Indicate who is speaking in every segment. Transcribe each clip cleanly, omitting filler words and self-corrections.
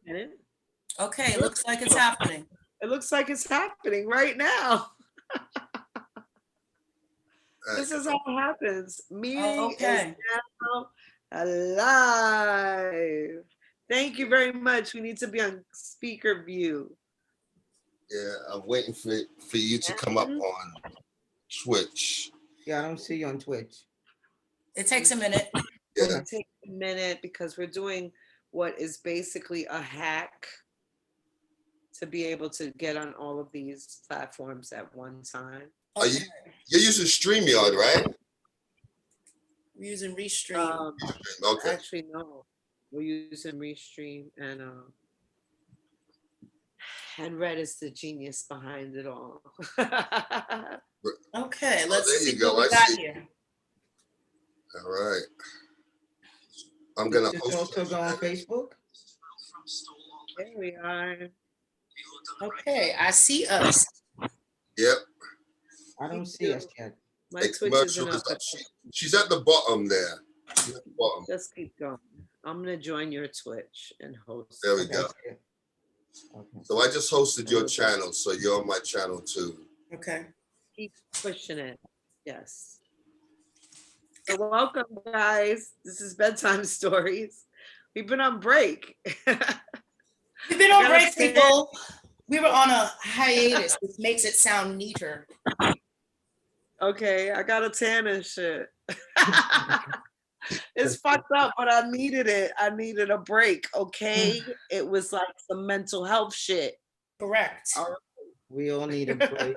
Speaker 1: minute.
Speaker 2: Okay, it looks like it's happening.
Speaker 1: It looks like it's happening right now. This is how it happens. Meeting is now alive. Thank you very much. We need to be on speaker view.
Speaker 3: Yeah, I'm waiting for you to come up on Twitch.
Speaker 4: Yeah, I don't see you on Twitch.
Speaker 2: It takes a minute.
Speaker 3: Yeah.
Speaker 1: It takes a minute because we're doing what is basically a hack to be able to get on all of these platforms at one time.
Speaker 2: Okay.
Speaker 3: You're using StreamYard, right?
Speaker 2: We're using Restream.
Speaker 3: Okay.
Speaker 1: Actually, no. We're using Restream and Red is the genius behind it all.
Speaker 2: Okay, let's
Speaker 3: there you
Speaker 2: see
Speaker 3: go.
Speaker 2: what we got here.
Speaker 3: All right. I'm gonna
Speaker 4: Does
Speaker 3: host
Speaker 4: also go on Facebook?
Speaker 1: There we are.
Speaker 2: Okay, I see us.
Speaker 3: Yep.
Speaker 4: I don't see us yet.
Speaker 1: My
Speaker 3: The
Speaker 1: Twitch
Speaker 3: commercial
Speaker 1: isn't
Speaker 3: is
Speaker 1: up.
Speaker 3: up. She's at the bottom there. She's at the bottom.
Speaker 1: Just keep going. I'm gonna join your Twitch and host.
Speaker 3: There we go.
Speaker 4: Okay.
Speaker 3: So I just hosted your channel, so you're on my channel too.
Speaker 2: Okay.
Speaker 1: Keep pushing it. Yes. So welcome, guys. This is Bedtime Stories. We've been on break.
Speaker 2: We've been on break, people. We were on a hiatus, which makes it sound neater.
Speaker 1: Okay, I got a tan and shit. It's fucked up, but I needed it. I needed a break, okay? It was like some mental health shit.
Speaker 2: Correct.
Speaker 1: All right.
Speaker 4: We all need a break.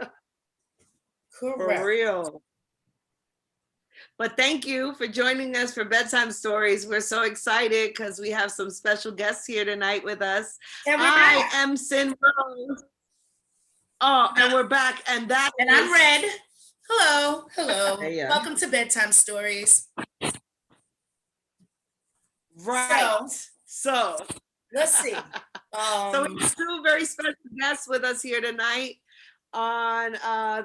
Speaker 2: Correct.
Speaker 1: For real. But thank you for joining us for Bedtime Stories. We're so excited because we have some special guests here tonight with us. I am Sin Rose. Oh, and we're back. And
Speaker 2: I'm Red. Hello. Hello.
Speaker 4: Hey,
Speaker 2: Welcome to Bedtime Stories.
Speaker 1: Right. So
Speaker 2: let's see.
Speaker 1: So we have two very special guests with us here tonight on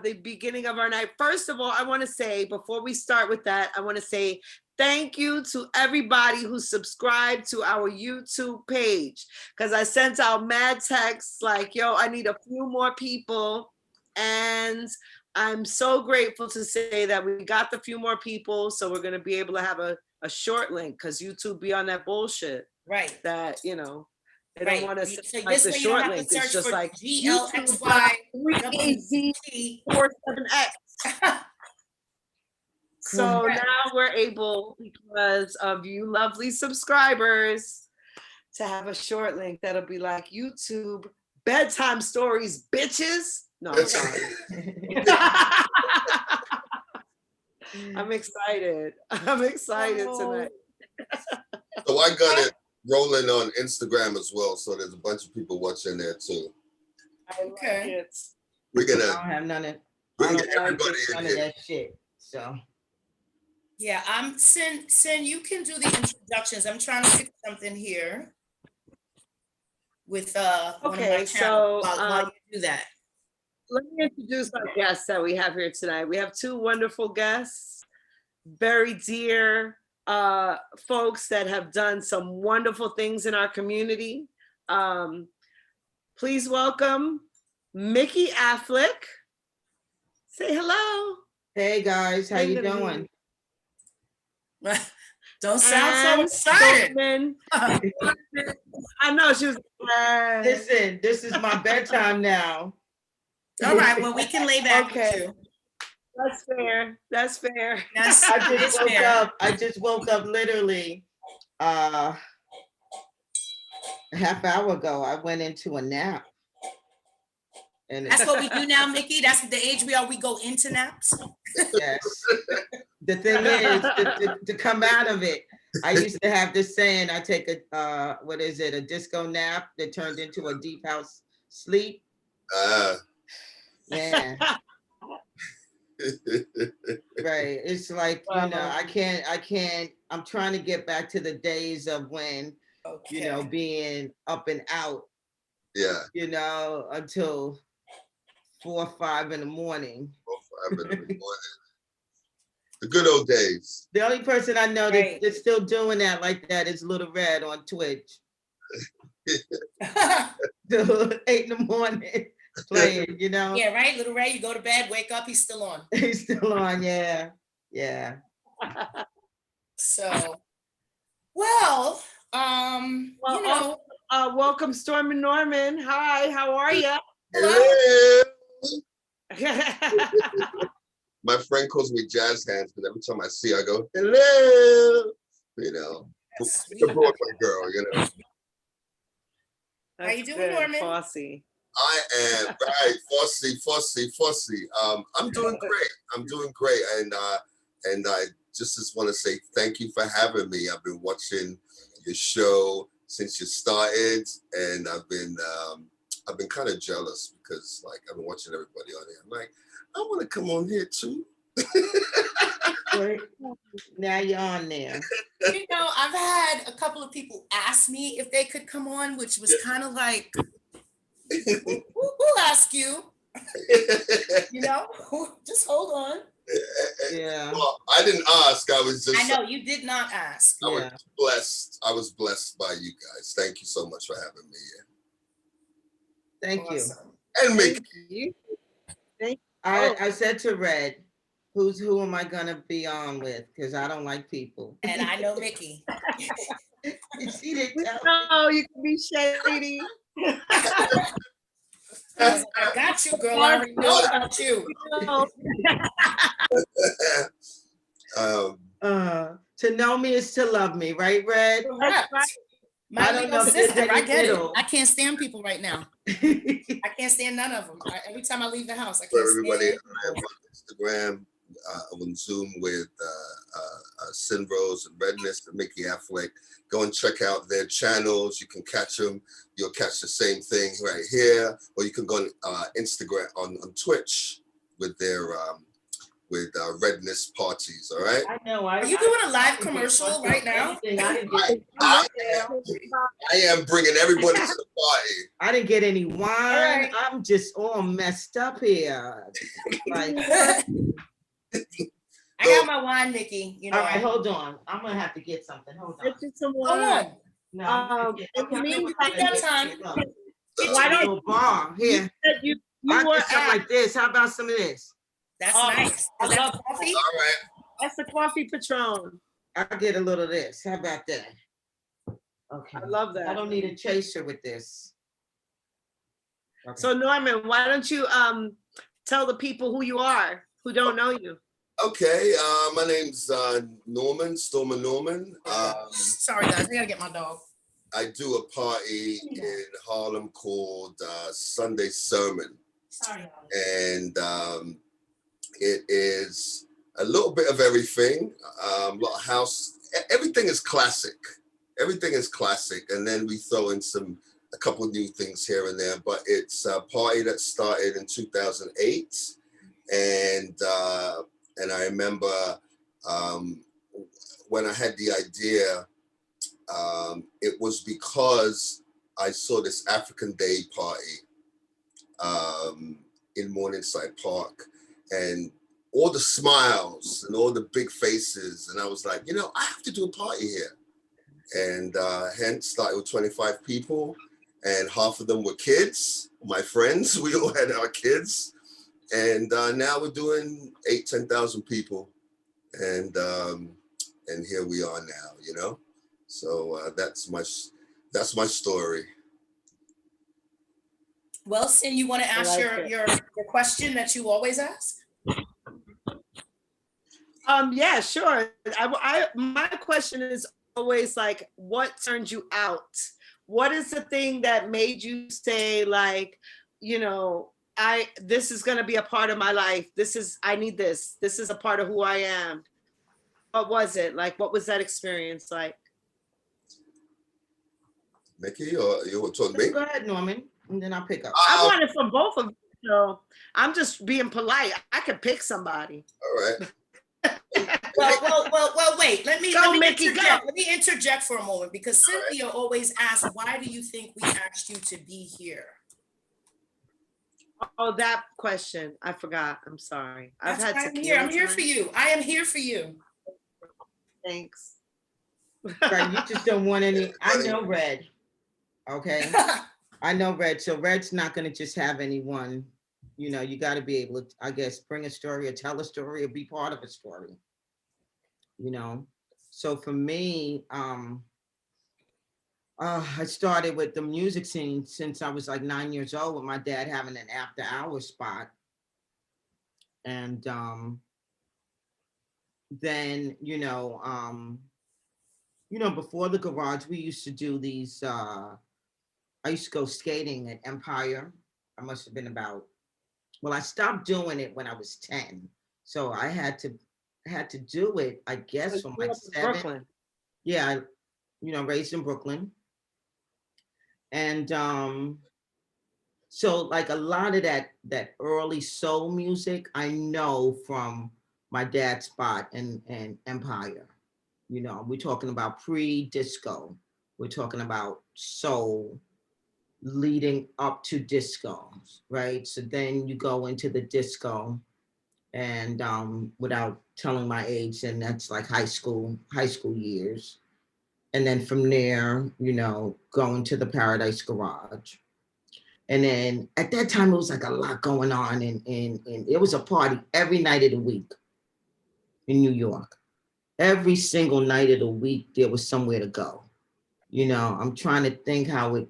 Speaker 1: the beginning of our night. First of all, I want to say, before we start with that, I want to say thank you to everybody who subscribed to our YouTube page, because I sent out mad texts like, yo, I need a few more people. And I'm so grateful to say that we got the few more people. So we're going to be able to have a short link, because YouTube be on that bullshit.
Speaker 2: Right.
Speaker 1: That, you know, they don't want to
Speaker 2: so
Speaker 1: like the short link. It's just like GLXY3AZ47X. So now we're able, because of you lovely subscribers, to have a short link that'll be like YouTube Bedtime Stories, bitches. No, I'm sorry. I'm excited. I'm excited tonight.
Speaker 3: So I got it rolling on Instagram as well. So there's a bunch of people watching there too.
Speaker 1: Okay.
Speaker 3: We're gonna.
Speaker 4: I don't have none of.
Speaker 3: Bring
Speaker 4: I don't
Speaker 3: everybody
Speaker 4: like
Speaker 3: in
Speaker 4: none
Speaker 3: here.
Speaker 4: of that shit. So.
Speaker 2: Yeah, I'm Sin. You can do the introductions. I'm trying to fix something here with one of my channels. While you do that.
Speaker 1: Let me introduce our guests that we have here tonight. We have two wonderful guests, very dear folks that have done some wonderful things in our community. Please welcome Mikki Afflick. Say hello.
Speaker 4: Hey guys, how you doing?
Speaker 2: Don't sound so excited.
Speaker 1: Stormin. I know she was.
Speaker 4: Listen, this is my bedtime now.
Speaker 2: All right, well, we can lay back with you.
Speaker 1: That's fair. That's fair.
Speaker 4: I just woke up literally a half hour ago. I went into a nap. And
Speaker 2: that's what we do now, Mikki. That's the age we are. We go into naps.
Speaker 4: Yes. The thing is, to come out of it, I used to have this saying, I take a, a disco nap that turned into a deep house sleep. Yeah. Right. It's like, you know, I can't, I'm trying to get back to the days of when, you know, being up and out.
Speaker 3: Yeah.
Speaker 4: You know, until 4 or 5 in the morning.
Speaker 3: 4 or 5 in the morning. The good old days.
Speaker 4: The only person I know that's still doing that like that is Little Red on Twitch. till 8 in the morning playing, you know?
Speaker 2: Yeah, right, Little Ray, you go to bed, wake up, he's still on.
Speaker 4: He's still on, yeah, yeah.
Speaker 2: So, well,
Speaker 1: Well,
Speaker 2: you know,
Speaker 1: welcome, Stormin Norman. Hi, how are you?
Speaker 2: hello.
Speaker 3: Hello. My friend calls me jazz hands because every time I see her, I go, hello. You know, the Broadway girl, you know.
Speaker 2: How you
Speaker 1: That's
Speaker 2: doing,
Speaker 1: good,
Speaker 2: Norman?
Speaker 1: Fosse.
Speaker 3: I am right, Fosse. I'm doing great. I'm doing great, and I just want to say thank you for having me. I've been watching your show since you started, and I've been kind of jealous because like I've been watching everybody on here. I'm like, I want to come on here too.
Speaker 4: Right. Now you're on there.
Speaker 2: You know, I've had a couple of people ask me if they could come on, which was kind of like, who asked you? You know, just hold on.
Speaker 4: Yeah.
Speaker 3: Well, I didn't ask. I was just.
Speaker 2: I know you did not ask.
Speaker 3: I was
Speaker 4: Yeah.
Speaker 3: blessed. I was blessed by you guys. Thank you so much for having me here.
Speaker 4: Thank you.
Speaker 2: Awesome.
Speaker 3: And Mikki.
Speaker 1: Thank you.
Speaker 4: I said to Red, who am I gonna be on with? Because I don't like people.
Speaker 2: And I know Mikki.
Speaker 4: She didn't tell me.
Speaker 1: No, you can be shady.
Speaker 2: I got you, girl. I already know about you.
Speaker 1: No.
Speaker 4: To know me is to love me, right, Red?
Speaker 2: Correct.
Speaker 1: right.
Speaker 2: My
Speaker 4: I don't know
Speaker 2: little
Speaker 4: if there's
Speaker 2: sister, I
Speaker 4: any
Speaker 2: get it.
Speaker 4: middle.
Speaker 2: I can't stand people right now. I can't stand none of them. Every time I leave the house, I
Speaker 3: For
Speaker 2: can't
Speaker 3: everybody,
Speaker 2: stand
Speaker 3: I am on Instagram, on Zoom with Sin Rose and Redness and Mikki Afflick. Go and check out their channels. You can catch them. You'll catch the same thing right here, or you can go on Instagram on Twitch with their Redness parties. All right.
Speaker 4: I know.
Speaker 2: Are you doing a live commercial right now?
Speaker 3: I am bringing everybody to the party.
Speaker 4: I didn't get any wine.
Speaker 2: right.
Speaker 4: I'm just all messed up here. Like,
Speaker 2: I got my wine, Mikki. You know.
Speaker 4: all right, hold on. I'm gonna have to get something. Hold on.
Speaker 1: Get you some
Speaker 2: Go
Speaker 1: wine.
Speaker 2: on.
Speaker 4: No, I'm gonna get-
Speaker 1: in the
Speaker 4: okay,
Speaker 1: meantime,
Speaker 2: take your time.
Speaker 1: Why don't
Speaker 4: Little bar here?
Speaker 1: you
Speaker 4: I
Speaker 1: were
Speaker 4: get something
Speaker 1: at,
Speaker 4: like this. How about some of this?
Speaker 2: That's
Speaker 1: Oh,
Speaker 2: nice.
Speaker 1: I
Speaker 2: Is that
Speaker 1: love
Speaker 2: the coffee?
Speaker 3: All right.
Speaker 1: that's the coffee Patron.
Speaker 4: I'll get a little of this. How about that? Okay.
Speaker 1: I love
Speaker 4: I
Speaker 1: that.
Speaker 4: don't need a chaser with this. Okay.
Speaker 1: So Norman, why don't you tell the people who you are who don't know you?
Speaker 3: Okay. My name's Norman, Stormin Norman.
Speaker 2: Sorry, guys. I gotta get my dog.
Speaker 3: I do a party in Harlem called Sunday Sermon.
Speaker 2: Sorry.
Speaker 3: And it is a little bit of everything, a lot of house. Everything is classic. Everything is classic, and then we throw in a couple of new things here and there. But it's a party that started in 2008, and I remember when I had the idea, it was because I saw this African Day party in Morningside Park, and all the smiles and all the big faces, and I was like, I have to do a party here. And hence started with 25 people, and half of them were kids, my friends. We all had our kids, and now we're doing 10,000 people, and here we are now. So that's my story.
Speaker 2: Well, Sin, you want to ask your question that you always ask?
Speaker 1: Yeah, sure. My question is always like, what turned you out? What is the thing that made you say, like, this is going to be a part of my life. I need this. This is a part of who I am. What was it? Like, what was that experience like?
Speaker 3: Mikki, or you want to talk to me?
Speaker 4: Go ahead, Norman, and then I'll pick up.
Speaker 1: I want it from both of you, so I'm just being polite. I could pick somebody.
Speaker 3: All right.
Speaker 2: Well, wait. Let me
Speaker 1: Mikki,
Speaker 2: interject.
Speaker 1: go.
Speaker 2: Let me interject for a moment, because Cynthia always asks, why do you think we asked you to be here?
Speaker 1: Oh, that question. I forgot. I'm sorry.
Speaker 2: I'm here. I'm here for you. I am here for you.
Speaker 1: Thanks.
Speaker 4: Right, you just don't want any. I know Red. Okay. I know Red. So Red's not going to just have anyone. You know, you got to be able to, I guess, bring a story or tell a story or be part of a story. You know, so for me, I started with the music scene since I was like 9 years old with my dad having an after hours spot. And then, before the garage, we used to do these, I used to go skating at Empire. I must have been I stopped doing it when I was 10. So I had to do it, I guess, from
Speaker 1: Grew
Speaker 4: like
Speaker 1: up in
Speaker 4: 7.
Speaker 1: Brooklyn.
Speaker 4: Yeah, raised in Brooklyn. And so like a lot of that early soul music I know from my dad's spot and Empire. We're talking about pre-disco. We're talking about soul leading up to disco, right? So then you go into the disco and without telling my age, and that's like high school years. And then from there, going to the Paradise Garage. And then at that time, it was like a lot going on, and it was a party every night of the week in New York. Every single night of the week, there was somewhere to go. I'm trying to think how it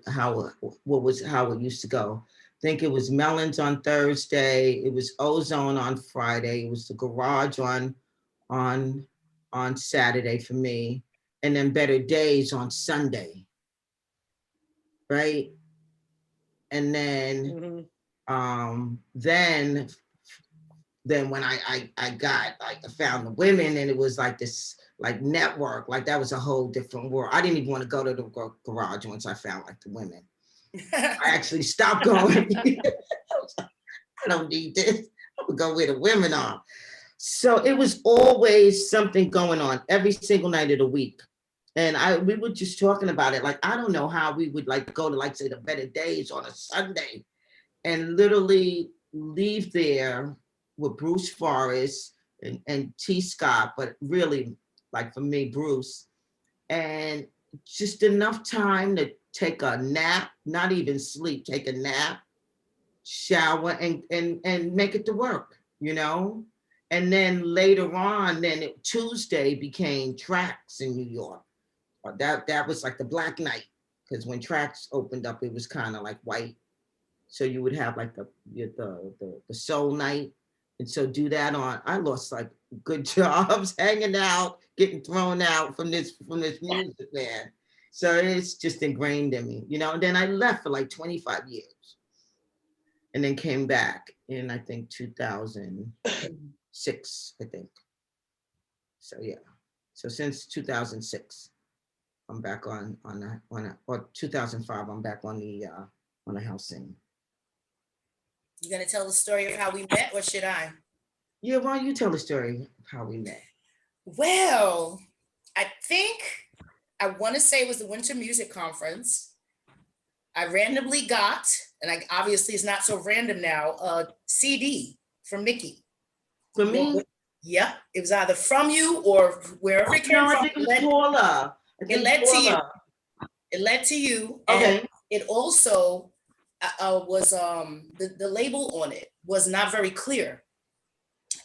Speaker 4: used to go. I think it was Melons on Thursday. It was Ozone on Friday. It was the Garage on Saturday for me, and then Better Days on Sunday, right? And then then when I got like I found the women, and it was like this like network, like that was a whole different world. I didn't even want to go to the garage once I found like the women. I actually stopped going. I don't need this. I would go where the women are. So it was always something going on every single night of the week. And we were just talking about it. Like, I don't know how we would like go to like say the Better Days on a Sunday and literally leave there with Bruce Forrest and T. Scott, but really like for me, Bruce, and just enough time to take a nap, not even sleep, take a nap, shower, and make it to work, And then later on, Tuesday became Tracks in New York. That was like the Black Night, because when Tracks opened up, it was kind of like white. So you would have like the soul night. And so do that on, I lost like good jobs, hanging out, getting thrown out from this music, man. So it's just ingrained in me, and then I left for like 25 years and then came back in, I think 2006, I think. So yeah. So since 2006, I'm back or 2005, I'm back on the house scene.
Speaker 2: You gonna tell the story of how we met, or should I?
Speaker 4: Yeah, why don't you tell the story of how we met?
Speaker 2: Well, I think I want to say it was the Winter Music Conference. I randomly got, and I obviously it's not so random now, a CD from Mikki.
Speaker 4: For me?
Speaker 2: Yep, it was either from you or wherever it came from.
Speaker 4: I think it was Paula.
Speaker 2: It led to you. It led to you.
Speaker 4: Okay.
Speaker 2: And it also was the label on it was not very clear.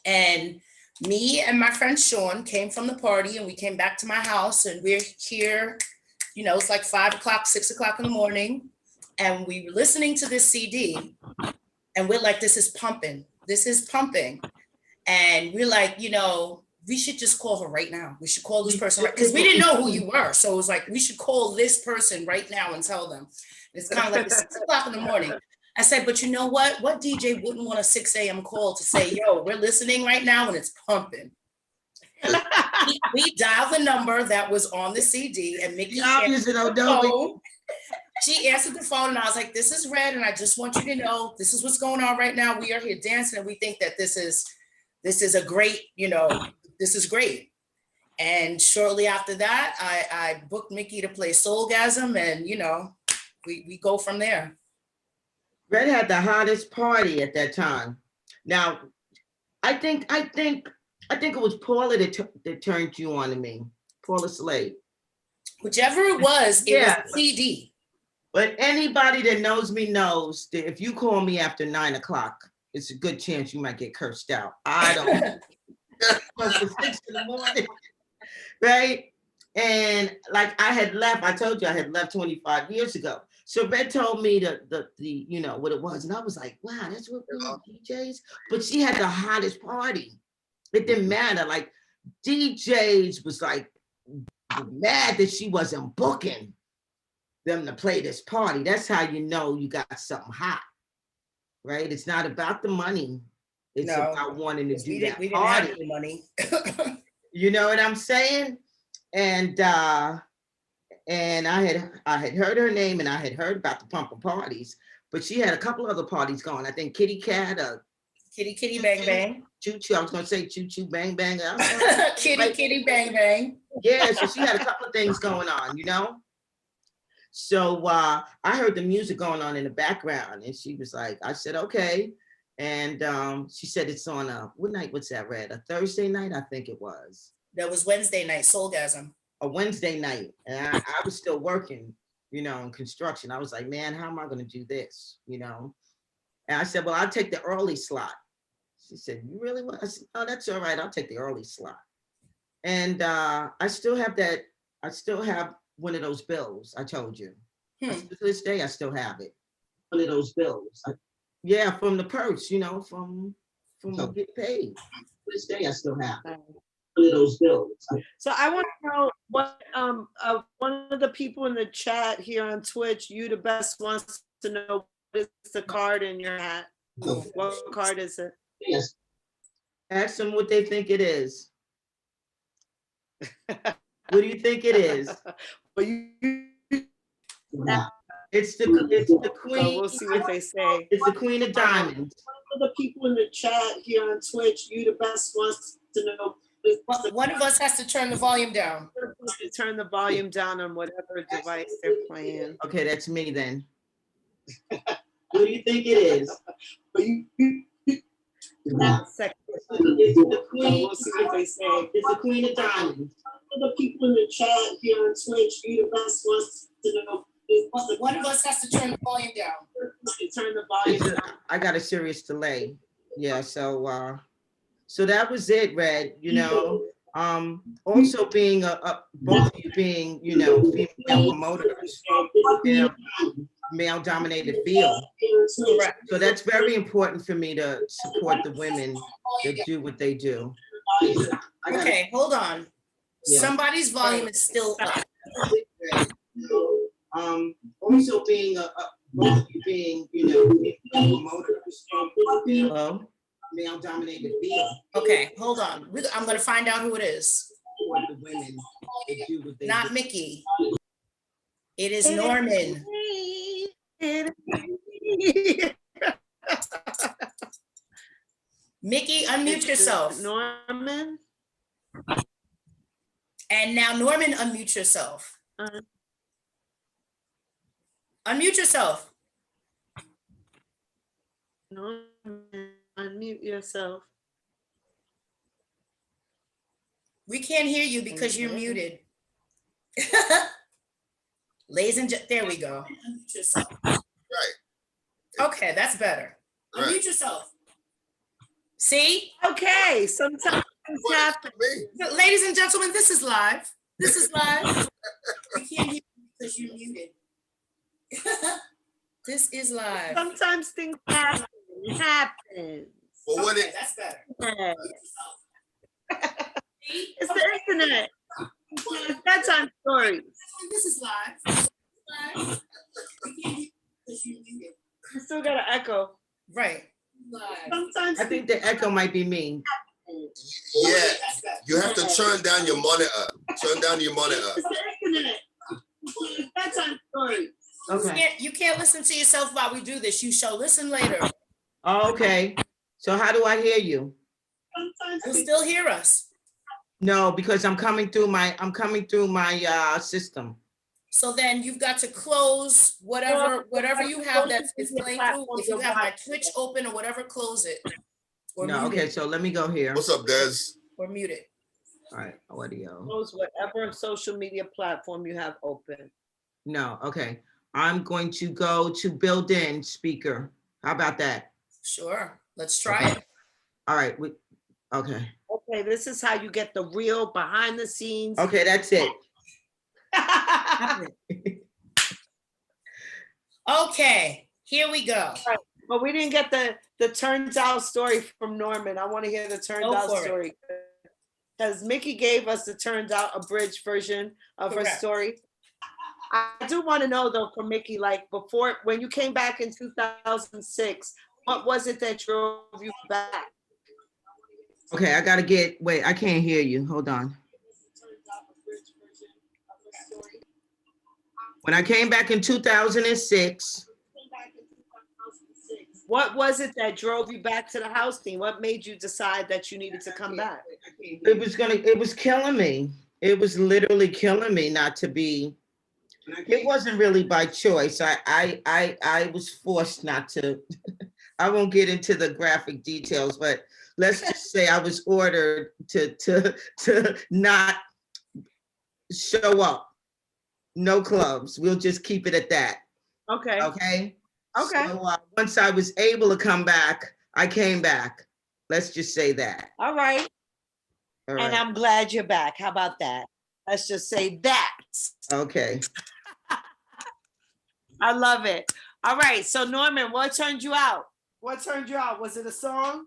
Speaker 2: And me and my friend Sean came from the party, and we came back to my house, and we're here, it's like 5 o'clock, 6 o'clock in the morning. And we were listening to this CD, and we're like, this is pumping. This is pumping. And we're like, we should just call her right now. We should call this person because we didn't know who you were. So it was like, we should call this person right now and tell them. It's kind of like 6 o'clock in the morning. I said, but you know what? What DJ wouldn't want a 6 a.m. call to say, yo, we're listening right now and it's pumping. we dialed the number that was on the CD, and Mikki answered the phone. She answered the phone, and I was like, this is Red, and I just want you to know this is what's going on right now. We are here dancing, and we think that this is a great, this is great. And shortly after that, I booked Mikki to play Soulgasm, and we go from there.
Speaker 4: Red had the hottest party at that time. Now, I think it was Paula that turned you on to me, Paula Slade.
Speaker 2: Whichever it was a CD.
Speaker 4: But anybody that knows me knows that if you call me after 9 o'clock, it's a good chance you might get cursed out. I don't. Until 6 in the morning, right? And like I had left, I told you I had left 25 years ago. So Red told me the you know what it was, and I was like, wow, that's what DJs. But she had the hottest party. It didn't matter. Like DJs was like mad that she wasn't booking them to play this party. That's how you know you got something hot, right? It's not about the money. It's
Speaker 2: No,
Speaker 4: about wanting to do
Speaker 2: we
Speaker 4: that
Speaker 2: didn't have
Speaker 4: party.
Speaker 2: any money.
Speaker 4: You know what I'm saying? And I had heard her name and I had heard about the pumpkin parties, but she had a couple other parties going. I think Kitty Cat,
Speaker 2: Kitty Kitty Bang Bang.
Speaker 4: Choo Choo. I was gonna say Choo Choo Bang Bang.
Speaker 2: Kitty Kitty Bang Bang.
Speaker 4: Yeah, so she had a couple of things going on, you know? So I heard the music going on in the background and she was like, I said, okay. And she said it's on what night was that, Red? A Thursday night, I think it was.
Speaker 2: That was Wednesday night, Soulgasm.
Speaker 4: A Wednesday night. And I was still working, you know, in construction. I was like, man, how am I gonna do this? You know? And I said, well, I'll take the early slot. She said, you really want? I said, oh, that's all right. I'll take the early slot. And I still have one of those bills I told you. To this day, I still have it. One of those bills. Yeah, from the purse, you know, from get paid. To this day, I still have it. One of those bills.
Speaker 1: So I want to know what one of the people in the chat here on Twitch, you the best, wants to know what is the card in your hat? What card is it?
Speaker 4: Yes. Ask them what they think it is. What do you think it is?
Speaker 1: Well, you,
Speaker 4: It's the
Speaker 1: so
Speaker 4: queen.
Speaker 1: we'll see what they say.
Speaker 4: It's the queen of diamonds.
Speaker 1: One of the people in the chat here on Twitch, you the best, wants to know.
Speaker 2: One of us has to turn the volume down.
Speaker 1: Turn the volume down on whatever device they're playing.
Speaker 4: Okay, that's me then. What do you think it is?
Speaker 1: Second.
Speaker 4: It's the queen.
Speaker 1: We'll see what they say.
Speaker 4: It's the queen of diamonds.
Speaker 1: One of the people in the chat here on Twitch, you the best, wants to know.
Speaker 2: One of us has to turn the volume down.
Speaker 1: Turn the volume down.
Speaker 4: I got a serious delay. Yeah, so so that was it, Red. You know, also being both of you being, you know, female promoters, you know, male dominated field. So that's very important for me to support the women that do what they do.
Speaker 2: Okay, hold on.
Speaker 4: Yeah.
Speaker 2: Somebody's volume is still up.
Speaker 4: Also being both of you being, you know, female promoters, hello, male dominated field.
Speaker 2: Okay, hold on. I'm gonna find out who it is.
Speaker 4: Support the women that do what they
Speaker 2: Not
Speaker 4: do.
Speaker 2: Mikki. It is Norman. Mikki, unmute yourself.
Speaker 1: Norman.
Speaker 2: And now Norman, unmute yourself. Unmute yourself.
Speaker 1: Norman, unmute yourself.
Speaker 2: We can't hear you because you're muted. Ladies and gentlemen, there we go. Unmute yourself.
Speaker 3: Right.
Speaker 2: Okay, that's better.
Speaker 3: Right.
Speaker 2: Unmute yourself. See?
Speaker 1: Okay, sometimes it's
Speaker 3: Well,
Speaker 1: happens.
Speaker 3: me.
Speaker 2: Ladies and gentlemen, this is live. This is live. We can't hear you because you're muted. This is live.
Speaker 1: Sometimes things happen. It happens.
Speaker 3: But when
Speaker 2: Okay,
Speaker 3: it,
Speaker 2: that's better.
Speaker 1: Yeah.
Speaker 2: See?
Speaker 1: It's the internet. It's bedtime stories.
Speaker 2: This is live. Live. We can't hear you because you're muted.
Speaker 1: You still got an echo.
Speaker 2: Right. Live.
Speaker 1: Sometimes
Speaker 4: I think the echo might be me.
Speaker 3: yeah,
Speaker 2: That's better.
Speaker 3: you have to turn down your monitor. Turn down your monitor.
Speaker 1: it's the internet. It's bedtime stories.
Speaker 4: Okay.
Speaker 2: You can't listen to yourself while we do this. You shall listen later.
Speaker 4: Okay. So how do I hear you?
Speaker 1: Sometimes
Speaker 2: You'll
Speaker 1: things
Speaker 2: still hear us.
Speaker 4: No, because I'm coming through my system.
Speaker 2: So then you've got to close whatever you have that is playing through. If you have my Twitch open or whatever, close it. Or
Speaker 4: No,
Speaker 2: mute
Speaker 4: okay,
Speaker 2: it.
Speaker 4: so let me go here.
Speaker 3: What's up, Des?
Speaker 2: Or mute it.
Speaker 4: All right, audio.
Speaker 1: close whatever social media platform you have open.
Speaker 4: No, okay. I'm going to go to built-in speaker. How about that?
Speaker 2: Sure, let's try
Speaker 4: Okay.
Speaker 2: it.
Speaker 4: All right, okay.
Speaker 1: Okay, this is how you get the real behind the scenes.
Speaker 4: Okay, that's it.
Speaker 2: Okay, here we go.
Speaker 1: But we didn't get the turns out story from Norman. I want to hear the turns
Speaker 2: Go
Speaker 1: out
Speaker 2: for it.
Speaker 1: story. Because Mikki gave us the turns out abridged version of her
Speaker 2: Correct.
Speaker 1: story. I do want to know though from Mikki, like before, when you came back in 2006, what was it that drove you back?
Speaker 4: Okay, wait, I can't hear you. Hold on. When I came back in 2006,
Speaker 1: What was it that drove you back to the house team? What made you decide that you needed to come back?
Speaker 4: it was killing me. It was literally killing me not to be. It wasn't really by choice. I was forced not to. I won't get into the graphic details, but let's just say I was ordered to not show up. No clubs. We'll just keep it at that.
Speaker 1: Okay.
Speaker 4: Okay.
Speaker 1: Okay.
Speaker 4: So once I was able to come back, I came back. Let's just say that.
Speaker 1: All right.
Speaker 4: All
Speaker 1: And
Speaker 4: right.
Speaker 1: I'm glad you're back. How about that? Let's just say that.
Speaker 4: Okay.
Speaker 1: I love it. All right. So Norman, what turned you out? What turned you out? Was it a song?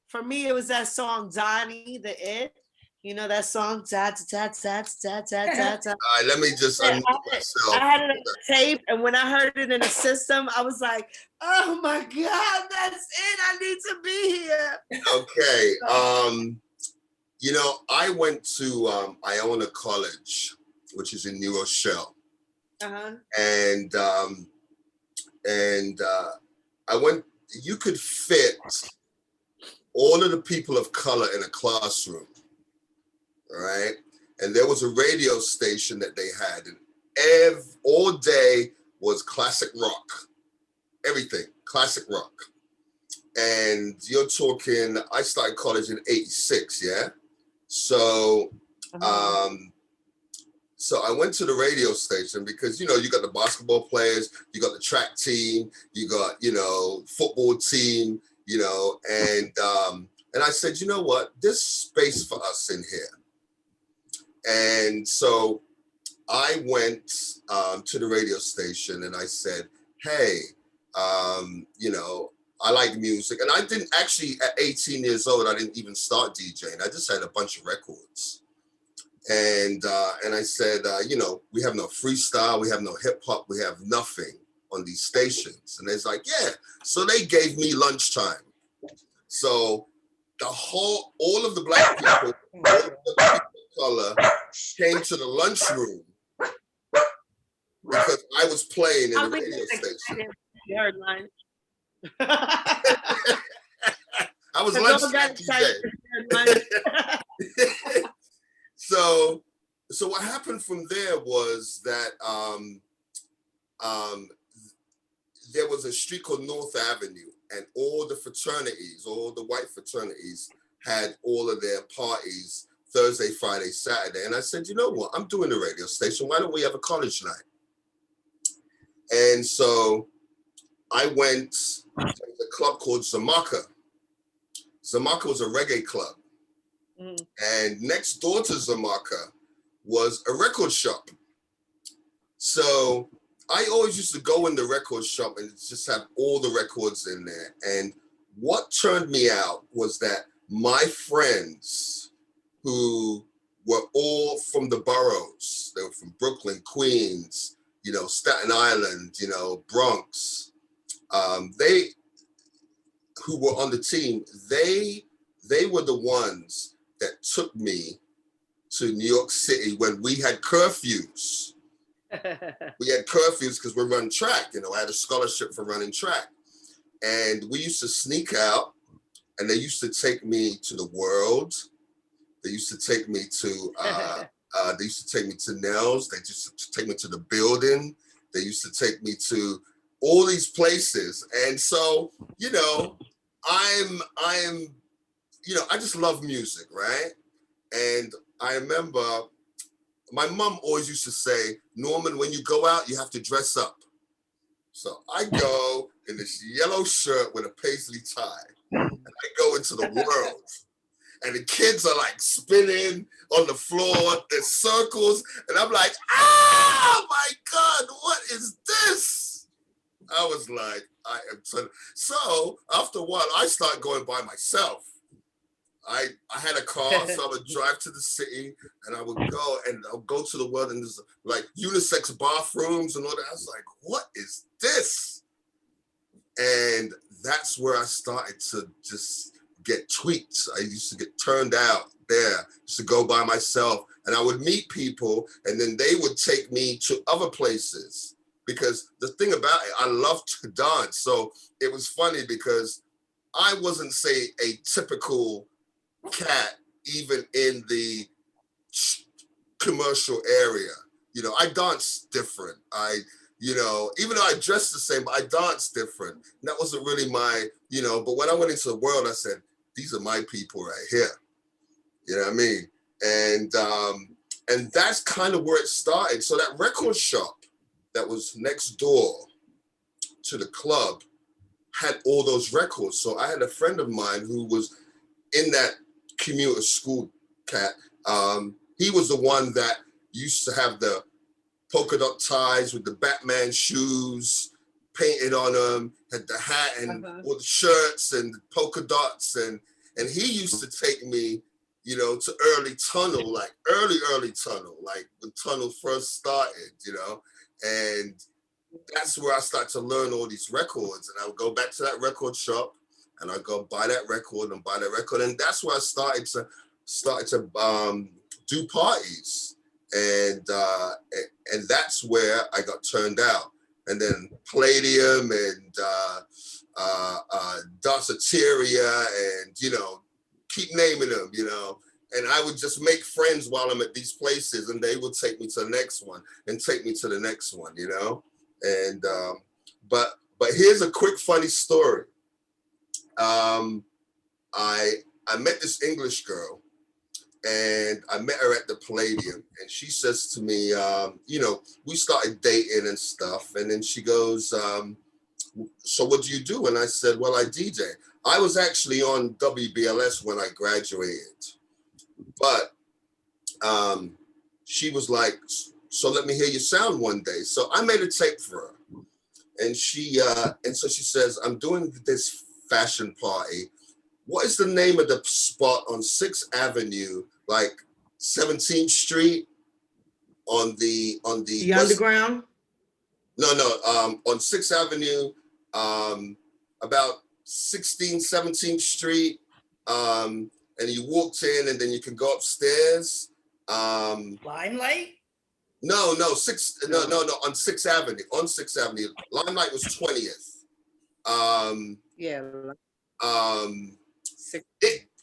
Speaker 1: For me, it was that song, Donnie, the It. You know that song? Da, da, da, da, da, da, da, da.
Speaker 3: All right, let me just
Speaker 1: Yeah,
Speaker 3: unmute myself.
Speaker 1: I had it on the tape, and when I heard it in the system, I was like, "Oh my God, that's it! I need to be here."
Speaker 3: Okay. You know, I went to Iona College, which is in New Rochelle, and I went. You could fit all of the people of color in a classroom, all right? And there was a radio station that they had, and all day was classic rock, everything, classic rock. And you're talking, I started college in '86, yeah? So, so I went to the radio station because, you know, you got the basketball players, you got the track team, you got, you know, football team, you know, and I said, you know what, there's space for us in here. And so I went to the radio station and I said, hey, you know, I like music. And I didn't actually, at 18 years old, I didn't even start DJing. I just had a bunch of records. And I said, you know, we have no freestyle, we have no hip hop, we have nothing on these stations. And it's like, yeah. So they gave me lunchtime. So all of the black people, all of the people of color came to the lunchroom because I was playing in the radio station. I was lunchtime DJ. So what happened from there was that there was a street called North Avenue, and all the fraternities, all the white fraternities had all of their parties Thursday, Friday, Saturday. And I said, you know what? I'm doing the radio station. Why don't we have a college night? And so I went to a club called Zamaka. Zamaka was a reggae club. And next door to Zamaka was a record shop. So I always used to go in the record shop and just have all the records in there. And what turned me out was that my friends who were all from the boroughs, they were from Brooklyn, Queens, you know, Staten Island, you know, Bronx, they who were on the team, they were the ones that took me to New York City when we had curfews. We had curfews because we're running track. You know, I had a scholarship for running track. And we used to sneak out, and they used to take me to the World. They used to take me to Nels. They used to take me to the Building. They used to take me to all these places. And so, you know, I'm you know, I just love music, right? And I remember my mom always used to say, Norman, when you go out, you have to dress up. So I go in this yellow shirt with a paisley tie, and I go into the world. And the kids are like spinning on the floor, there's circles, and I'm like, oh my God, what is this? I was like, I am so after a while, I started going by myself. I had a car, so I would drive to the city and I would go and I'll go to the world and there's like unisex bathrooms and all that. I was like, what is this? And that's where I started to just get tweets. I used to get turned out there, used to go by myself and I would meet people and then they would take me to other places because the thing about it, I love to dance. So it was funny because I wasn't, say, a typical cat even in the commercial area. You know, I dance different. Even though I dress the same, but I dance different. And that wasn't really my, but when I went into the world, I said, these are my people right here. You know what I mean? And that's kind of where it started. So that record shop that was next door to the club had all those records. So I had a friend of mine who was in that commuter school cat. He was the one that used to have the polka dot ties with the Batman shoes painted on them, had the hat and all the shirts and the polka dots. And he used to take me, to early tunnel, like early tunnel, like when tunnel first started, and that's where I started to learn all these records. And I would go back to that record shop and I'd go buy that record and buy that record. And that's where I started to do parties. And that's where I got turned out. And then Palladium and Danceteria and, keep naming them, and I would just make friends while I'm at these places and they would take me to the next one and take me to the next one, And, but here's a quick funny story. I met this English girl and I met her at the Palladium and she says to me, we started dating and stuff. And then she goes, so what do you do? And I said, well, I DJ. I was actually on WBLS when I graduated, but she was like, so let me hear your sound one day. So I made a tape for her. And so she says, I'm doing this fashion party. What is the name of the spot on 6th Avenue, like 17th Street on the
Speaker 4: underground?
Speaker 3: No, on 6th Avenue, about 16th, 17th Street. And you walked in and then you can go upstairs.
Speaker 2: Limelight?
Speaker 3: No, on 6th Avenue. On 6th Avenue. Limelight was 20th.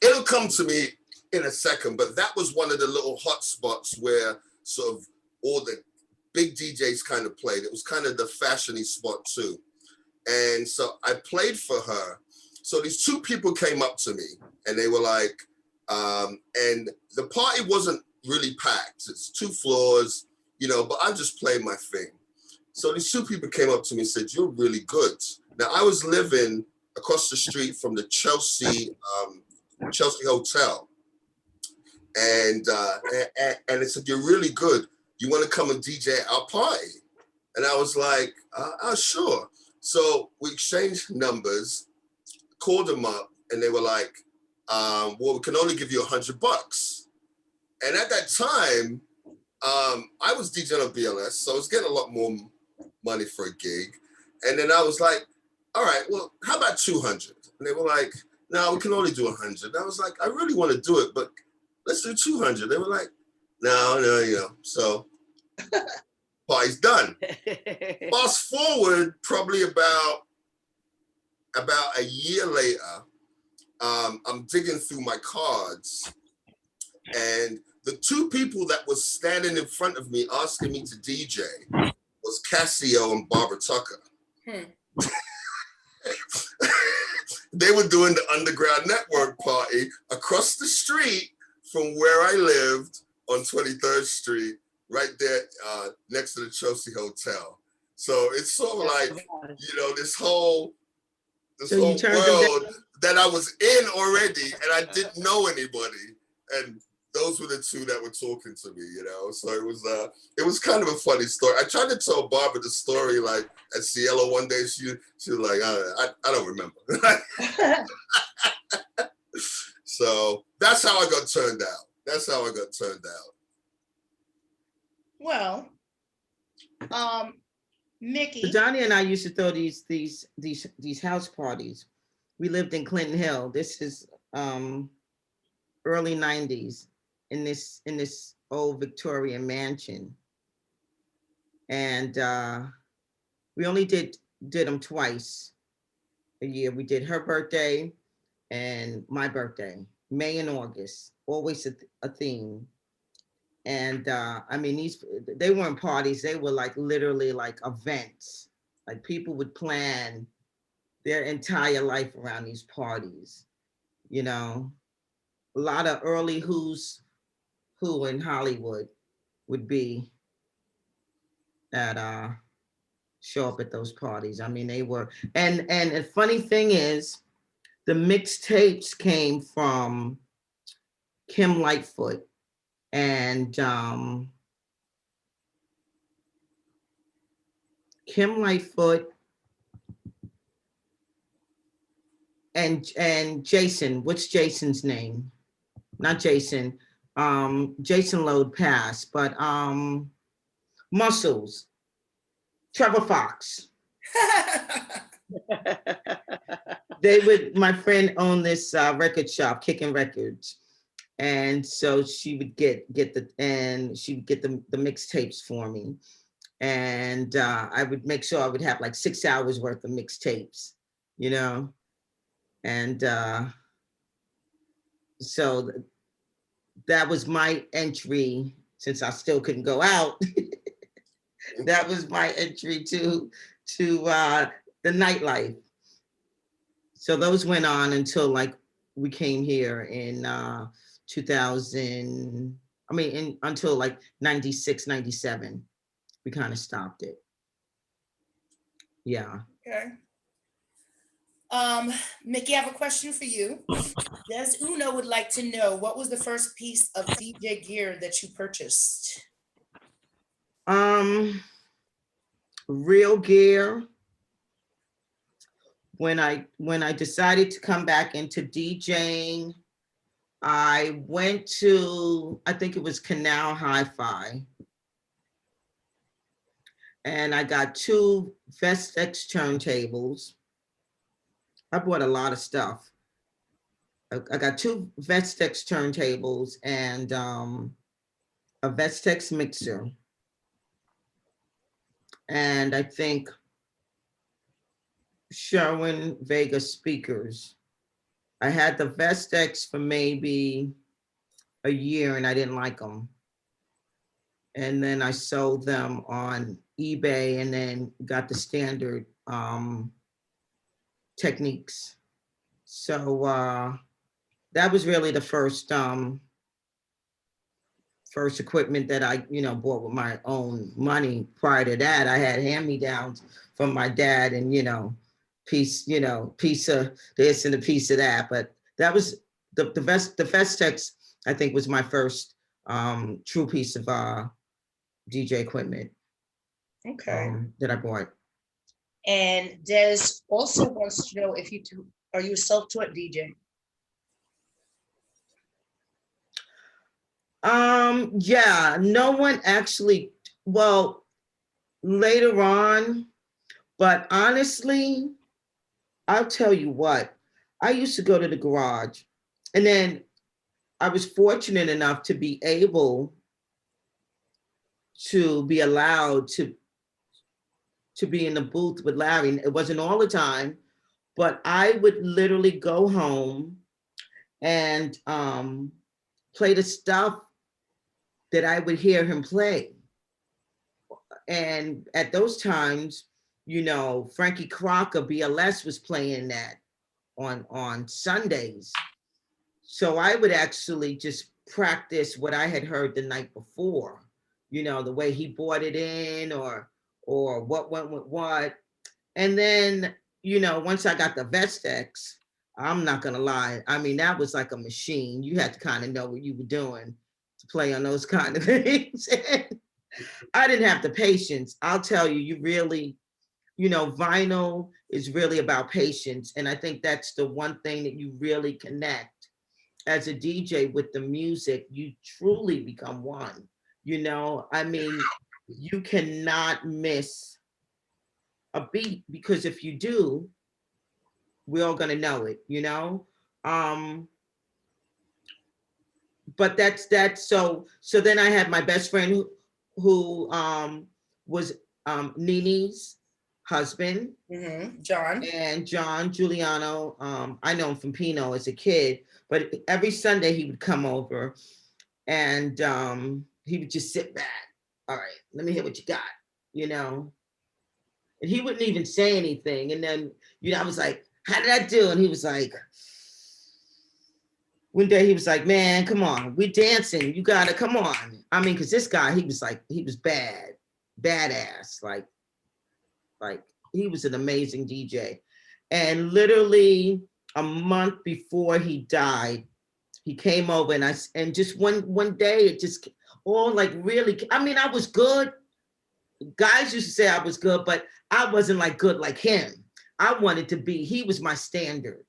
Speaker 3: It'll come to me in a second, but that was one of the little hot spots where sort of all the big DJs kind of played. It was kind of the fashiony spot too. And so I played for her. So these two people came up to me and they were like, and the party wasn't really packed. It's 2 floors, but I just played my thing. So these two people came up to me and said, you're really good. Now I was living across the street from the Chelsea Hotel. And it said, you're really good. You want to come and DJ at our party? And I was like, sure. So we exchanged numbers, called them up, and they were like, well, we can only give you $100. And at that time, I was DJing on BLS, so I was getting a lot more money for a gig. And then I was like, all right, well, how about 200? And they were like, no, we can only do 100. And I was like, I really want to do it, but let's do 200. They were like, no, so party's done. Fast forward probably about a year later, I'm digging through my cards and the 2 people that was standing in front of me asking me to DJ was Casio and Barbara Tucker. They were doing the Underground Network party across the street from where I lived on 23rd Street, right there next to the Chelsea Hotel. So it's sort of like, this whole
Speaker 4: So you turned them
Speaker 3: world that I was in already, and I didn't know anybody. And those were the two that were talking to me, So it was kind of a funny story. I tried to tell Barbara the story like at Cielo one day. She was like, I don't remember. So that's how I got turned out.
Speaker 2: Well, Mikki.
Speaker 4: Johnny and I used to throw these house parties. We lived in Clinton Hill. This is early 90s in this old Victorian mansion. And we only did them twice a year. We did her birthday and my birthday, May and August, always a theme. And I mean, they weren't parties, they were like literally like events. Like people would plan their entire life around these parties, A lot of early who's who in Hollywood would be at show up at those parties. I mean, they were, and the funny thing is, the mixtapes came from Kim Lightfoot and Kim Lightfoot and Jason. What's Jason's name? Not Jason. Jason Lode passed, but Muscles. Trevor Fox. My friend owned this record shop, Kicking Records. And so she would get the mixtapes for me. And I would make sure I would have like 6 hours worth of mixtapes, And so that was my entry, since I still couldn't go out. That was my entry to the nightlife. So those went on until like we came here in 2000, until like 96, 97, we kind of stopped it. Yeah.
Speaker 2: Okay. Mikki, I have a question for you. Des Uno would like to know, what was the first piece of DJ gear that you purchased?
Speaker 4: Real gear. When I decided to come back into DJing, I went to, I think it was Canal Hi-Fi, and I got 2 Vestex turntables. I bought a lot of stuff. I got 2 Vestex turntables and a Vestex mixer. And I think Sherwin Vega speakers. I had the Vestex for maybe a year and I didn't like them. And then I sold them on eBay and then got the standard techniques. So that was really the first equipment that I, bought with my own money. Prior to that, I had hand-me-downs from my dad and, piece of this and a piece of that. But that was the Vestex, I think, was my first true piece of DJ equipment.
Speaker 2: Okay.
Speaker 4: That I bought.
Speaker 2: And Des also wants to know, are you a self-taught DJ?
Speaker 4: Yeah, no one actually, well, later on, but honestly, I'll tell you what, I used to go to the garage, and then I was fortunate enough to be able to be allowed to be in the booth with Larry. It wasn't all the time, but I would literally go home and play the stuff that I would hear him play. And at those times, Frankie Crocker, BLS, was playing that on Sundays. So I would actually just practice what I had heard the night before, the way he brought it in or or what went with what. And then, you know, once I got the Vestex, I'm not gonna lie. I mean, that was like a machine. You had to kind of know what you were doing to play on those kind of things. I didn't have the patience. I'll tell you, you really, you know, vinyl is really about patience. And I think that's the one thing that you really connect as a DJ with the music. You truly become one. You know, I mean, you cannot miss a beat, because if you do, we're all gonna know it, you know? Um, but so then I had my best friend who was Nini's husband,
Speaker 2: John.
Speaker 4: and John Giuliano. I know him from Pino as a kid, but every Sunday he would come over, and he would just sit back. All right, let me hear what you got, you know. And he wouldn't even say anything. And then, you know, I was like, how did I do? And he was like, one day he was like, man, come on, we're dancing. You gotta come on. I mean, because this guy, he was badass. Like he was an amazing DJ. And literally a month before he died, he came over, and just one day it just all like really, I mean, I was good. Guys used to say I was good, but I wasn't like good like him. I wanted to be, he was my standard.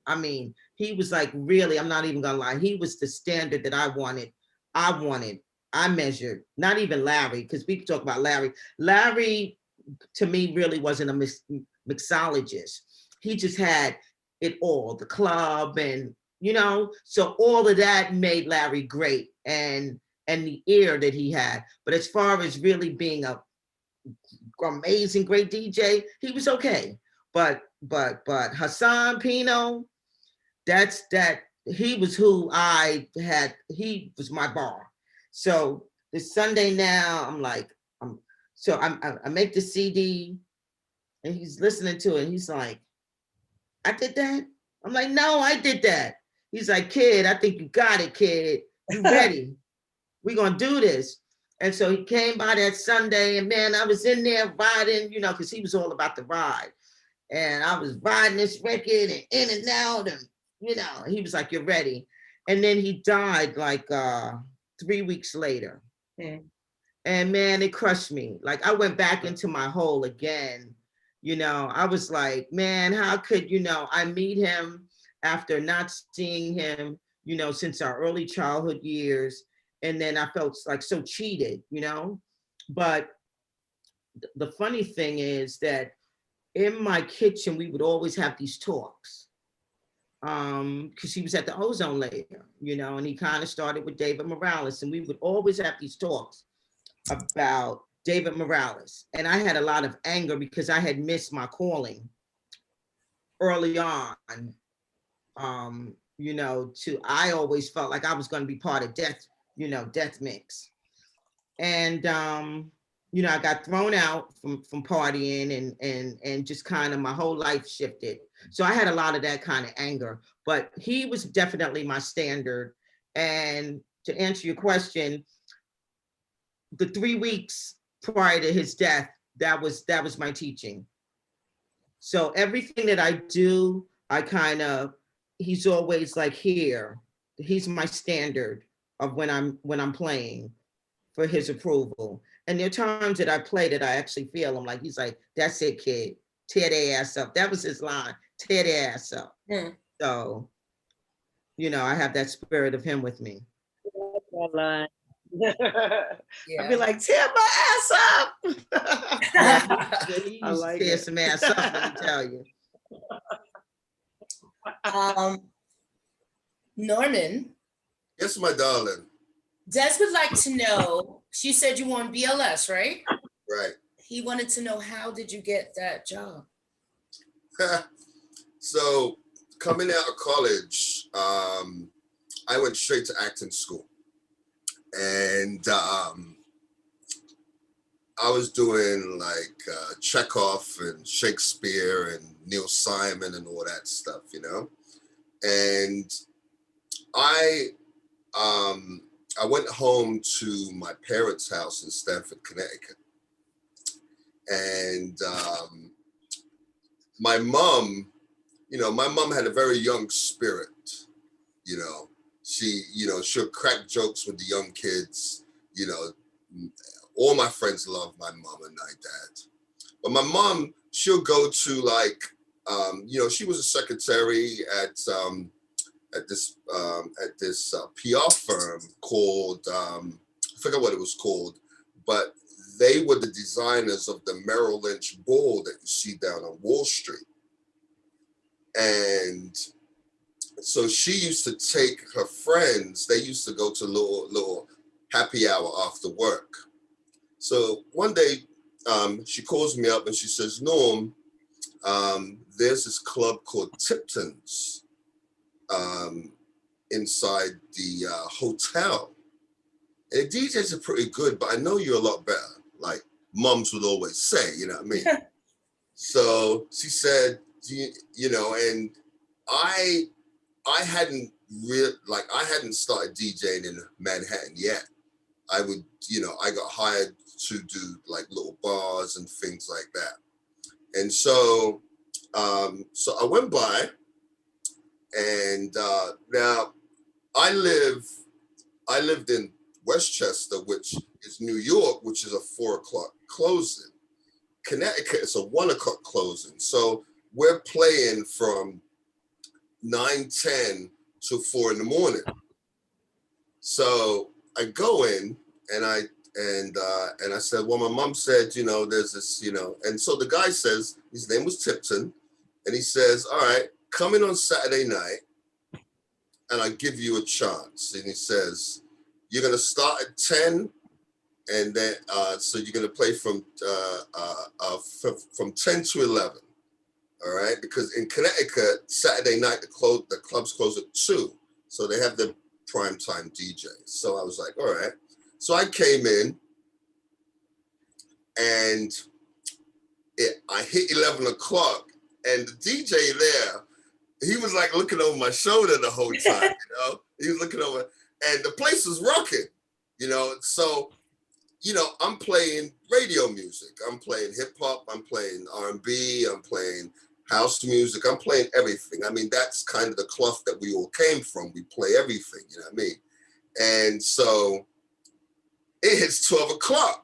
Speaker 4: I mean, he was like really, I'm not even gonna lie, he was the standard that I wanted. I measured, not even Larry, because people talk about Larry. Larry, to me, really wasn't a mixologist. He just had it all, the club, and, you know, so all of that made Larry great, and the ear that he had. But as far as really being a amazing, great DJ, he was okay. But Hassan Pino, that he was who I had, he was my bar. So this Sunday now, I'm like, I make the CD, and he's listening to it, and he's like, I did that? I'm like, no, I did that. He's like, kid, I think you got it, kid. You ready? We're gonna do this. And so he came by that Sunday, and man, I was in there riding, you know, because he was all about the ride. And I was riding this record and in and out, and, you know, he was like, you're ready. And then he died like 3 weeks later. And man, it crushed me. Like I went back into my hole again. You know, I was like, man, how could, you know, I meet him after not seeing him, you know, since our early childhood years. And then I felt like so cheated, you know. But the funny thing is that in my kitchen, we would always have these talks. Because he was at the ozone layer, you know, and he kind of started with David Morales, and we would always have these talks about David Morales. And I had a lot of anger because I had missed my calling early on. You know, I always felt like I was going to be part of Death, you know, Death Mix. And you know, I got thrown out from partying, and just kind of my whole life shifted. So I had a lot of that kind of anger, but he was definitely my standard. And to answer your question, the 3 weeks prior to his death, that was my teaching. So everything that I do, I kind of, he's always like here. He's my standard of when I'm playing for his approval. And there are times that I play that I actually feel, I'm like, he's like, that's it, kid. Tear their ass up. That was his line. Tear their ass up. So, you know, I have that spirit of him with me.
Speaker 1: I'd be like, tear my ass up.
Speaker 4: He used to tear some ass up, let me tell you.
Speaker 2: Norman.
Speaker 3: Yes, my darling.
Speaker 2: Des would like to know, she said you won BLS, right?
Speaker 3: Right.
Speaker 2: He wanted to know, how did you get that job?
Speaker 3: So coming out of college, I went straight to acting school. And I was doing like Chekhov and Shakespeare and Neil Simon and all that stuff, you know? And I went home to my parents' house in Stamford, Connecticut. And my mom, my mom had a very young spirit. She'll crack jokes with the young kids. All my friends love my mom and my dad. But my mom, she'll go to like, she was a secretary at this PR firm called, I forgot what it was called, but they were the designers of the Merrill Lynch ball that you see down on Wall Street. And so she used to take her friends, they used to go to little happy hour after work. So one day she calls me up and she says, Norm, there's this club called Tipton's inside the hotel. And the DJs are pretty good, but I know you're a lot better. Like moms would always say, you know what I mean? So she said, and I hadn't I hadn't started DJing in Manhattan yet. I got hired to do like little bars and things like that. And so, so I went by, and now I lived in Westchester, which is New York, which is a 4 o'clock closing. Connecticut is a 1 o'clock closing. So we're playing from 9:10 to 4 in the morning. So I go in and I said, well, my mom said, there's this, and so the guy says, his name was Tipton, and he says, all right, come in on Saturday night and I give you a chance. And he says, you're going to start at 10, and then so you're going to play from 10 to 11. All right, because in Connecticut, Saturday night the clubs close at 2, so they have the primetime DJs. So I was like, all right. So I came in, and I hit 11 o'clock, and the DJ there, he was like looking over my shoulder the whole time. He was looking over, and the place was rocking. So I'm playing radio music. I'm playing hip hop. I'm playing R&B. I'm playing house music. I'm playing everything. I mean, that's kind of the cloth that we all came from. We play everything, you know what I mean? And so it hits 12 o'clock,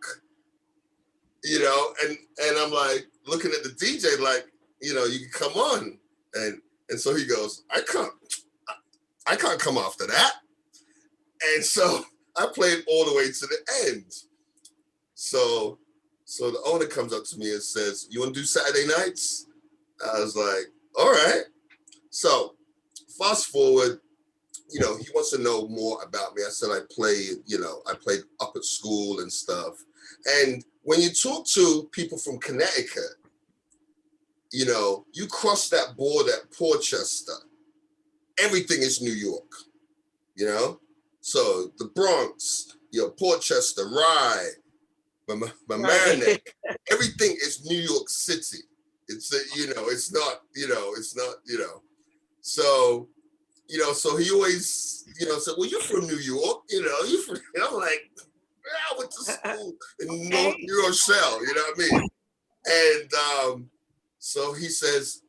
Speaker 3: and I'm like looking at the DJ like, you can come on. And so he goes, I can't come after that. And so I played all the way to the end. So the owner comes up to me and says, you want to do Saturday nights? I was like, all right. So fast forward, he wants to know more about me. I said, I played up at school and stuff. And when you talk to people from Connecticut, you cross that border at Portchester, everything is New York, So the Bronx, Portchester, Rye, Mamaroneck, everything is New York City. It's it's not. So so he always said, well, you're from New York, you're from. And I'm like, I went to school in New Rochelle, you know what I mean? And so he says,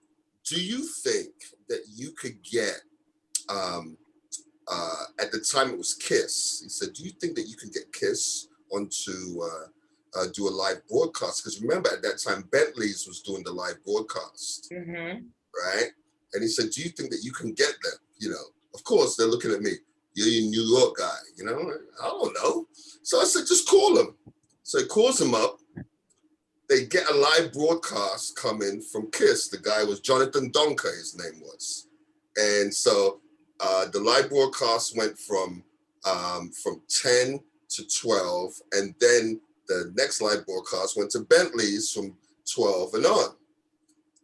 Speaker 3: do you think that you could get at the time it was Kiss? He said, do you think that you can get Kiss onto do a live broadcast? Because remember, at that time, Bentley's was doing the live broadcast, right? And he said, do you think that you can get them? Of course, they're looking at me. You're a New York guy, I don't know. So I said, just call him. So he calls him up. They get a live broadcast coming from Kiss. The guy was Jonathan Donker, his name was. And so the live broadcast went from 10 to 12, and then the next live broadcast went to Bentley's from 12 and on.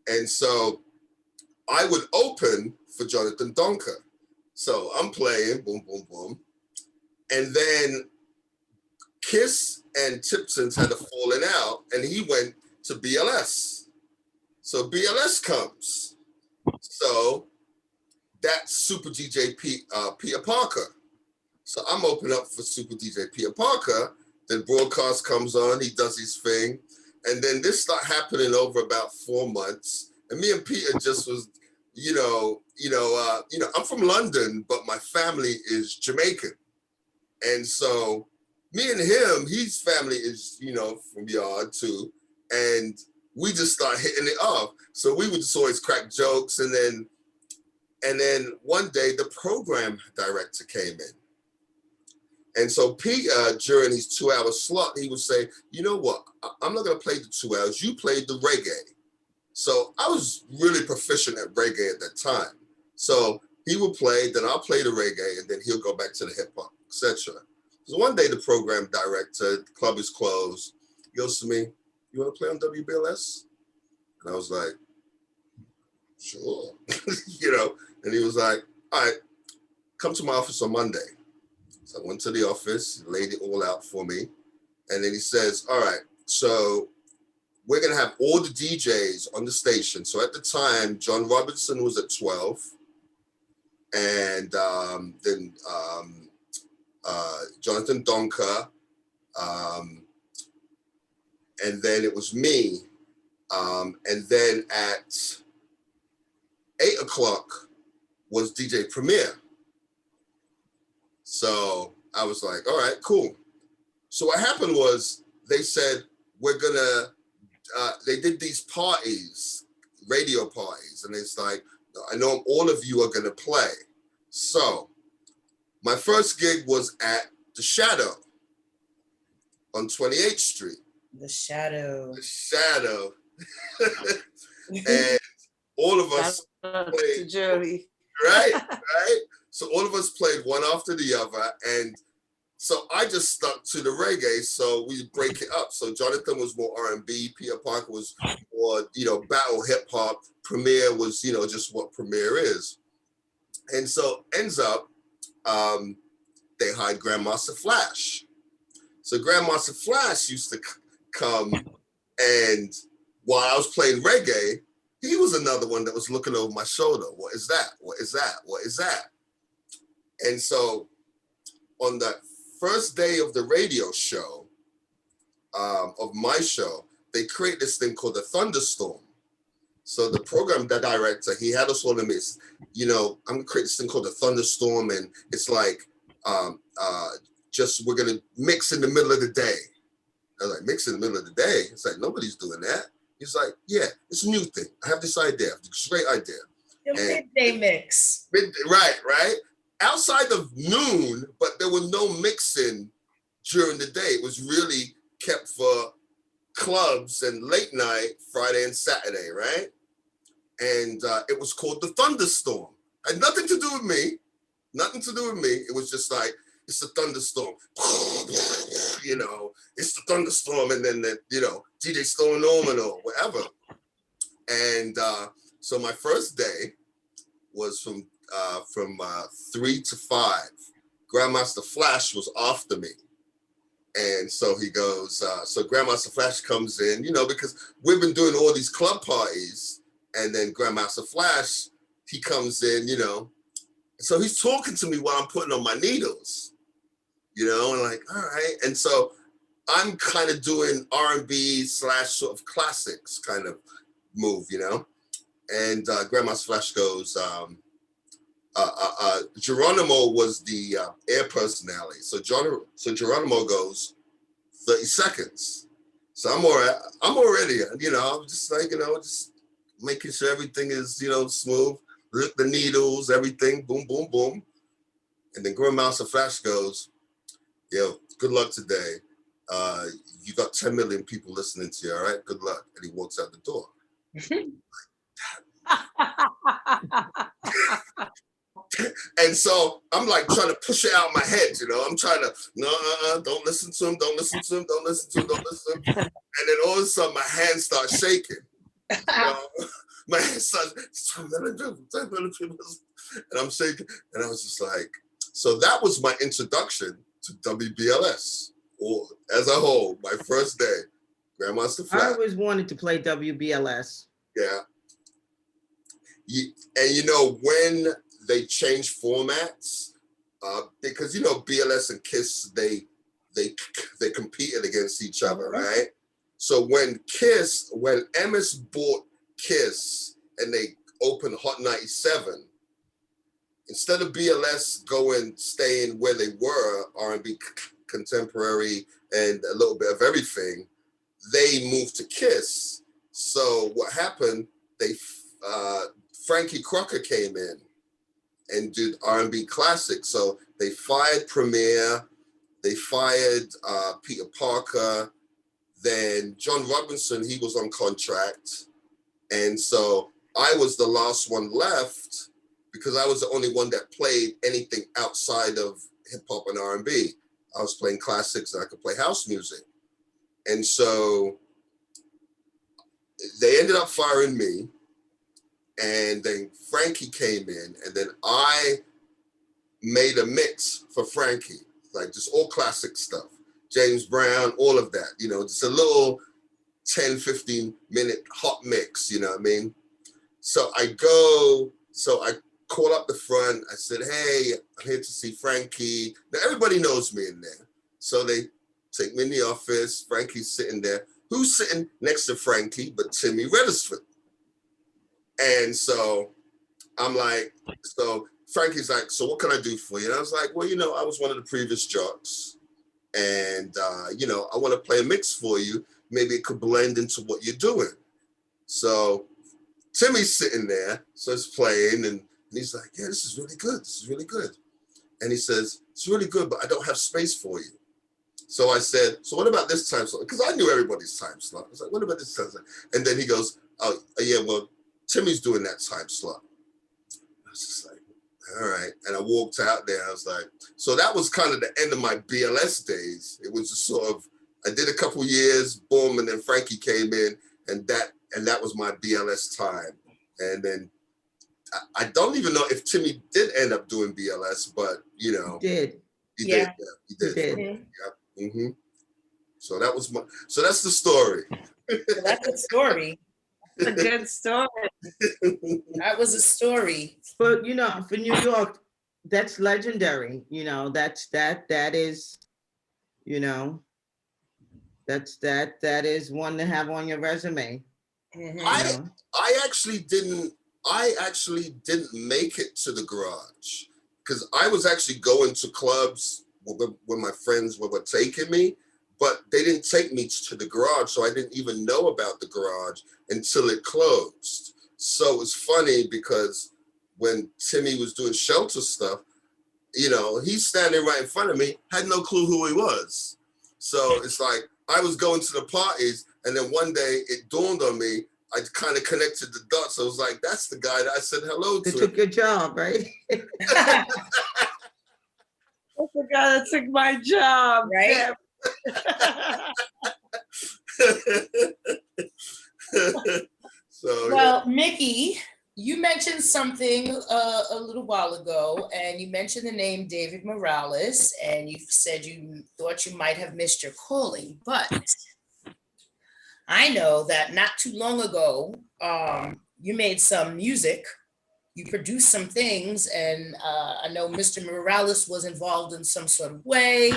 Speaker 3: And so I would open for Jonathan Donker. So I'm playing, boom, boom, boom. And then Kiss and Tipton's had a falling out, and he went to BLS. So BLS comes. So that's Super DJ Peter Parker. So I'm opening up for Super DJ Peter Parker. Then broadcast comes on, he does his thing. And then this started happening over about 4 months. And me and Peter just was, I'm from London, but my family is Jamaican. And so me and him, his family is, from Yard too. And we just started hitting it off. So we would just always crack jokes. And then one day the program director came in. And so Peter, during his 2-hour slot, he would say, you know what, I'm not gonna play the 2 hours, you played the reggae. So I was really proficient at reggae at that time. So he would play, then I'll play the reggae, and then he'll go back to the hip hop, etc. So one day the program director, the club is closed, he goes to me, you wanna play on WBLS? And I was like, sure, and he was like, all right, come to my office on Monday. So I went to the office, he laid it all out for me. And then he says, all right, so we're gonna have all the DJs on the station. So at the time, John Robinson was at 12. And then Jonathan Donker. And then it was me. And then at 8 o'clock was DJ Premier. So I was like, all right, cool. So what happened was they said, they did these parties, radio parties. And it's like, I know all of you are gonna play. So my first gig was at The Shadow on 28th Street.
Speaker 2: The Shadow.
Speaker 3: The Shadow. And all of us played,
Speaker 1: Joey.
Speaker 3: right? So all of us played one after the other. And so I just stuck to the reggae. So we break it up. So Jonathan was more R&B. Peter Parker was more, battle hip hop. Premier was, just what Premier is. And so ends up, they hired Grandmaster Flash. So Grandmaster Flash used to come, and while I was playing reggae, he was another one that was looking over my shoulder. What is that? What is that? What is that? And so on the first day of the radio show, of my show, they create this thing called the Thunderstorm. So the program director, he had us all in this, I'm gonna create this thing called the Thunderstorm, and it's like, we're gonna mix in the middle of the day. I was like, mix in the middle of the day? It's like, nobody's doing that. He's like, yeah, it's a new thing. I have this idea, this great idea.
Speaker 2: The midday mix.
Speaker 3: Right. Outside of noon, but there was no mixing during the day. It was really kept for clubs and late night, Friday and Saturday, right? And it was called the Thunderstorm. It had nothing to do with me. It was just like, it's the Thunderstorm. It's the Thunderstorm, and then DJ Stone Norman or whatever. And so my first day was from 3 to 5. Grandmaster Flash was after me. And so he goes, so Grandmaster Flash comes in, because we've been doing all these club parties, and then Grandmaster Flash, he comes in, so he's talking to me while I'm putting on my needles, and like, all right. And so I'm kind of doing R&B / sort of classics kind of move, and Grandmaster Flash goes, Geronimo was the air personality. So Geronimo goes 30 seconds. So I'm already, I'm just like, just making sure everything is, smooth, lick the needles, everything, boom, boom, boom. And then Grandmaster Flash goes, yo, good luck today. You got 10 million people listening to you, all right? Good luck. And he walks out the door. And so I'm like trying to push it out of my head, I'm trying to, no, don't listen to him. And then all of a sudden my hand starts shaking. My hand starts, and I'm shaking. And I was just like, so that was my introduction to WBLS, or as a whole, my first day, Grandmaster Flash.
Speaker 4: I always wanted to play WBLS.
Speaker 3: Yeah. And when they change formats, because BLS and KISS, they competed against each other, right? So when Ms bought Kiss and they opened Hot 97, instead of BLS staying where they were, R&B, contemporary, and a little bit of everything, they moved to Kiss. So what happened, Frankie Crocker came in and did R&B classics. So they fired Premier, they fired Peter Parker, then John Robinson, he was on contract. And so I was the last one left because I was the only one that played anything outside of hip hop and R&B. I was playing classics and I could play house music. And so they ended up firing me. And then Frankie came in, and then I made a mix for Frankie, like just all classic stuff. James Brown, all of that, just a little 10, 15 minute hot mix, you know what I mean? So I call up the front, I said, hey, I'm here to see Frankie. Now everybody knows me in there. So they take me in the office, Frankie's sitting there. Who's sitting next to Frankie but Timmy Reddisford? And so I'm like, so Frankie's like, so what can I do for you? And I was like, well, I was one of the previous jocks. And, I want to play a mix for you. Maybe it could blend into what you're doing. So Timmy's sitting there, so it's playing, and he's like, yeah, this is really good. This is really good. And he says, it's really good, but I don't have space for you. So I said, so what about this time slot? Because I knew everybody's time slot. I was like, what about this time slot? And then he goes, oh, yeah, well, Timmy's doing that time slot. I was just like, all right. And I walked out there. I was like, so that was kind of the end of my BLS days. It was just sort of, I did a couple years, boom, and then Frankie came in, and that was my BLS time. And then I don't even know if Timmy did end up doing BLS, but
Speaker 4: He did.
Speaker 3: He did. Yeah. Mm-hmm. So that's the story.
Speaker 2: That's a story.
Speaker 1: That's a good story.
Speaker 2: That was a story.
Speaker 4: But for New York, that's legendary. That is, that is one to have on your resume.
Speaker 2: Mm-hmm.
Speaker 3: I actually didn't make it to the garage because I was actually going to clubs when my friends were taking me, but they didn't take me to the garage, so I didn't even know about the garage until it closed. So it's funny because when Timmy was doing Shelter stuff, he's standing right in front of me, had no clue who he was. So it's like I was going to the parties, and then one day it dawned on me, I kind of connected the dots. I was like, that's the guy that I said hello to.
Speaker 4: They took your job, right?
Speaker 1: That's the guy that took my job.
Speaker 2: Right?
Speaker 3: So,
Speaker 2: well, yeah. Mikki, you mentioned something a little while ago, and you mentioned the name David Morales, and you said you thought you might have missed your calling, but I know that not too long ago, you made some music, you produced some things, and I know Mr. Morales was involved in some sort of way.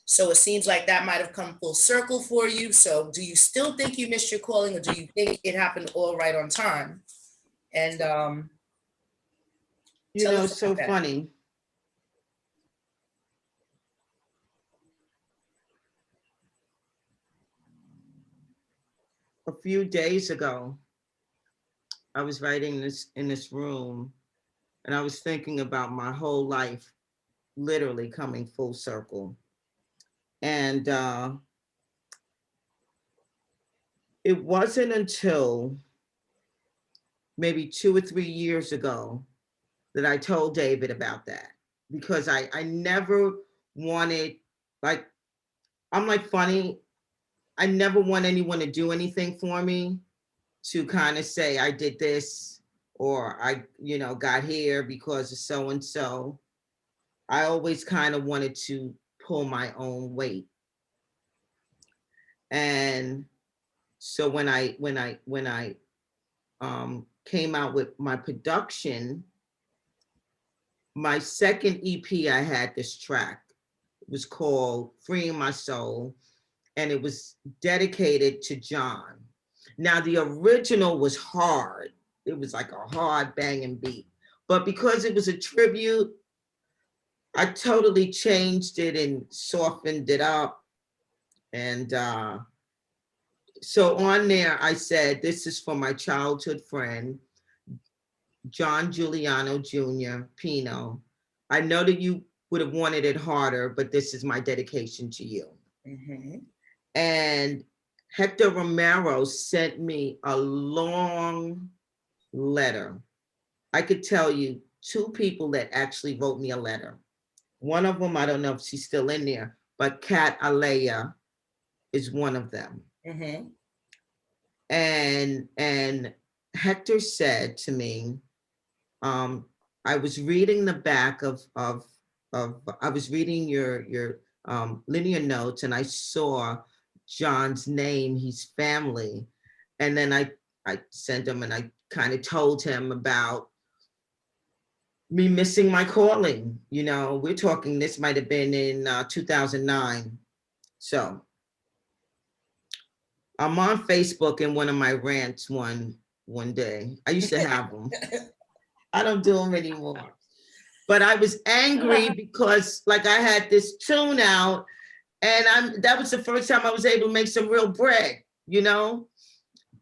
Speaker 2: So it seems like that might have come full circle for you. So do you still think you missed your calling, or do you think it happened all right on time? And
Speaker 4: it's so funny. A few days ago, I was writing this in this room, and I was thinking about my whole life literally coming full circle. And it wasn't until maybe 2 or 3 years ago that I told David about that, because I never wanted, like, I'm like funny. I never want anyone to do anything for me to kind of say I did this, or I, got here because of so-and-so. I always kind of wanted to pull my own weight. And so when I came out with my production, my second EP, I had this track. It was called Freeing My Soul. and it was dedicated to John. Now the original was hard. It was like a hard banging beat, but because it was a tribute, I totally changed it and softened it up. And so on there, I said, this is for my childhood friend, John Giuliano Jr., Pino. I know that you would have wanted it harder, but this is my dedication to you.
Speaker 2: Mhm.
Speaker 4: And Hector Romero sent me a long letter. I could tell you 2 people that actually wrote me a letter. One of them, I don't know if she's still in there, but Kat Alea is one of them.
Speaker 2: Mhm.
Speaker 4: And Hector said to me, I was reading the back of I was reading your linear notes, and I saw John's name, his family, and then I sent him and I kind of told him about me missing my calling. You know, we're talking, this might have been in 2009. So I'm on Facebook in one of my rants one day. I used to have them. I don't do them anymore. But I was angry because like I had this tune out, and that was the first time I was able to make some real bread, you know?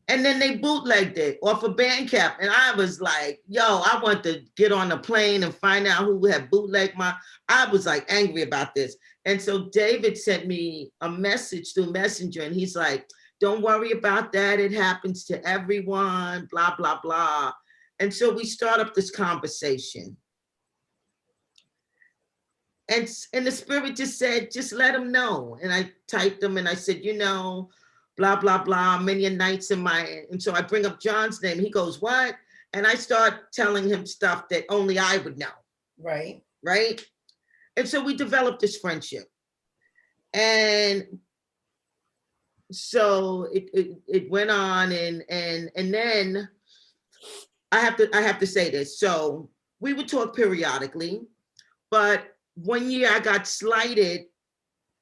Speaker 4: And then they bootlegged it off of Bandcamp. And I was like, yo, I want to get on a plane and find out who had bootlegged I was like angry about this. And so David sent me a message through Messenger, and he's like, don't worry about that. It happens to everyone, blah, blah, blah. And so we start up this conversation. And the spirit just said, just let him know. And I typed them and I said, you know, blah, blah, blah, many a nights in my, and so I bring up John's name. He goes, what? And I start telling him stuff that only I would know.
Speaker 2: Right.
Speaker 4: Right. And so we developed this friendship. And so it went on, and then I have to say this. So we would talk periodically, but one year I got slighted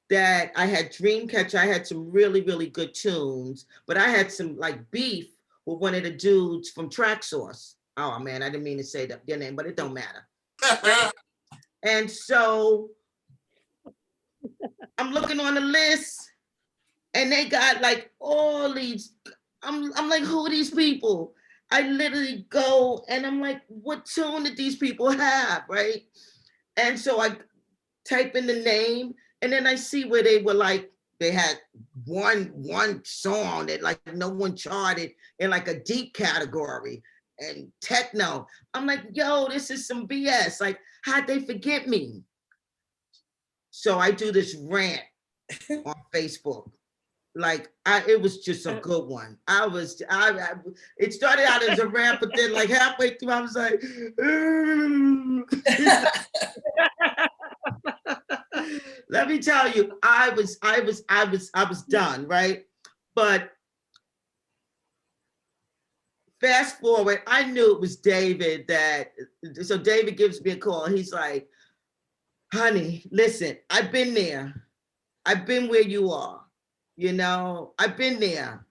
Speaker 4: that I had Dreamcatcher. I had some really, really good tunes, but I had some like beef with one of the dudes from Track Source. Oh man, I didn't mean to say their name, but it don't matter. And so I'm looking on the list, and they got like all these. I'm like, who are these people? I literally go and I'm like, what tune did these people have, right? And so I type in the name, and then I see where they were like, they had one song that like no one charted in like a deep category and techno. I'm like, yo, this is some BS. Like, how'd they forget me? So I do this rant on Facebook. Like it was just a good one. It started out as a rant, but then like halfway through, I was like, let me tell you, I was done, right? But fast forward, I knew it was David so David gives me a call. He's like, honey, listen, I've been there. I've been where you are. You know, I've been there.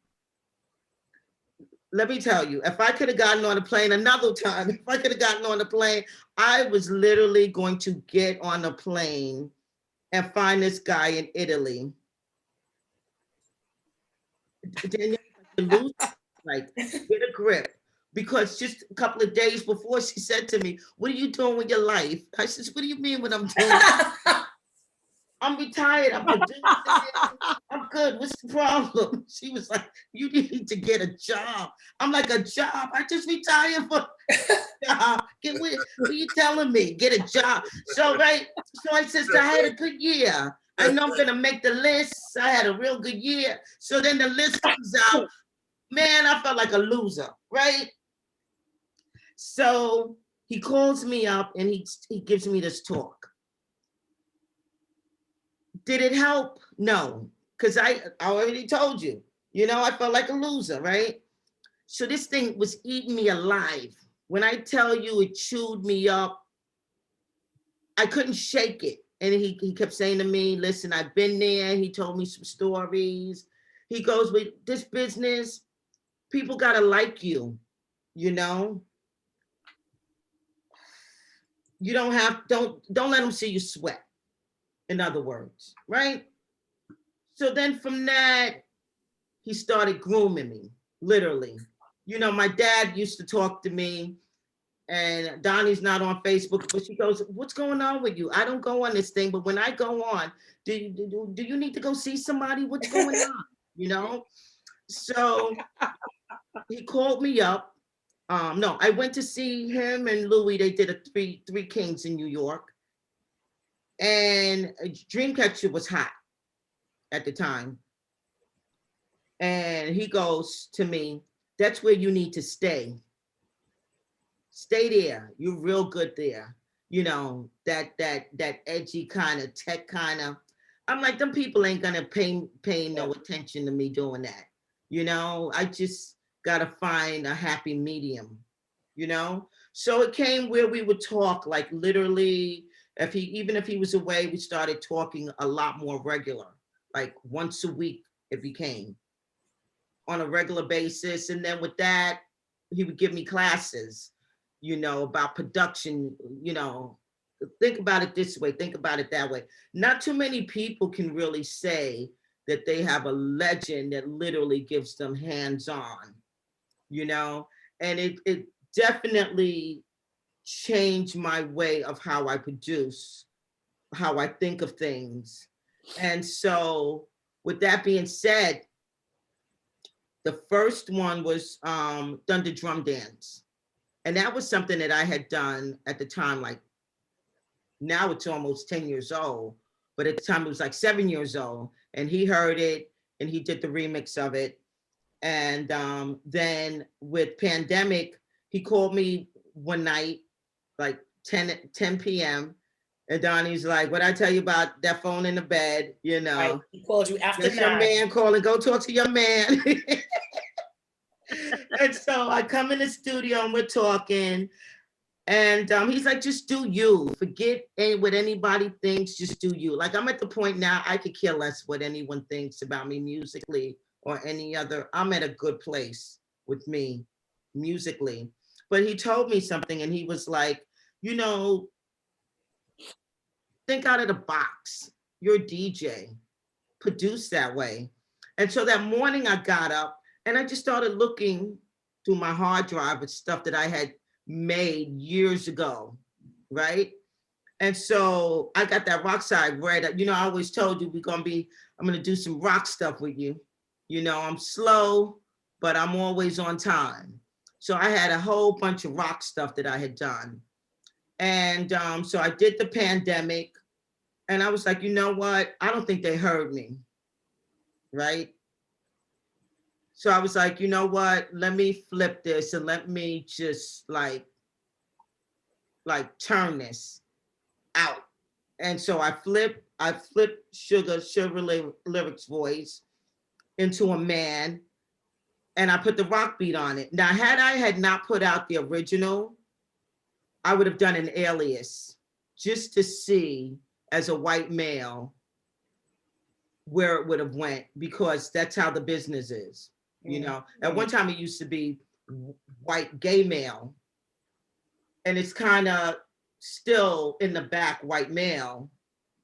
Speaker 4: Let me tell you, if I could have gotten on a plane another time, if I could have gotten on a plane, I was literally going to get on a plane and find this guy in Italy. Danielle, like, get a grip. Because just a couple of days before, she said to me, what are you doing with your life? I said, what do you mean what I'm doing? I'm retired, I'm producing, I'm good, what's the problem? She was like, you need to get a job. I'm like, a job? I just retired for a job. What are you telling me? Get a job. So, right, so I said, so I had a good year. I know I'm gonna make the list. I had a real good year. So then the list comes out. Man, I felt like a loser, right? So he calls me up and he gives me this talk. Did it help? No, because I already told you, you know, I felt like a loser, right? So this thing was eating me alive. When I tell you it chewed me up, I couldn't shake it. And he kept saying to me, listen, I've been there. He told me some stories. He goes, with this business, people gotta like you, you know? You don't let them see you sweat, in other words, right? So then from that, he started grooming me, literally. You know, my dad used to talk to me, and Donnie's not on Facebook, but she goes, what's going on with you? I don't go on this thing, but when I go on, do you need to go see somebody? What's going on? You know? So he called me up. No, I went to see him and Louis. They did a Three Kings in New York. And Dreamcatcher was hot at the time. And he goes to me, that's where you need to stay. Stay there. You're real good there. You know, that edgy kind of tech kind of. I'm like, them people ain't gonna pay no attention to me doing that. You know, I just gotta find a happy medium, you know? So it came where we would talk like literally, even if he was away, we started talking a lot more regular, like once a week if he came on a regular basis. And then with that, he would give me classes, you know, about production, you know, think about it this way, think about it that way. Not too many people can really say that they have a legend that literally gives them hands-on, you know, and it definitely changed my way of how I produce, how I think of things. And so with that being said, the first one was Thunder Drum Dance. And that was something that I had done at the time, like now it's almost 10 years old, but at the time it was like 7 years old. And he heard it and he did the remix of it. And then with pandemic, he called me one night, like 10 p.m. And Donnie's like, what I tell you about that phone in the bed, you know.
Speaker 2: Right. He called you after
Speaker 4: That's your
Speaker 2: 9.
Speaker 4: man calling, go talk to your man. And so I come in the studio and we're talking. And he's like, just do you. Forget what anybody thinks, just do you. Like, I'm at the point now, I could care less what anyone thinks about me musically or any other. I'm at a good place with me musically. But he told me something and he was like, you know, think out of the box. You're a DJ, produce that way. And so that morning I got up and I just started looking through my hard drive with stuff that I had made years ago, right? And so I got that rock side right. You know, I always told you I'm gonna do some rock stuff with you. You know, I'm slow, but I'm always on time. So I had a whole bunch of rock stuff that I had done. And so I did the pandemic and I was like, you know what? I don't think they heard me, right? So I was like, you know what? Let me flip this and let me just like turn this out. And so I flipped Sugar Lyrics voice into a man and I put the rock beat on it. Now, had I had not put out the original, I would have done an alias just to see as a white male where it would have went, because that's how the business is. You know, at one time it used to be white gay male, and it's kind of still in the back white male.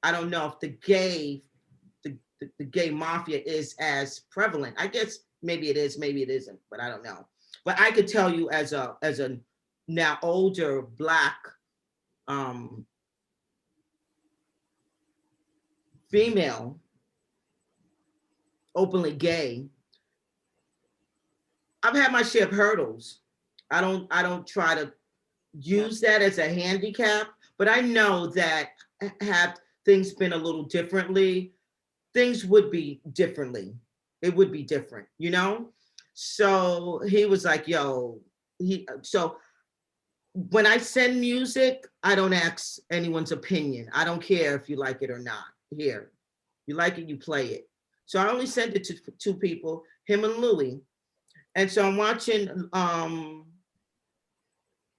Speaker 4: I don't know if the gay mafia is as prevalent. I guess maybe it is, maybe it isn't, but I don't know. But I could tell you as a now older Black female, openly gay, I've had my share of hurdles. I don't try to use that as a handicap, but I know that have things been a little differently, things would be differently. It would be different, you know? So he was like, yo, so when I send music, I don't ask anyone's opinion. I don't care if you like it or not. Here, you like it, you play it. So I only sent it to 2 people, him and Louis. And so I'm watching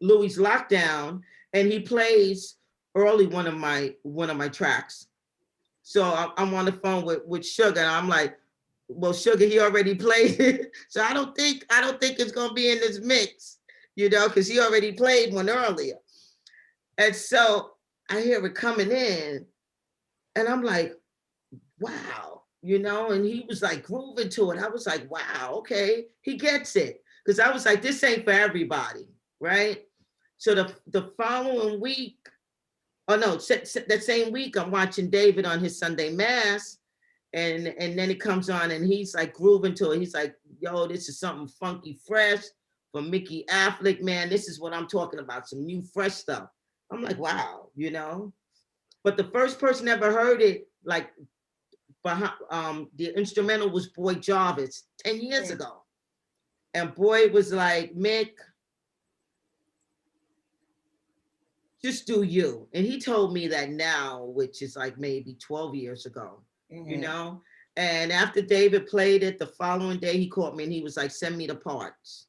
Speaker 4: Louis Lockdown, and he plays early one of my tracks. So I'm on the phone with Sugar, and I'm like, well, Sugar, he already played it. So I don't think it's gonna be in this mix, because he already played one earlier. And so I hear it coming in, and I'm like, wow, and he was like grooving to it. I was like, wow, okay, he gets it. Because I was like, this ain't for everybody, right? So the following week, oh no, that same week, I'm watching David on his Sunday Mass, and then it comes on, and he's like grooving to it. He's like, yo, this is something funky, fresh from Mikki Afflick, man. This is what I'm talking about, some new, fresh stuff. I'm like, wow, But the first person ever heard it, like, the instrumental was Boy Jarvis 10 years ago. And Boy was like, Mick, just do you. And he told me that now, which is like maybe 12 years ago, And after David played it, the following day he called me and he was like, send me the parts.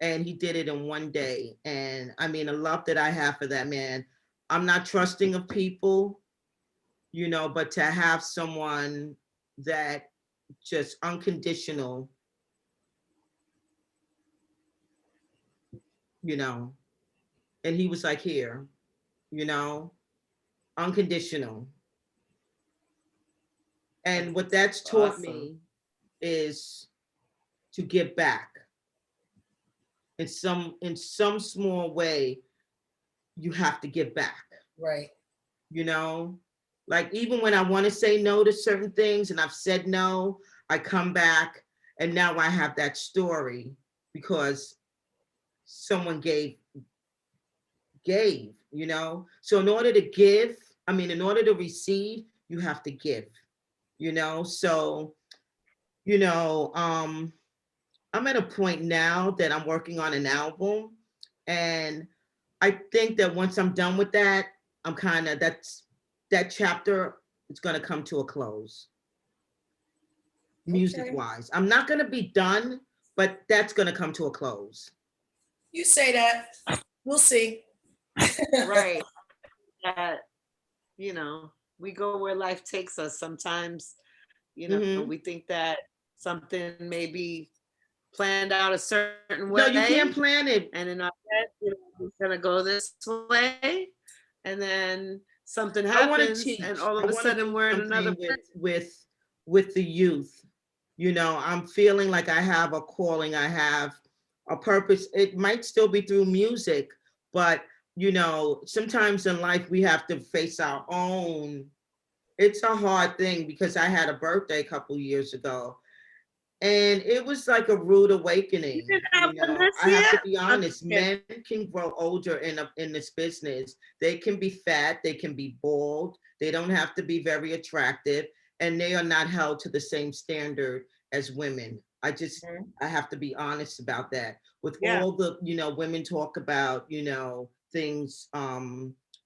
Speaker 4: And he did it in one day. And I mean, the love that I have for that man, I'm not trusting of people, but to have someone that just unconditional, and he was like, here, unconditional. And what that's taught me is to give back in some small way. You have to give back,
Speaker 2: Right.
Speaker 4: Like even when I want to say no to certain things and I've said no, I come back and now I have that story because someone gave, so in order to give, in order to receive, you have to give, so I'm at a point now that I'm working on an album, and I think that once I'm done with that, I'm kind of, that chapter is going to come to a close, music wise. I'm not going to be done, but that's going to come to a close.
Speaker 2: You say that, we'll see.
Speaker 1: Right. That, we go where life takes us. Sometimes, we think that something may be planned out a certain way.
Speaker 4: No, you can't plan it.
Speaker 1: And in our head, it's gonna go this way, and then something happens, and all of a sudden we're in another
Speaker 4: with the youth. I'm feeling like I have a calling. I have a purpose. It might still be through music, but sometimes in life we have to face our own. It's a hard thing because I had a birthday a couple years ago, and it was like a rude awakening. I have to be honest. Men can grow older in this business. They can be fat. They can be bald. They don't have to be very attractive, and they are not held to the same standard as women. I have to be honest about that. With all the women talk about things,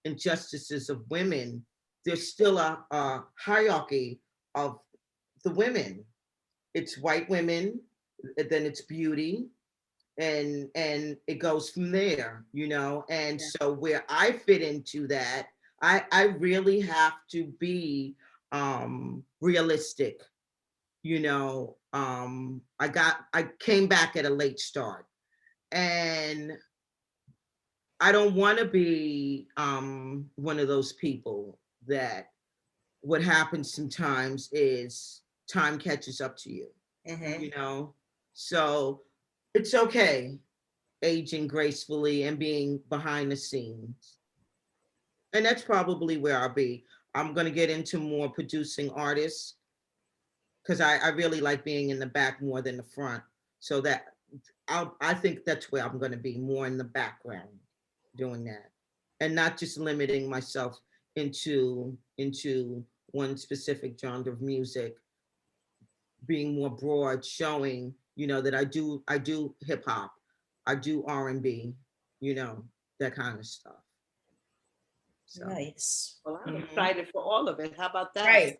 Speaker 4: injustices of women. There's still a hierarchy of the women. It's white women, then it's beauty, and it goes from there, and so where I fit into that, I really have to be realistic. I came back at a late start, and I don't want to be one of those people that what happens sometimes is time catches up to you, so it's okay aging gracefully and being behind the scenes. And that's probably where I'll be. I'm going to get into more producing artists because I really like being in the back more than the front. So that I think that's where I'm going to be, more in the background doing that, and not just limiting myself into one specific genre of music, being more broad, showing, that I do hip hop, I do R&B, that kind of stuff.
Speaker 2: So. Nice.
Speaker 1: Well, I'm excited for all of it. How about that?
Speaker 2: Right.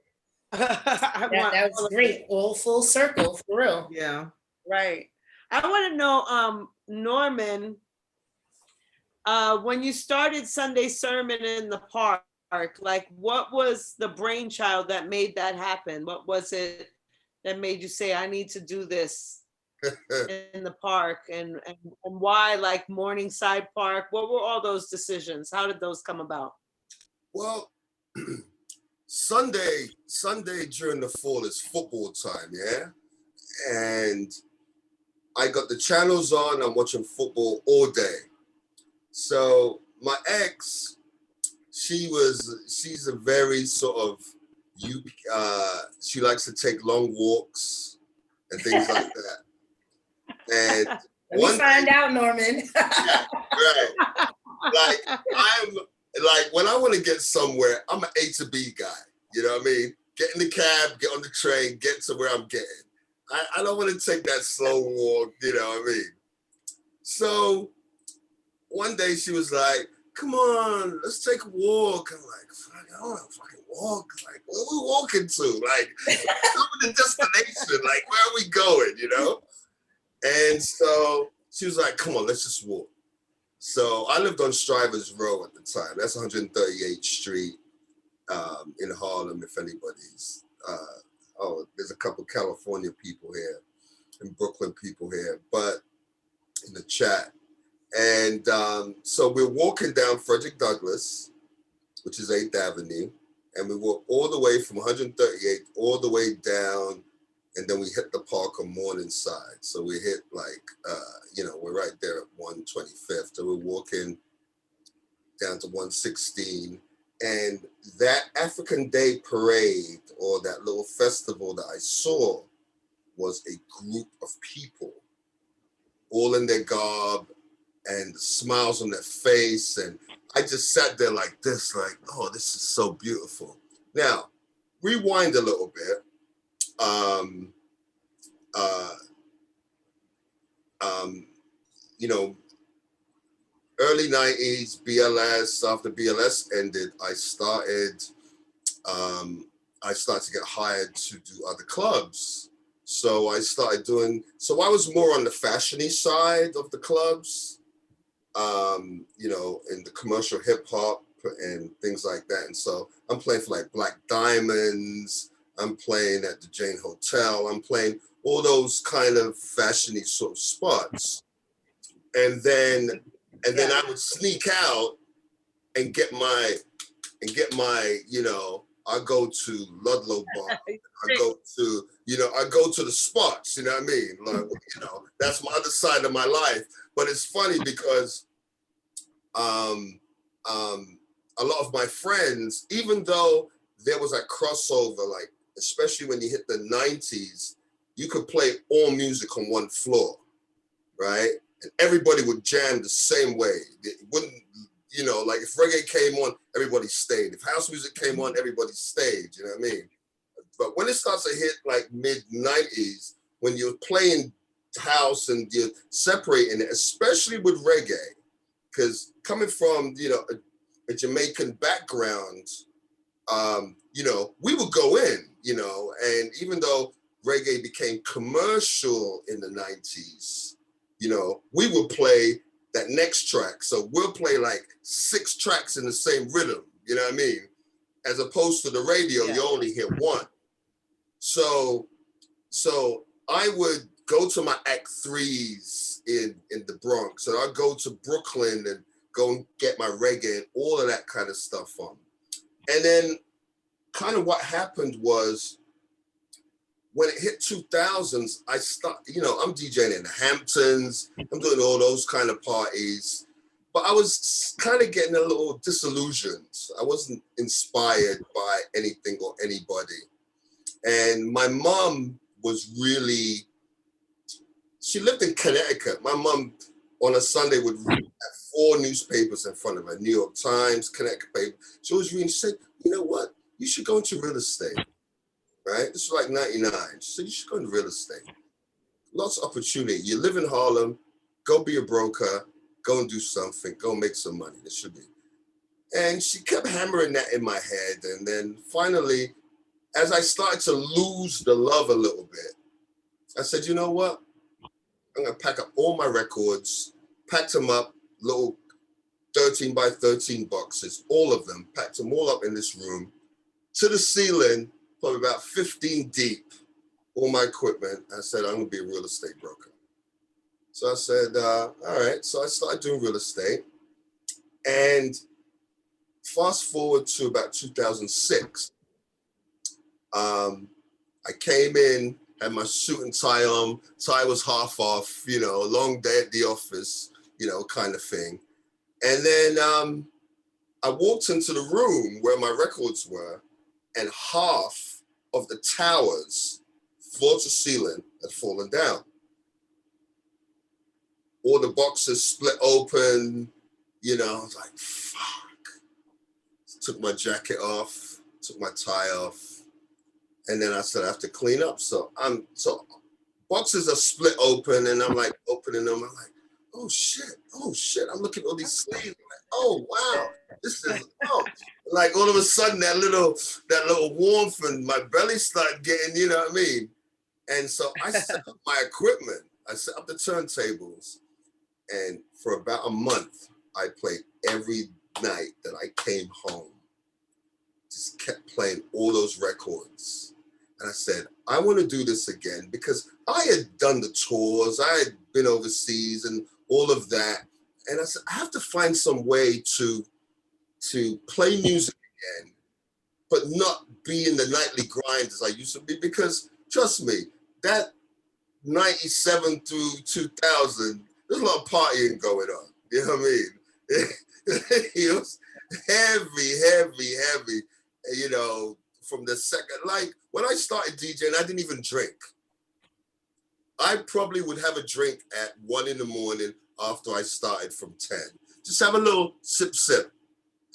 Speaker 2: that was great. All full circle, for real.
Speaker 4: Yeah.
Speaker 1: Right. I want to know, Norman, When you started Sunday Sermon in the park, like what was the brainchild that made that happen? What was it that made you say, I need to do this in the park, and why like Morningside Park? What were all those decisions? How did those come about?
Speaker 3: Well, Sunday during the fall is football time, yeah? And I got the channels on, I'm watching football all day. So my ex, she's a very sort of, she likes to take long walks and things like that. And
Speaker 2: Let me find out, Norman.
Speaker 3: yeah, right. Like I'm like when I want to get somewhere, I'm an A to B guy. You know what I mean? Get in the cab, get on the train, get to where I'm getting. I don't want to take that slow walk, you know what I mean? So one day she was like, come on, let's take a walk. I'm like, fuck, I don't want to fucking walk. Like, where are we walking to? Like, over the destination. Like, where are we going, you know? And so she was like, come on, let's just walk. So I lived on Strivers Row at the time. That's 138th Street in Harlem, if anybody's. There's a couple California people here and Brooklyn people here, but in the chat. And so we're walking down Frederick Douglass, which is 8th Avenue, and we walk all the way from 138th all the way down, and then we hit the park on Morningside. So we hit like, we're right there at 125th, and we're walking down to 116. And that African Day parade, or that little festival that I saw, was a group of people, all in their garb and smiles on their face. And I just sat there like this, like, oh, this is so beautiful. Now, rewind a little bit. Early 90s, BLS, after BLS ended, I started to get hired to do other clubs. So I was more on the fashiony side of the clubs, in the commercial hip hop and things like that. And so I'm playing for like Black Diamonds, I'm playing at the Jane Hotel, I'm playing all those kind of fashiony sort of spots. And then I would sneak out and get my, I go to Ludlow Bar. I go to the spots, you know what I mean? Like, that's my other side of my life. But it's funny because a lot of my friends, even though there was a crossover, like, especially when you hit the 90s, you could play all music on one floor, right? And everybody would jam the same way. It wouldn't, like if reggae came on, everybody stayed. If house music came on, everybody stayed, you know what I mean? But when it starts to hit like mid-90s, when you're playing house and you're separating it, especially with reggae, because coming from, a Jamaican background, we would go in, and even though reggae became commercial in the 90s, we would play that next track. So we'll play like 6 tracks in the same rhythm, you know what I mean? As opposed to the radio, you only hear one. So I would go to my Act 3s in the Bronx. So I'd go to Brooklyn and go and get my reggae and all of that kind of stuff on. And then kind of what happened was, when it hit 2000s, I started, I'm DJing in the Hamptons, I'm doing all those kind of parties, but I was kind of getting a little disillusioned. I wasn't inspired by anything or anybody. And my mom was she lived in Connecticut. My mom on a Sunday would have 4 newspapers in front of her, New York Times, Connecticut paper. She was reading, she said, you know what? You should go into real estate. Right? This was like 99. So you should go into real estate. Lots of opportunity. You live in Harlem, go be a broker, go and do something, go make some money. This should be. And she kept hammering that in my head. And then finally, as I started to lose the love a little bit, I said, you know what? I'm gonna pack up all my records, packed them up, little 13 by 13 boxes, all of them, packed them all up in this room, to the ceiling, probably about 15 deep, all my equipment. I said, I'm gonna be a real estate broker. So I said, all right. So I started doing real estate. And fast forward to about 2006, I came in, had my suit and tie on, tie was half off, you know, a long day at the office, you know, kind of thing. And then I walked into the room where my records were, and half of the towers, floor to ceiling, had fallen down. All the boxes split open, you know, I was like, fuck. Took my jacket off, took my tie off. And then I said, I have to clean up. So boxes are split open, and I'm like opening them. I'm like, oh shit. I'm looking at all these sleeves. I'm like, oh wow, this is like all of a sudden that little warmth in my belly started getting, you know what I mean? And so I set up my equipment. I set up the turntables, and for about a month, I played every night that I came home. Just kept playing all those records. And I said, I want to do this again, because I had done the tours, I had been overseas and all of that. And I said, I have to find some way to play music again, but not be in the nightly grind as I used to be, because trust me, that 97 through 2000, there's a lot of partying going on. You know what I mean? It was heavy, you know, from the second, like when I started DJing, I didn't even drink. I probably would have a drink at 1 a.m. after I started from 10. Just have a little sip.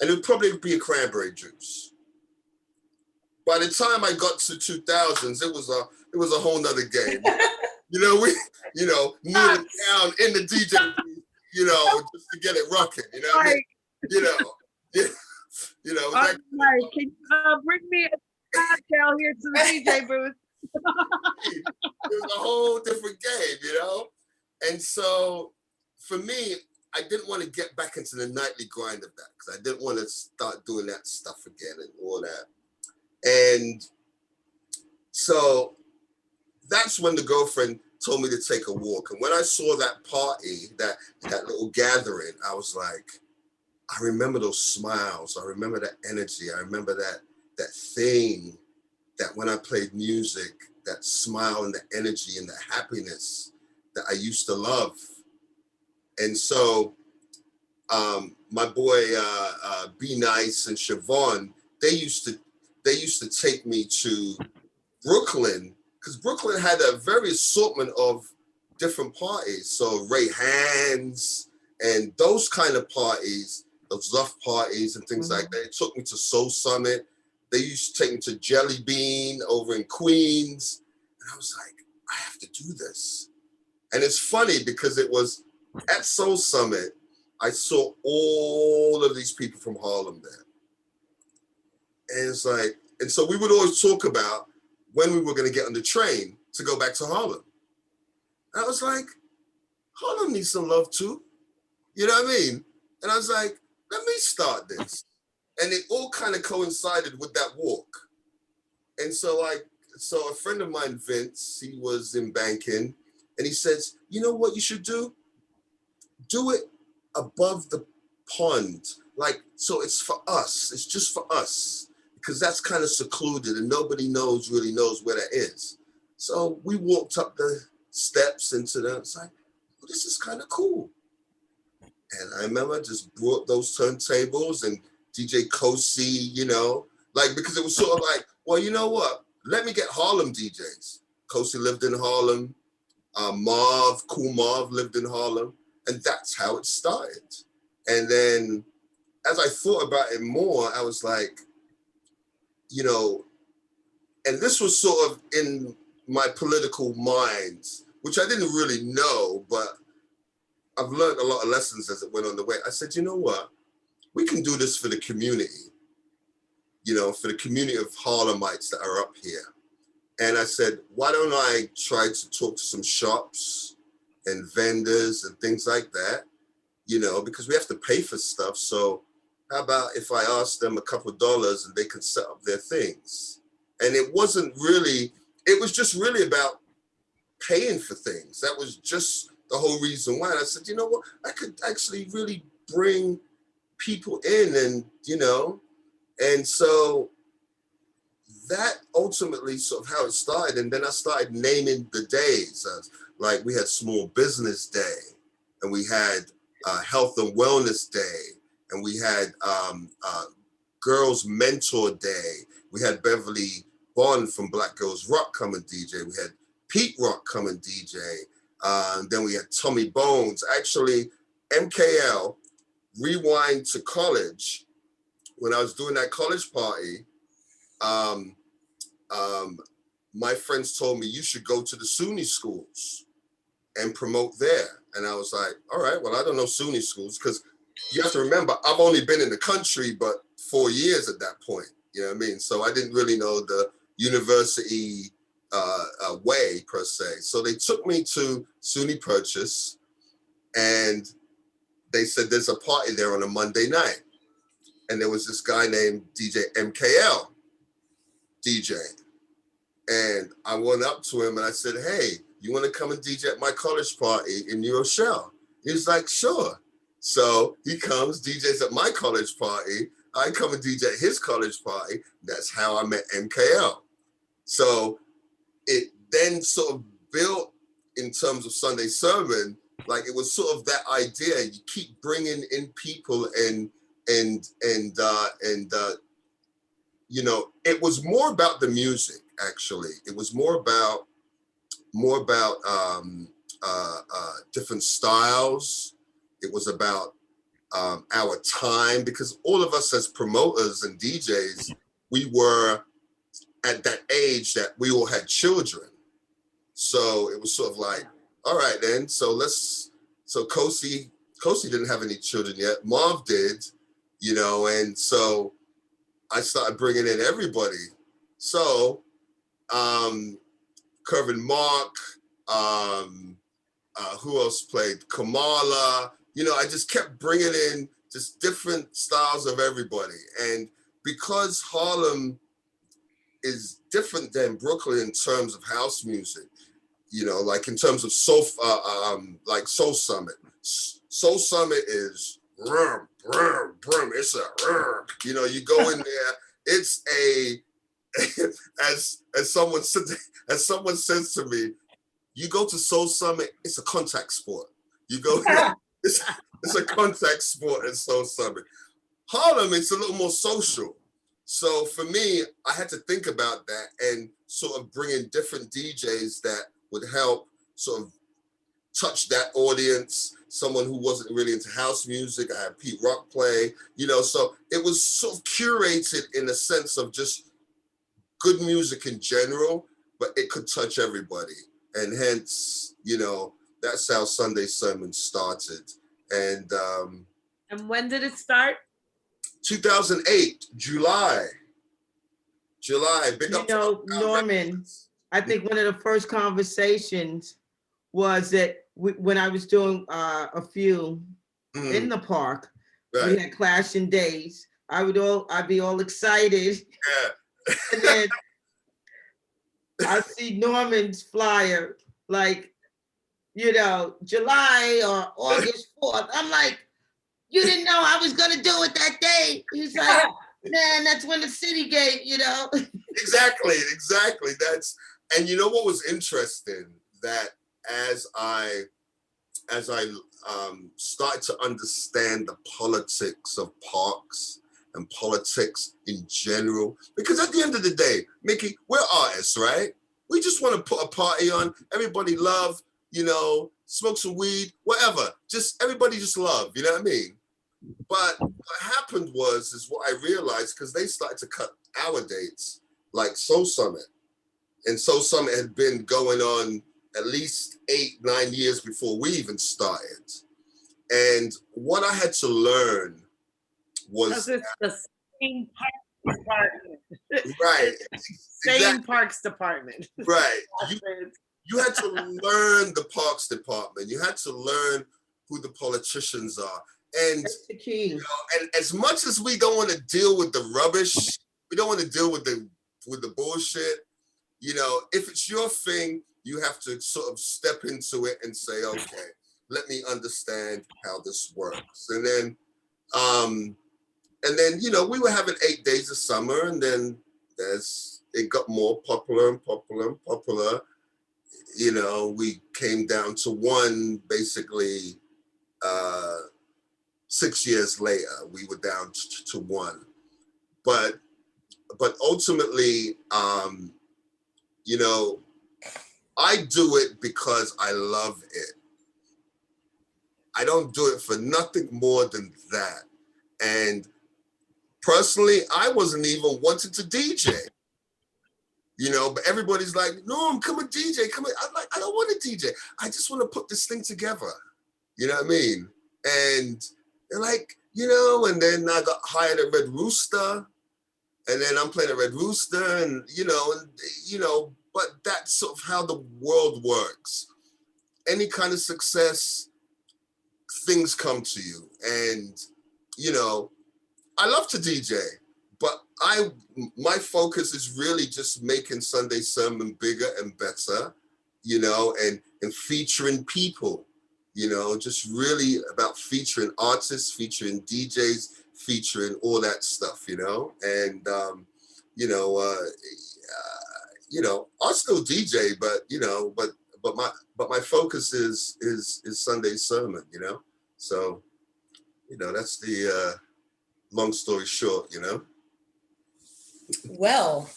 Speaker 3: And it would probably be a cranberry juice. By the time I got to 2000s, it was a whole nother game. You know, kneeling down in the DJ, you know, just to get it rocking. You know what I mean? You know, you know.
Speaker 1: All right, can you bring me a cocktail here to the DJ booth?
Speaker 3: It was a whole different game, you know? And so for me, I didn't want to get back into the nightly grind of that, because I didn't want to start doing that stuff again and all that. And so that's when the girlfriend told me to take a walk. And when I saw that party, that little gathering, I was like, I remember those smiles. I remember that energy. I remember that thing that when I played music, that smile and the energy and the happiness that I used to love. And so my boy Be Nice and Siobhan, they used to take me to Brooklyn, because Brooklyn had a very assortment of different parties. So Ray Hands and those kind of parties, those love parties and things like that. It took me to Soul Summit. They used to take me to Jelly Bean over in Queens. And I was like, I have to do this. And it's funny because it was at Soul Summit, I saw all of these people from Harlem there. And it's like, and so we would always talk about when we were going to get on the train to go back to Harlem. And I was like, Harlem needs some love too. You know what I mean? And I was like, let me start this. And it all kind of coincided with that walk. And so a friend of mine, Vince, he was in banking, and he says, you know what you should do? Do it above the pond. Like, so it's for us. It's just for us, because that's kind of secluded and nobody really knows where that is. So we walked up the steps into the, it's like, well, this is kind of cool. And I remember I just brought those turntables and DJ Kosi, you know, like, because it was sort of like, well, you know what? Let me get Harlem DJs. Kosi lived in Harlem. Cool Marv lived in Harlem. And that's how it started. And then as I thought about it more, I was like, you know, and this was sort of in my political mind, which I didn't really know, but I've learned a lot of lessons as it went on the way. I said, you know what? We can do this for the community, you know, for the community of Harlemites that are up here. And I said, why don't I try to talk to some shops and vendors and things like that, because we have to pay for stuff. So how about if I ask them a couple of dollars and they can set up their things? And it was just really about paying for things. That was just the whole reason why. And I said, you know what, I could actually really bring people in and so that ultimately sort of how it started. And then I started naming the days. Like we had Small Business Day, and we had Health and Wellness Day, and we had Girls Mentor Day. We had Beverly Bond from Black Girls Rock come and DJ. We had Pete Rock come and DJ. Then we had Tommy Bones. Actually, MKL, rewind to college, when I was doing that college party, my friends told me you should go to the SUNY schools and promote there. And I was like, all right, well, I don't know SUNY schools, because you have to remember, I've only been in the country but 4 years at that point. You know what I mean? So I didn't really know the university way per se. So they took me to SUNY Purchase, and they said there's a party there on a Monday night. And there was this guy named DJ MKL DJ. And I went up to him and I said, hey, you want to come and DJ at my college party in New Rochelle? He's like, sure. So he comes, DJs at my college party. I come and DJ at his college party. That's how I met MKL. So it then sort of built in terms of Sunday Sermon, like it was sort of that idea. You keep bringing in people and it was more about the music, actually. It was more about different styles. It was about our time, because all of us as promoters and DJs, we were at that age that we all had children. So it was sort of like, all right then, so Kosi didn't have any children yet. Marv did, and so I started bringing in everybody. So Kervin Mark, who else played? Kamala. I just kept bringing in just different styles of everybody. And because Harlem is different than Brooklyn in terms of house music, like in terms of like Soul Summit. Soul Summit is brum, brum, brum. It's a you go in there, it's a as someone says to me, you go to Soul Summit, it's a contact sport. You go it's a contact sport at Soul Summit. Harlem, it's a little more social. So for me, I had to think about that and sort of bring in different DJs that would help sort of touch that audience. Someone who wasn't really into house music. I had Pete Rock play, so it was sort of curated in the sense of just good music in general, but it could touch everybody. And hence, that's how Sunday Sermon started. And
Speaker 1: when did it start?
Speaker 3: 2008, July. Big up
Speaker 4: Norman, I think one of the first conversations was that when I was doing a few in the park,
Speaker 3: right.
Speaker 4: We had Clashing Days. I'd be all excited.
Speaker 3: Yeah.
Speaker 4: And then I see Norman's flyer, like, July or August 4th. I'm like, you didn't know I was gonna do it that day. He's like, man, that's when the city gave,
Speaker 3: Exactly. And what was interesting, that as I started to understand the politics of parks and politics in general, because at the end of the day, Mikki, we're artists, right? We just want to put a party on, everybody love, smoke some weed, whatever. Just everybody just love, you know what I mean? But what happened is what I realized, because they started to cut our dates, like Soul Summit. And Soul Summit had been going on at least 8-9 years before we even started. And what I had to learn was
Speaker 1: it's the same parks department.
Speaker 3: Right.
Speaker 1: Same
Speaker 3: Exactly.
Speaker 1: parks department.
Speaker 3: Right. You had to learn the parks department. You had to learn who the politicians are. And,
Speaker 4: That's the key.
Speaker 3: you know, and as much as we don't want to deal with the rubbish, we don't want to deal with the bullshit, you know, if it's your thing, you have to sort of step into it and say, okay, let me understand how this works. And then, you know, we were having 8 days of summer, and then as it got more popular and popular and popular, you know, we came down to one basically 6 years later, we were down to one. But ultimately, you know, I do it because I love it. I don't do it for nothing more than that. And personally, I wasn't even wanting to DJ, you know, but everybody's like, no, come a DJ, come on. I'm like, I don't want to DJ. I just want to put this thing together. You know what I mean? And they're like, you know, and then I got hired at Red Rooster, and then I'm playing at Red Rooster, and, you know, but that's sort of how the world works. Any kind of success, things come to you. And, you know, I love to DJ, but my focus is really just making Sunday Sermon bigger and better, you know, and featuring people, you know, just really about featuring artists, featuring DJs, featuring all that stuff, you know. And you know, I'll still DJ, but you know, but my focus is Sunday Sermon, you know. So, you know, that's the long story short, you know.
Speaker 2: Well,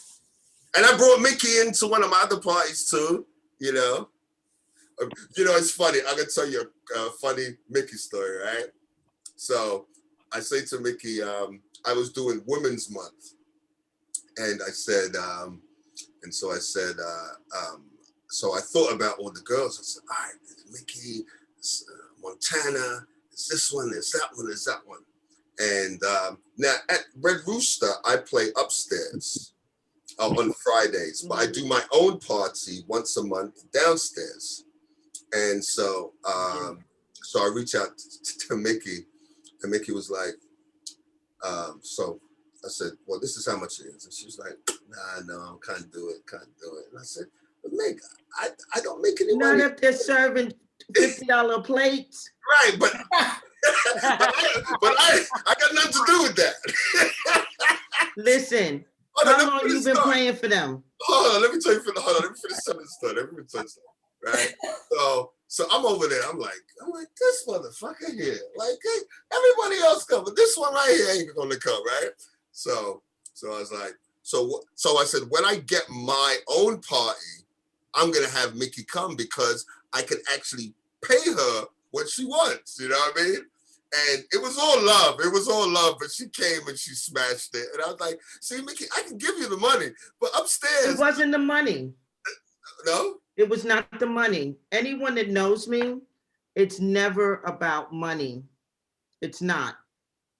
Speaker 3: and I brought Mikki into one of my other parties too, you know. You know, it's funny. I'm gonna tell you a funny Mikki story, right? So I say to Mikki, I was doing Women's Month, and I said, so I thought about all the girls. I said, all right, there's Mikki, there's, Montana, there's this one, there's that one, there's that one. And now at Red Rooster, I play upstairs on Fridays, but I do my own party once a month downstairs. And so, so I reached out to Mikki, and Mikki was like, so I said, well, this is how much it is. And she was like, nah, no, can't do it. And I said, but Mick, I don't make any money.
Speaker 4: Not if they're serving $50 plates.
Speaker 3: Right, but I got nothing to do with that.
Speaker 4: Listen, how long you been playing for them?
Speaker 3: Hold on, let me tell you. Hold on, let me finish telling the story. Right. So I'm over there. I'm like, this motherfucker here. Like, hey, everybody else come, but this one right here ain't gonna come, right? So I was like, so I said, when I get my own party, I'm gonna have Mikki come because I can actually pay her what she wants. You know what I mean? And it was all love. But she came and she smashed it. And I was like, see, Mikki, I can give you the money, but upstairs.
Speaker 4: It wasn't the money.
Speaker 3: No?
Speaker 4: It was not the money. Anyone that knows me, it's never about money. It's not.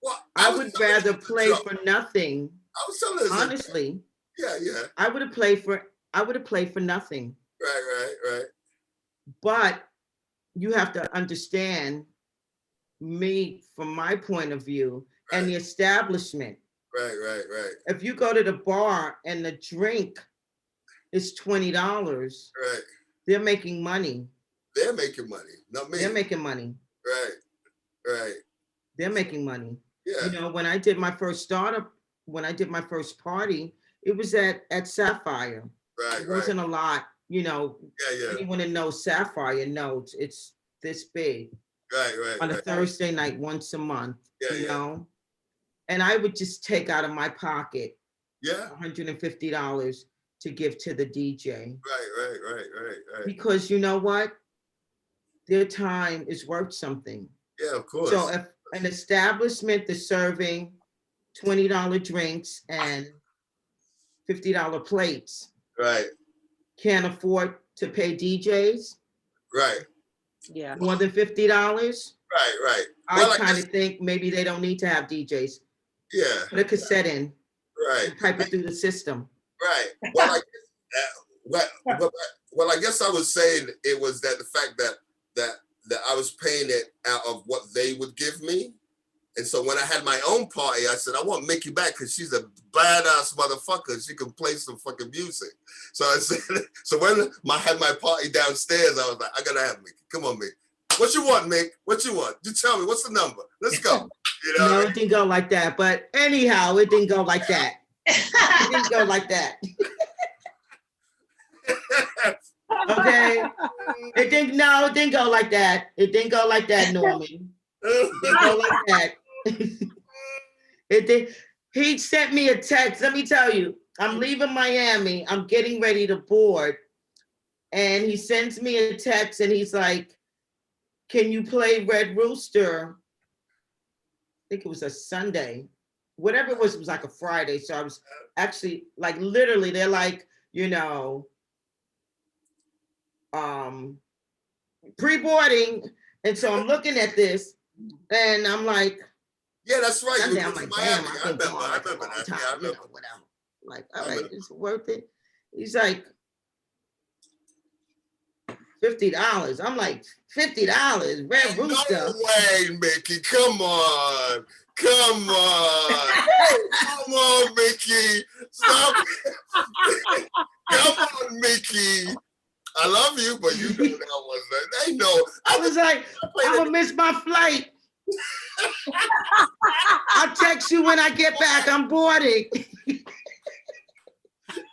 Speaker 3: Well,
Speaker 4: I would rather play for nothing.
Speaker 3: I was telling her,
Speaker 4: honestly.
Speaker 3: Yeah.
Speaker 4: I would have played for nothing.
Speaker 3: Right.
Speaker 4: But you have to understand me from my point of view, right, and the establishment.
Speaker 3: Right.
Speaker 4: If you go to the bar and the drink is $20,
Speaker 3: right,
Speaker 4: they're making money.
Speaker 3: They're making money, not me.
Speaker 4: They're making money.
Speaker 3: Right.
Speaker 4: They're making money.
Speaker 3: Yeah.
Speaker 4: You know, when I did my first party, it was at Sapphire.
Speaker 3: Right.
Speaker 4: It wasn't a lot, you know.
Speaker 3: Yeah.
Speaker 4: Anyone that knows Sapphire knows it's this big.
Speaker 3: Right.
Speaker 4: On a Thursday night once a month, you
Speaker 3: Yeah.
Speaker 4: know. And I would just take out of my pocket $150 to give to the DJ.
Speaker 3: Right.
Speaker 4: Because you know what? Their time is worth something.
Speaker 3: Yeah, of course.
Speaker 4: So if an establishment is serving $20 drinks and $50 plates,
Speaker 3: right,
Speaker 4: can't afford to pay DJs,
Speaker 3: right,
Speaker 1: yeah,
Speaker 4: more than $50,
Speaker 3: right.
Speaker 4: I kind of think maybe they don't need to have DJs.
Speaker 3: Yeah.
Speaker 4: Put a cassette in.
Speaker 3: Right.
Speaker 4: And pipe it through the system.
Speaker 3: Right. Well, I guess I was saying it was that the fact that that I was paying it out of what they would give me. And so when I had my own party, I said, I want Mikki back because she's a badass motherfucker. She can play some fucking music. So I said, so when I had my party downstairs, I was like, I gotta have Mikki. Come on, Mikki. What you want, Mick? What you want? You tell me, what's the number? Let's go. You know
Speaker 4: No,
Speaker 3: what I
Speaker 4: it didn't go like that. But anyhow, it didn't go like that. It didn't go like that. Okay. It didn't go like that. It didn't go like that, Norman. It didn't go like that. It did. He sent me a text. Let me tell you, I'm leaving Miami. I'm getting ready to board. And he sends me a text and he's like, can you play Red Rooster? I think it was a Sunday. Whatever it was like a Friday. So I was actually like, literally, they're like, you know, pre-boarding. And so I'm looking at this and I'm like,
Speaker 3: yeah, that's right.
Speaker 4: Sunday,
Speaker 3: You
Speaker 4: I'm
Speaker 3: went
Speaker 4: like,
Speaker 3: to
Speaker 4: damn,
Speaker 3: Miami.
Speaker 4: I've
Speaker 3: I
Speaker 4: been
Speaker 3: remember.
Speaker 4: gone
Speaker 3: I
Speaker 4: like a
Speaker 3: remember
Speaker 4: long
Speaker 3: that.
Speaker 4: time,
Speaker 3: Yeah, I
Speaker 4: you know,
Speaker 3: remember.
Speaker 4: whatever. Like, all right, it's worth it. He's like, $50. I'm like, $50, Red Rooster.
Speaker 3: No way, Mikki. Come on. Come on. Come on, Mikki. Stop. Come on, Mikki. I love you, but you know that wasn't. They know.
Speaker 4: I was like, I'm gonna miss my flight. I'll text you when I get back. I'm boarding.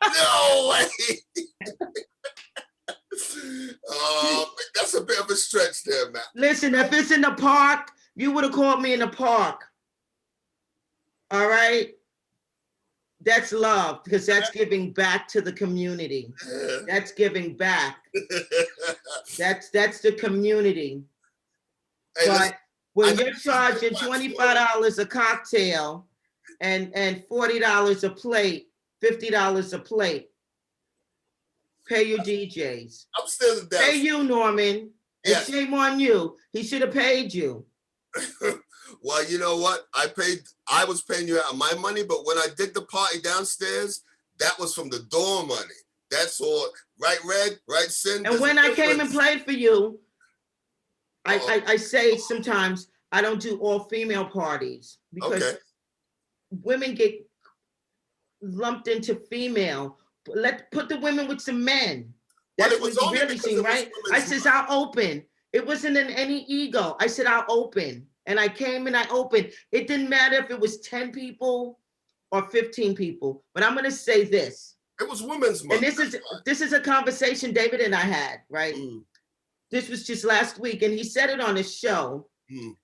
Speaker 3: No way. That's a bit of a stretch there, man.
Speaker 4: Listen, if it's in the park, you would have called me in the park. All right? That's love, because that's giving back to the community. That's giving back. That's the community.
Speaker 3: Hey,
Speaker 4: But when
Speaker 3: I
Speaker 4: you're charging $25 a cocktail and $40 a plate, $50 a plate, pay your DJs.
Speaker 3: I'm still down.
Speaker 4: Pay you, Norman. And
Speaker 3: Yes.
Speaker 4: shame on you. He should have paid you.
Speaker 3: Well, you know what? I was paying you out of my money, but when I did the party downstairs, that was from the door money. That's all. Right, Red? Right, Sin?
Speaker 4: And when I came and played for you, I say sometimes I don't do all female parties because women get lumped into female. Put the women with some men. That's what you really seen, right? I says, I'll open. It wasn't in any ego. I said, I'll open. And I came and I opened. It didn't matter if it was 10 people or 15 people. But I'm going to say this.
Speaker 3: It was Women's Month.
Speaker 4: And this is a conversation David and I had, right? This was just last week. And he said it on his show.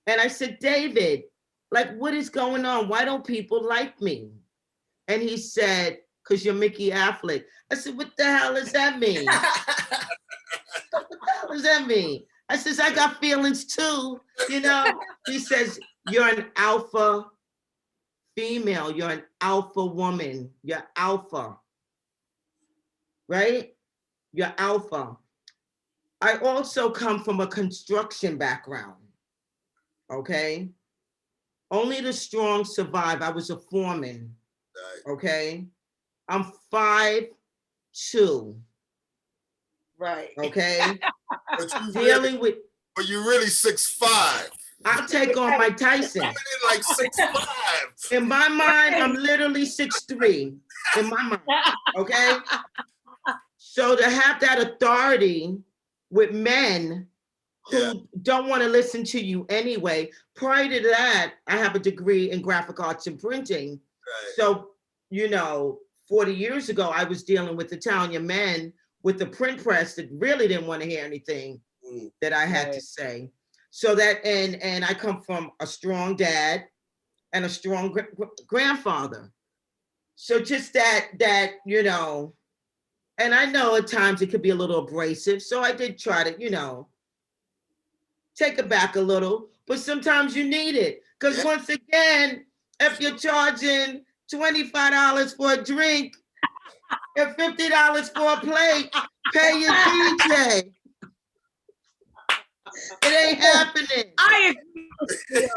Speaker 4: And I said, David, like, what is going on? Why don't people like me? And he said, because you're Mikki Afflick. I said, what the hell does that mean? What the hell does that mean? I says, I got feelings too, you know? He says, you're an alpha female. You're an alpha woman. You're alpha, right? You're alpha. I also come from a construction background, okay? Only the strong survive. I was a foreman, okay? I'm 5'2".
Speaker 1: Right.
Speaker 4: Okay.
Speaker 3: But you're really 6'5".
Speaker 4: I'll take on Mike Tyson.
Speaker 3: I'm like 6'5".
Speaker 4: In my mind, I'm literally 6'3". In my mind. Okay. So to have that authority with men who don't want to listen to you anyway. Prior to that, I have a degree in graphic arts and printing.
Speaker 3: Right.
Speaker 4: So, you know, 40 years ago, I was dealing with Italian men with the print press that really didn't want to hear anything that I had to say. So that, and I come from a strong dad and a strong grandfather. So just that, you know, and I know at times it could be a little abrasive. So I did try to, you know, take it back a little, but sometimes you need it. Because once again, if you're charging $25 for a drink and $50 for a plate, pay your DJ. It ain't happening.
Speaker 1: I agree with you.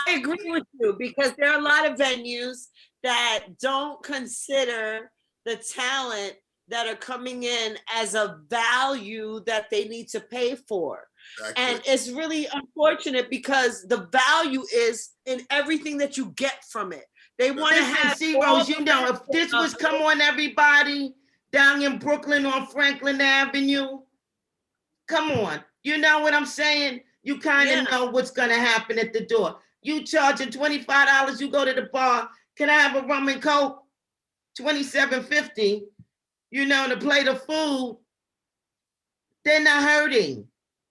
Speaker 1: I agree with you because there are a lot of venues that don't consider the talent that are coming in as a value that they need to pay for.
Speaker 3: Exactly.
Speaker 1: And it's really unfortunate because the value is in everything that you get from it. They want to
Speaker 4: Listen,
Speaker 1: have
Speaker 4: see,
Speaker 1: all
Speaker 4: Rose, you know, if this was come on everybody down in Brooklyn on Franklin Avenue, come on. You know what I'm saying? You kind of know what's going to happen at the door. You charging $25, you go to the bar. Can I have a rum and coke? $27.50, you know, to plate of food. They're not hurting.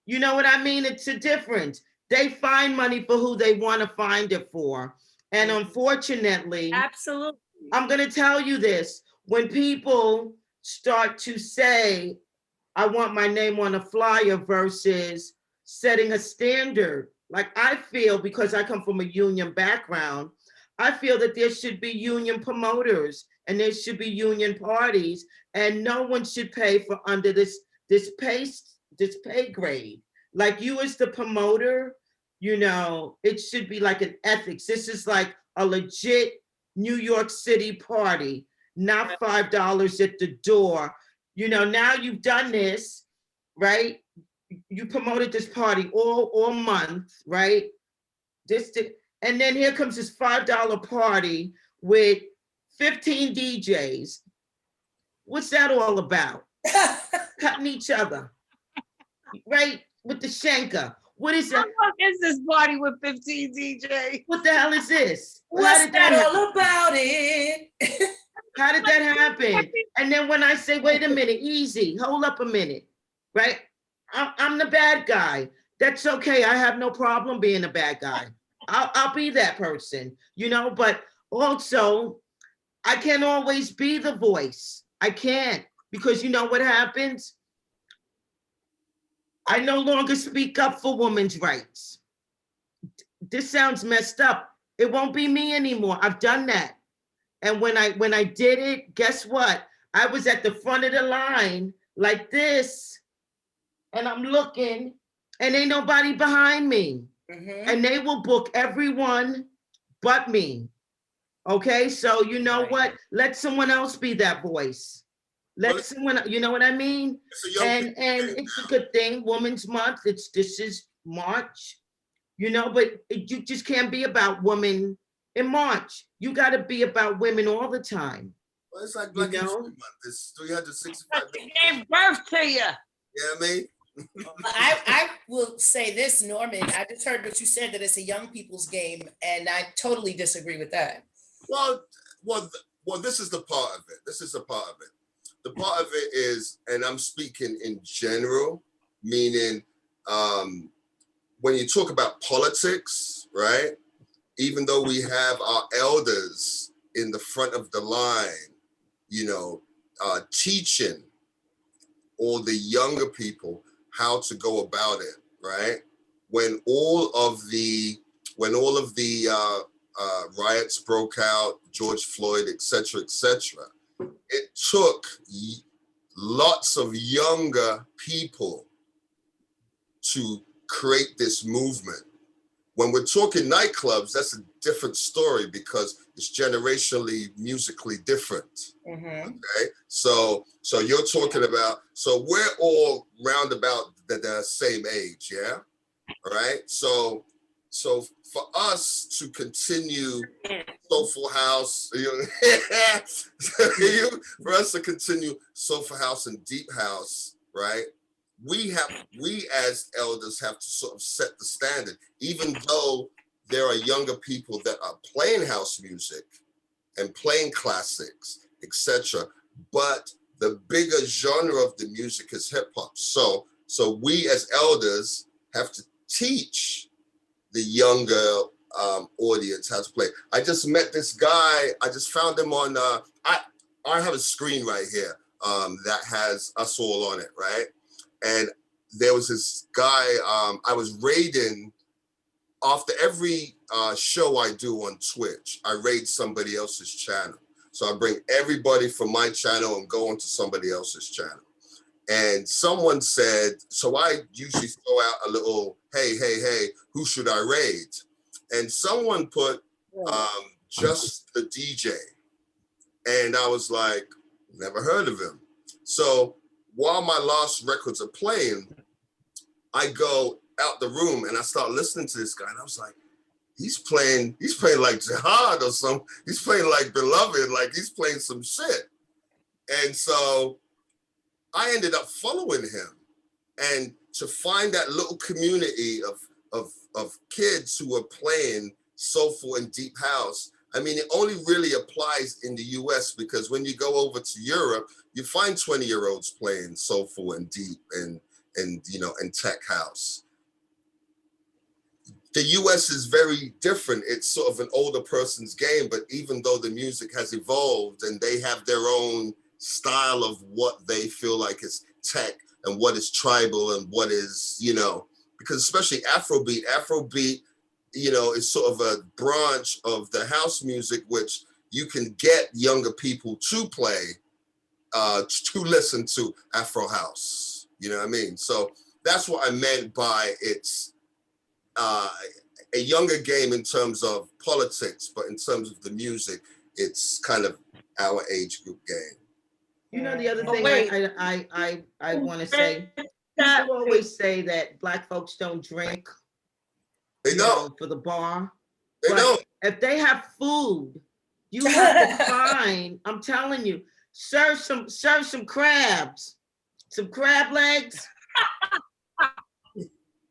Speaker 4: You know what I mean? It's a difference. They find money for who they want to find it for. And unfortunately,
Speaker 1: absolutely,
Speaker 4: I'm going to tell you this. When people start to say, I want my name on a flyer versus setting a standard, like I feel, because I come from a union background, I feel that there should be union promoters and there should be union parties, and no one should pay for under this pay grade. Like you as the promoter, you know, it should be like an ethics. This is like a legit New York City party, not $5 at the door. You know, now you've done this, right? You promoted this party all month, right? And then here comes this $5 party with 15 DJs. What's that all about? Cutting each other, right? With the shanker. What is that?
Speaker 1: What is this party with 15 DJs?
Speaker 4: What the hell is this?
Speaker 2: What's that all about it?
Speaker 4: How did that happen? And then when I say, wait a minute, easy, hold up a minute, right? I'm the bad guy. That's okay. I have no problem being a bad guy. I'll be that person, you know, but also I can't always be the voice. I can't, because you know what happens? I no longer speak up for women's rights. This sounds messed up. It won't be me anymore. I've done that. And when I did it, guess what? I was at the front of the line like this, and I'm looking, and ain't nobody behind me. Mm-hmm. And they will book everyone but me. Okay, so you know what? Let someone else be that voice. Let someone, you know what I mean? And it's a good thing. Women's Month. This is March, you know, but you just can't be about women in March. You got to be about women all the time.
Speaker 3: Well, it's like Black History Month. It's 365 days.
Speaker 1: Gave birth to you.
Speaker 3: Yeah, I mean.
Speaker 2: I will say this, Norman. I just heard what you said, that it's a young people's game, and I totally disagree with that.
Speaker 3: Well, this is the part of it. This is a part of it. The part of it is, and I'm speaking in general, meaning when you talk about politics, right? Even though we have our elders in the front of the line, you know, teaching all the younger people how to go about it, right? When all of the riots broke out, George Floyd, et cetera, it took lots of younger people to create this movement. When we're talking nightclubs, that's a different story because it's generationally, musically different. Mm-hmm. Okay, so you're talking about, so we're all round about the same age, yeah. All right, so for us to continue Soulful House, for us to continue Soulful House and Deep House, right? We as elders have to sort of set the standard, even though there are younger people that are playing house music and playing classics, etc. But the bigger genre of the music is hip hop. So we as elders have to teach the younger audience how to play. I just met this guy. I just found him on. I have a screen right here that has us all on it, right? And there was this guy, I was raiding after every show I do on Twitch, I raid somebody else's channel. So I bring everybody from my channel and go onto somebody else's channel. And someone said, so I usually throw out a little, hey, who should I raid? And someone put just the DJ. And I was like, never heard of him. So while my last records are playing, I go out the room and I start listening to this guy, and I was like, he's playing like Jihad or something. He's playing like Beloved, like he's playing some shit. And so I ended up following him, and to find that little community of kids who are playing soulful and deep house. I mean, it only really applies in the US, because when you go over to Europe, you find 20-year-olds playing soulful and deep and tech house. The US is very different. It's sort of an older person's game, but even though the music has evolved and they have their own style of what they feel like is tech and what is tribal and what is, because especially Afrobeat, is sort of a branch of the house music, which you can get younger people to play, to listen to Afro house. You know what I mean? So that's what I meant by it's a younger game in terms of politics, but in terms of the music, it's kind of our age group game.
Speaker 4: You know, the other
Speaker 1: Oh,
Speaker 4: thing
Speaker 1: wait.
Speaker 4: I want to say, people always say that Black folks don't drink.
Speaker 3: They don't.
Speaker 4: For the bar.
Speaker 3: They
Speaker 4: But
Speaker 3: don't.
Speaker 4: if they have food, you have to find, I'm telling you, serve some crabs, some crab legs.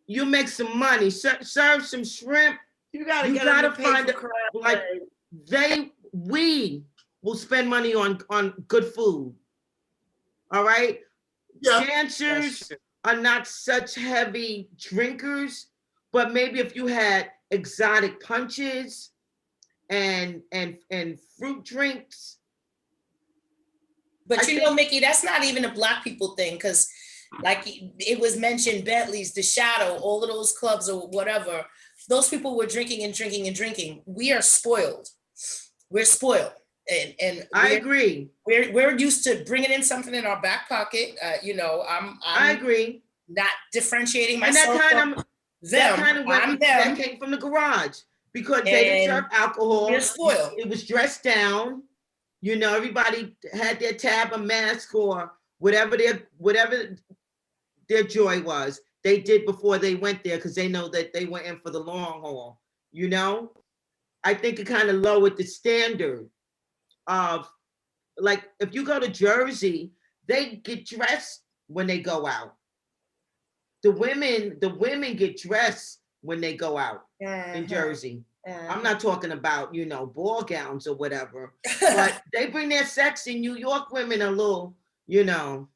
Speaker 4: You make some money. Serve some shrimp.
Speaker 1: You gotta
Speaker 4: find it. Like we will spend money on good food. All right.
Speaker 3: Yeah.
Speaker 4: Dancers are not such heavy drinkers, but maybe if you had exotic punches and fruit drinks.
Speaker 2: But Mikki, that's not even a Black people thing, because like it was mentioned, Bentley's, The Shadow, all of those clubs or whatever, those people were drinking and drinking and drinking. We are spoiled. We're spoiled. And
Speaker 4: I agree.
Speaker 2: We're used to bringing in something in our back pocket. I
Speaker 4: agree.
Speaker 2: Not differentiating myself
Speaker 4: And that kind of
Speaker 2: them.
Speaker 4: That came from the garage, because they didn't serve alcohol.
Speaker 2: We're spoiled.
Speaker 4: It was dressed down. Everybody had their tab, a mask, or whatever their joy was. They did before they went there, because they know that they went in for the long haul. I think it kind of lowered the standard of, like, if you go to Jersey, they get dressed when they go out. The women get dressed when they go out in Jersey. I'm not talking about, ball gowns or whatever, but they bring their sex in. New York women are a little, a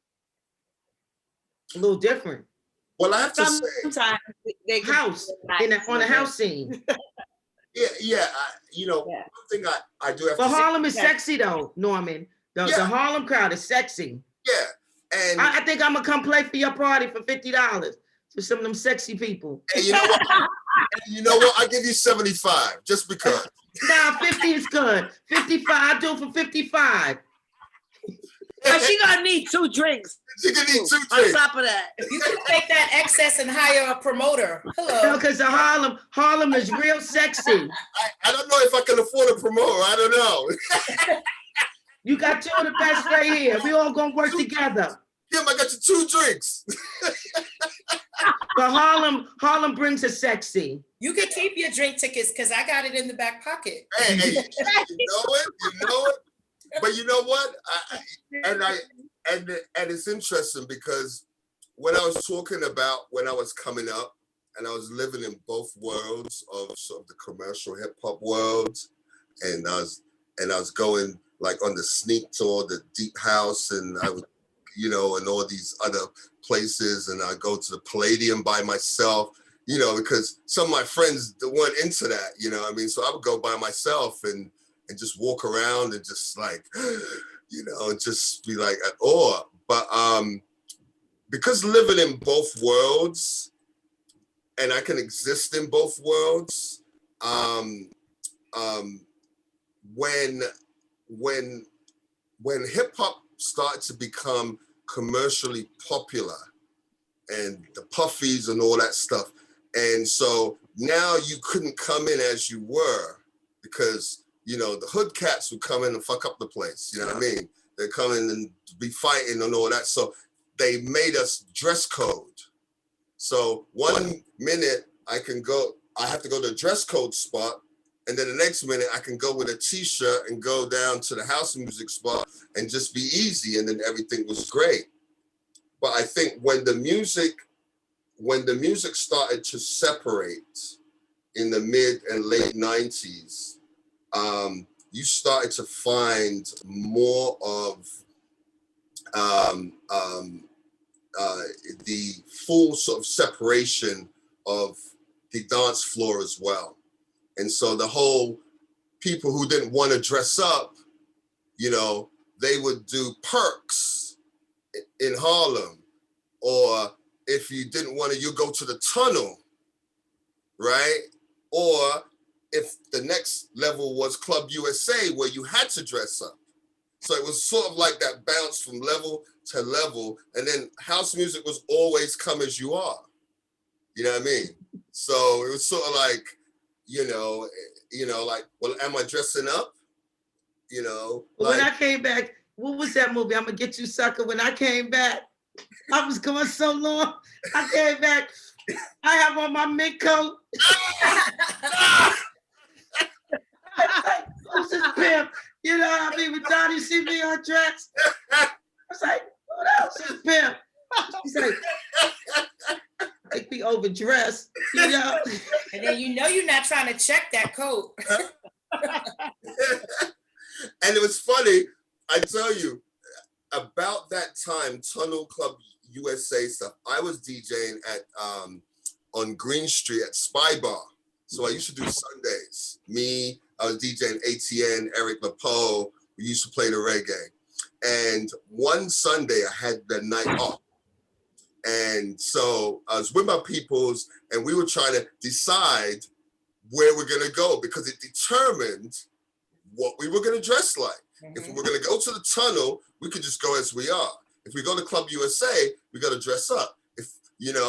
Speaker 4: little different.
Speaker 3: Well, I have to say,
Speaker 1: sometimes they
Speaker 4: house on a house scene.
Speaker 3: Yeah. One thing I do have
Speaker 4: but
Speaker 3: to
Speaker 4: Harlem
Speaker 3: say,
Speaker 4: is sexy though, Norman. The Harlem crowd is sexy.
Speaker 3: Yeah, and
Speaker 4: I think I'm gonna come play for your party for $50 for some of them sexy people.
Speaker 3: And you know what? I give you 75 just because.
Speaker 4: Nah, 50 is good. 55, I do it for 55.
Speaker 1: But she gonna need 2 drinks.
Speaker 3: She gonna need 2 drinks.
Speaker 1: On top of that.
Speaker 2: You can take that excess and hire a promoter. Hello.
Speaker 4: Because Harlem is real sexy.
Speaker 3: I don't know if I can afford a promoter. I don't know.
Speaker 4: You got 2 of the best right here. We all gonna work together.
Speaker 3: Kim, I got you 2 drinks.
Speaker 4: But Harlem brings us sexy.
Speaker 2: You can keep your drink tickets, because I got it in the back pocket.
Speaker 3: Hey, you know it. But you know what? And it's interesting, because when I was talking about when I was coming up and I was living in both worlds of sort of the commercial hip hop world, and I was going like on the sneak tour, the deep house, and I would, and all these other places, and I go to the Palladium by myself, because some of my friends weren't into that, what I mean? So I would go by myself and just walk around and just like, just be like at awe. But because living in both worlds, and I can exist in both worlds, when hip hop started to become commercially popular, and the puffies and all that stuff, and so now you couldn't come in as you were, because the hood cats would come in and fuck up the place. You know what I mean? They're coming and be fighting and all that. So they made us dress code. So 1 minute I have to go to a dress code spot. And then the next minute I can go with a t-shirt and go down to the house music spot and just be easy. And then everything was great. But I think when the music started to separate in the mid and late 90s, you started to find more of the full sort of separation of the dance floor as well. And so the whole people who didn't want to dress up, you know, they would do perks in Harlem. Or if you didn't want to, you go to the tunnel, right? Or if the next level was Club USA, where you had to dress up. So it was sort of like that bounce from level to level. And then house music was always come as you are. You know what I mean? So it was sort of like, you know, like, well, am I dressing up? You know, like,
Speaker 4: when I came back, what was that movie? I'm gonna get you, sucker. When I came back, I was going so long. I came back. I have on my mink coat. Who's this pimp? You know what I mean? When Donnie see me undressed, I was like, what else is pimp? He's like, I think we overdressed, you know?
Speaker 2: And then you know you're not trying to check that coat.
Speaker 3: And it was funny, I tell you, about that time, Tunnel Club USA stuff, I was DJing at on Green Street at Spy Bar. So I used to do Sundays. I was DJing ATN, Eric LaPoe. We used to play the reggae. And one Sunday I had the night off. And so I was with my peoples and we were trying to decide where we're gonna go because it determined what we were gonna dress like. Mm-hmm. If we were gonna go to the tunnel, we could just go as we are. If we go to Club USA, we gotta dress up.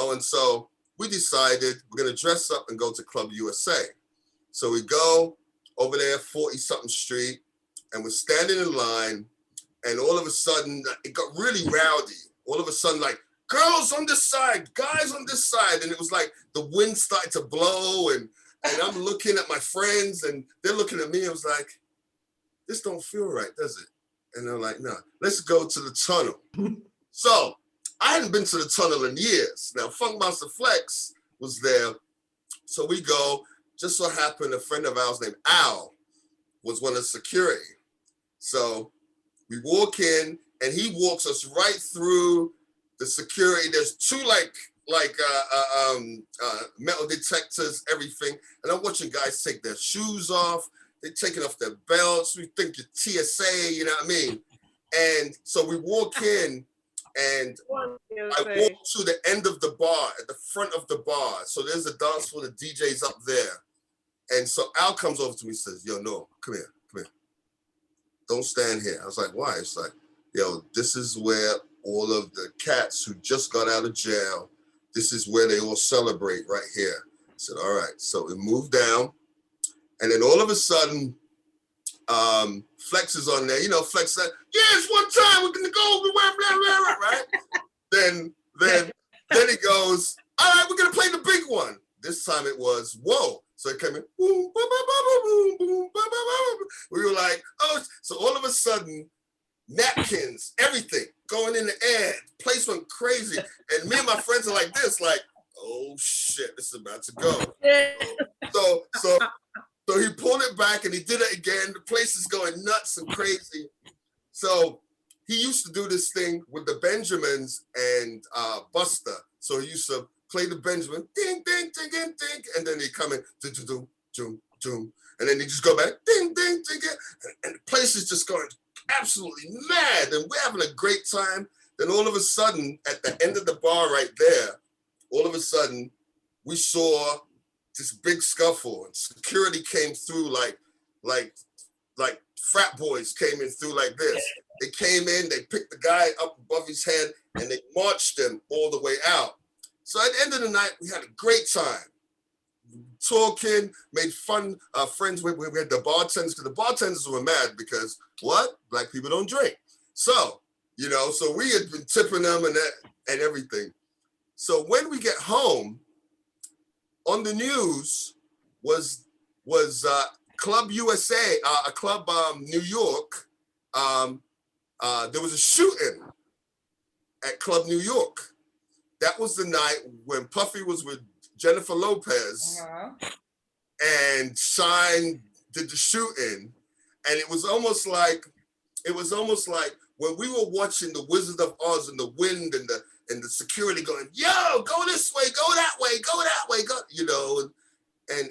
Speaker 3: And so we decided we're gonna dress up and go to Club USA. So we go over there, 40-something street, and we're standing in line, and all of a sudden, it got really rowdy. All of a sudden, like, girls on this side, guys on this side, and it was like the wind started to blow, and I'm looking at my friends, and they're looking at me, and it was like, this don't feel right, does it? And they're like, no, let's go to the tunnel. So I hadn't been to the tunnel in years. Now, Funkmaster Flex was there. So we go, just so happened, a friend of ours named Al was one of the security. So we walk in and he walks us right through the security. There's two metal detectors, everything. And I'm watching guys take their shoes off. They're taking off their belts. We think you're TSA, you know what I mean? And so we walk in and I walk to the end of the bar, at the front of the bar. So there's a dance floor, the DJ's up there. And so Al comes over to me and says, yo, no, come here. Don't stand here. I was like, why? It's like, yo, this is where all of the cats who just got out of jail, this is where they all celebrate right here. I said, all right. So we moved down. And then all of a sudden, Flex is on there. You know, Flex said, yeah, it's one time, we're gonna go, blah, blah, blah, right? then he goes, all right, we're gonna play the big one. This time it was, whoa. So it came in, boom, boom, boom, boom, boom, boom, boom, boom. We were like, oh, so all of a sudden, napkins, everything going in the air, the place went crazy. And me and my friends are like this, like, oh shit, this is about to go. So he pulled it back and he did it again. The place is going nuts and crazy. So he used to do this thing with the Benjamins and Buster. So he used to play the Benjamin, ding, ding, ding, ding, ding, and then he'd come in, doom, doom, doom, doom, and then he'd just go back, ding, ding, ding, and the place is just going absolutely mad, and we're having a great time. Then all of a sudden, at the end of the bar right there, all of a sudden, we saw this big scuffle, and security came through like frat boys came in through like this. They came in, they picked the guy up above his head, and they marched him all the way out. So at the end of the night, we had a great time. Talking, made fun, friends with the bartenders, because the bartenders were mad because what? Black people don't drink. So, so we had been tipping them and everything. So when we get home, on the news was Club USA, Club New York. There was a shooting at Club New York. That was the night when Puffy was with Jennifer Lopez and Shine did the shooting. And it was almost like when we were watching The Wizard of Oz and the wind and the security going, yo, go this way, go that way, go, and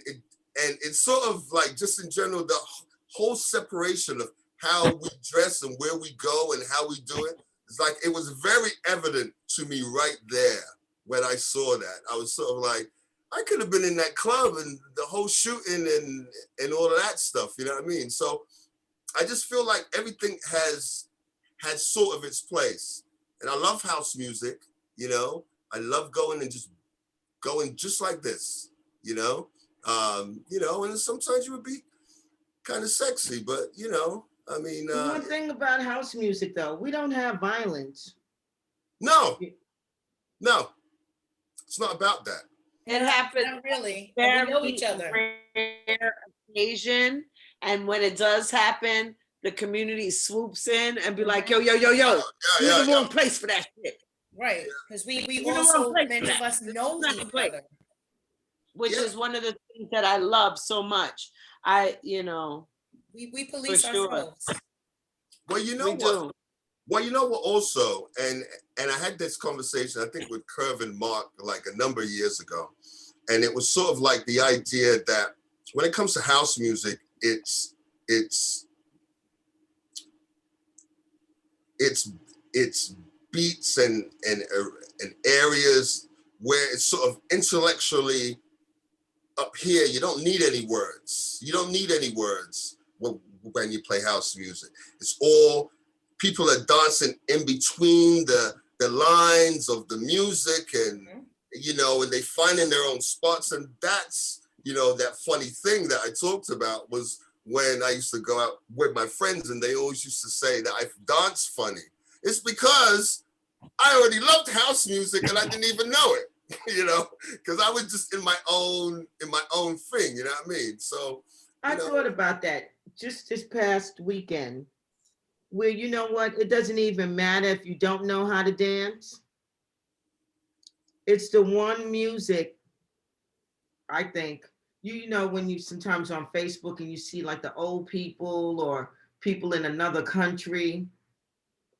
Speaker 3: it's sort of like, just in general, the whole separation of how we dress and where we go and how we do it. It's like, it was very evident to me right there when I saw that. I was sort of like, I could have been in that club and the whole shooting and all of that stuff, you know what I mean? So I just feel like everything has sort of its place. And I love house music, I love going just like this, and sometimes you would be kind of sexy, but I mean,
Speaker 4: one thing about house music though, we don't have violence.
Speaker 3: No, it's not about that.
Speaker 1: It happens
Speaker 2: Not really.
Speaker 1: very
Speaker 2: We know each other.
Speaker 1: rare occasion, and when it does happen, the community swoops in and be like, yo, you're in the wrong place for that shit.
Speaker 2: Right, because we
Speaker 1: You're in the
Speaker 2: also,
Speaker 1: wrong place
Speaker 2: many
Speaker 1: for
Speaker 2: of
Speaker 1: that.
Speaker 2: us know
Speaker 1: It's not
Speaker 2: each
Speaker 1: the place.
Speaker 2: other.
Speaker 1: Which
Speaker 3: Yeah.
Speaker 1: is one of the things that I love so much.
Speaker 2: We police
Speaker 1: For sure.
Speaker 2: ourselves.
Speaker 3: Well, you know
Speaker 1: we
Speaker 3: what?
Speaker 1: do.
Speaker 3: Well, you know what also, and I had this conversation, I think with Curve and Mark like a number of years ago. And it was sort of like the idea that when it comes to house music, it's beats and areas where it's sort of intellectually up here. You don't need any words. You don't need any words when you play house music. It's all people are dancing in between the lines of the music, and and they finding their own spots. And that's that funny thing that I talked about was when I used to go out with my friends, and they always used to say that I dance funny. It's because I already loved house music and I didn't even know it, because I was just in my own thing, you know what I mean? So
Speaker 4: I thought about that just this past weekend, where you know what, it doesn't even matter if you don't know how to dance. It's the one music, I think, when you sometimes on Facebook and you see like the old people or people in another country,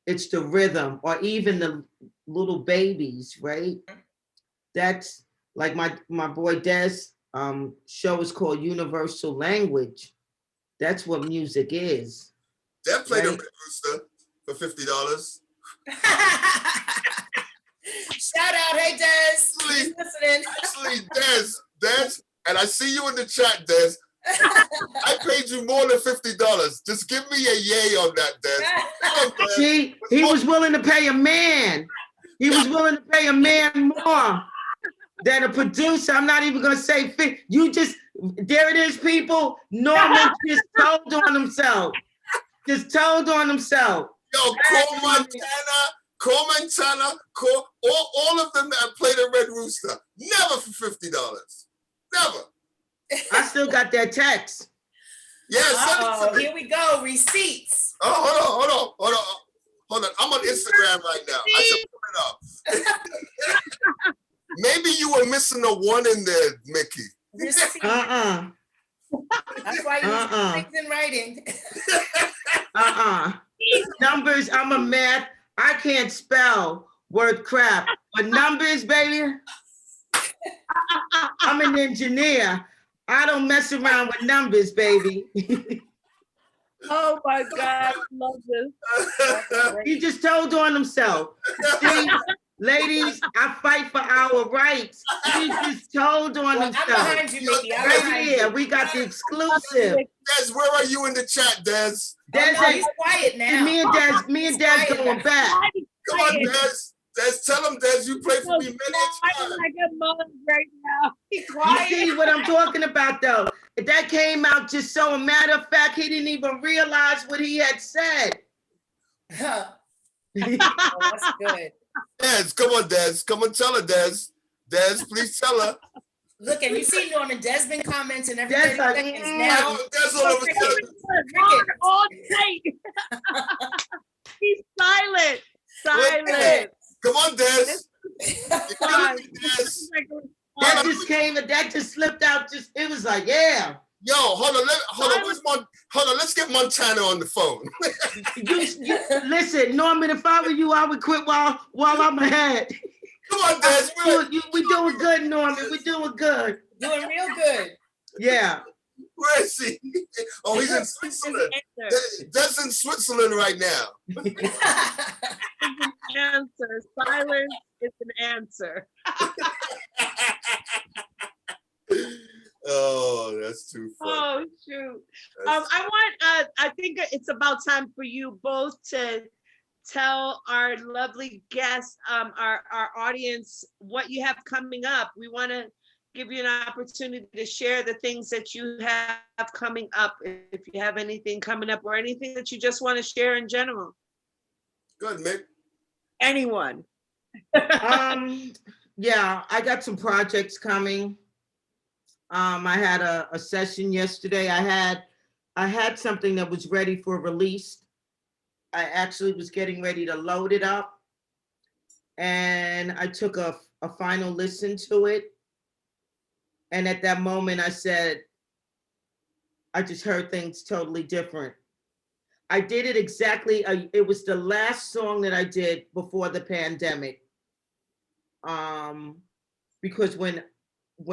Speaker 4: it's the rhythm, or even the little babies, right? That's like my boy Des show is called Universal Language. That's what music is.
Speaker 3: Dad played a
Speaker 4: Right.
Speaker 3: Red Rooster for $50.
Speaker 2: Shout out, hey Des,
Speaker 3: Actually-
Speaker 2: listening.
Speaker 3: Actually, Des, and I see you in the chat, Des. I paid you more than $50. Just give me a yay on that, Des. Come on, Des.
Speaker 4: See, he was willing to pay a man. He was willing to pay a man more than a producer. I'm not even gonna say you just, there it is, people. Norman just told on himself. Just told on himself.
Speaker 3: Yo, call Montana, call all of them that played a Red Rooster. Never for $50. Never.
Speaker 4: I still got that text.
Speaker 3: Yeah, send it
Speaker 2: Uh-oh,
Speaker 3: to me.
Speaker 2: here we go, receipts.
Speaker 3: Oh, hold on. I'm on Instagram right now. I should put it up. Maybe you were missing a one in there, Mickey.
Speaker 2: Receipts.
Speaker 4: Uh-uh.
Speaker 2: That's why you
Speaker 4: Uh-uh.
Speaker 2: things in writing.
Speaker 4: Numbers, I'm a math. I can't spell word crap. But numbers, baby, I'm an engineer. I don't mess around with numbers, baby.
Speaker 1: Oh my God, I love this.
Speaker 4: He just told on himself. See, ladies, I fight for our rights. He just told on
Speaker 2: Well, I'm
Speaker 4: himself.
Speaker 2: behind you, Mickey. I'm
Speaker 4: Right
Speaker 2: behind
Speaker 4: here,
Speaker 2: you.
Speaker 4: we got the exclusive.
Speaker 3: Des, where are you in the chat, Des?
Speaker 4: Des,
Speaker 2: Oh, no, he's quiet now.
Speaker 4: me and Des
Speaker 2: quiet
Speaker 4: going
Speaker 2: now.
Speaker 4: back.
Speaker 3: Come on, Des. Des, tell him, Des, you played for me many a time.
Speaker 1: Like a mother right now. He's
Speaker 4: You
Speaker 1: quiet.
Speaker 4: see what I'm talking about, though? That came out just so, a matter of fact, he didn't even realize what he had said.
Speaker 2: Oh, that's good.
Speaker 3: Des, come on, Des. Come on, tell her, Des. Des, please tell her.
Speaker 2: Look, and you see Norman, Des been commenting every
Speaker 4: Des
Speaker 2: 30
Speaker 4: like,
Speaker 2: seconds
Speaker 3: Oh,
Speaker 2: now.
Speaker 3: Des all of a sudden.
Speaker 1: Norman all night. He's silent. Silent.
Speaker 3: Come on, Des.
Speaker 1: Come on.
Speaker 3: Des.
Speaker 4: that just came and that just slipped out. Just it was like, yeah.
Speaker 3: Yo, hold on. Hold on. Let's get Montana on the phone.
Speaker 4: You listen, Norman. If I were you, I would quit while I'm ahead.
Speaker 3: Come on, Des.
Speaker 4: We doing good, Norman. We doing good.
Speaker 2: Doing real good.
Speaker 4: Yeah.
Speaker 3: Where is he? Oh, he's in Switzerland. Des in Switzerland right now.
Speaker 1: Answer. Silence is an answer.
Speaker 3: Oh, that's too funny.
Speaker 1: Oh shoot. I think it's about time for you both to tell our lovely guests, our audience, what you have coming up. We want to give you an opportunity to share the things that you have coming up. If you have anything coming up or anything that you just want to share in general.
Speaker 3: Good, Mick.
Speaker 1: Anyone.
Speaker 4: Yeah, I got some projects coming. I had a session yesterday. I had something that was ready for release. I actually was getting ready to load it up, and I took a final listen to it. And at that moment, I said, I just heard things totally different. I did it exactly. It was the last song that I did before the pandemic. Because when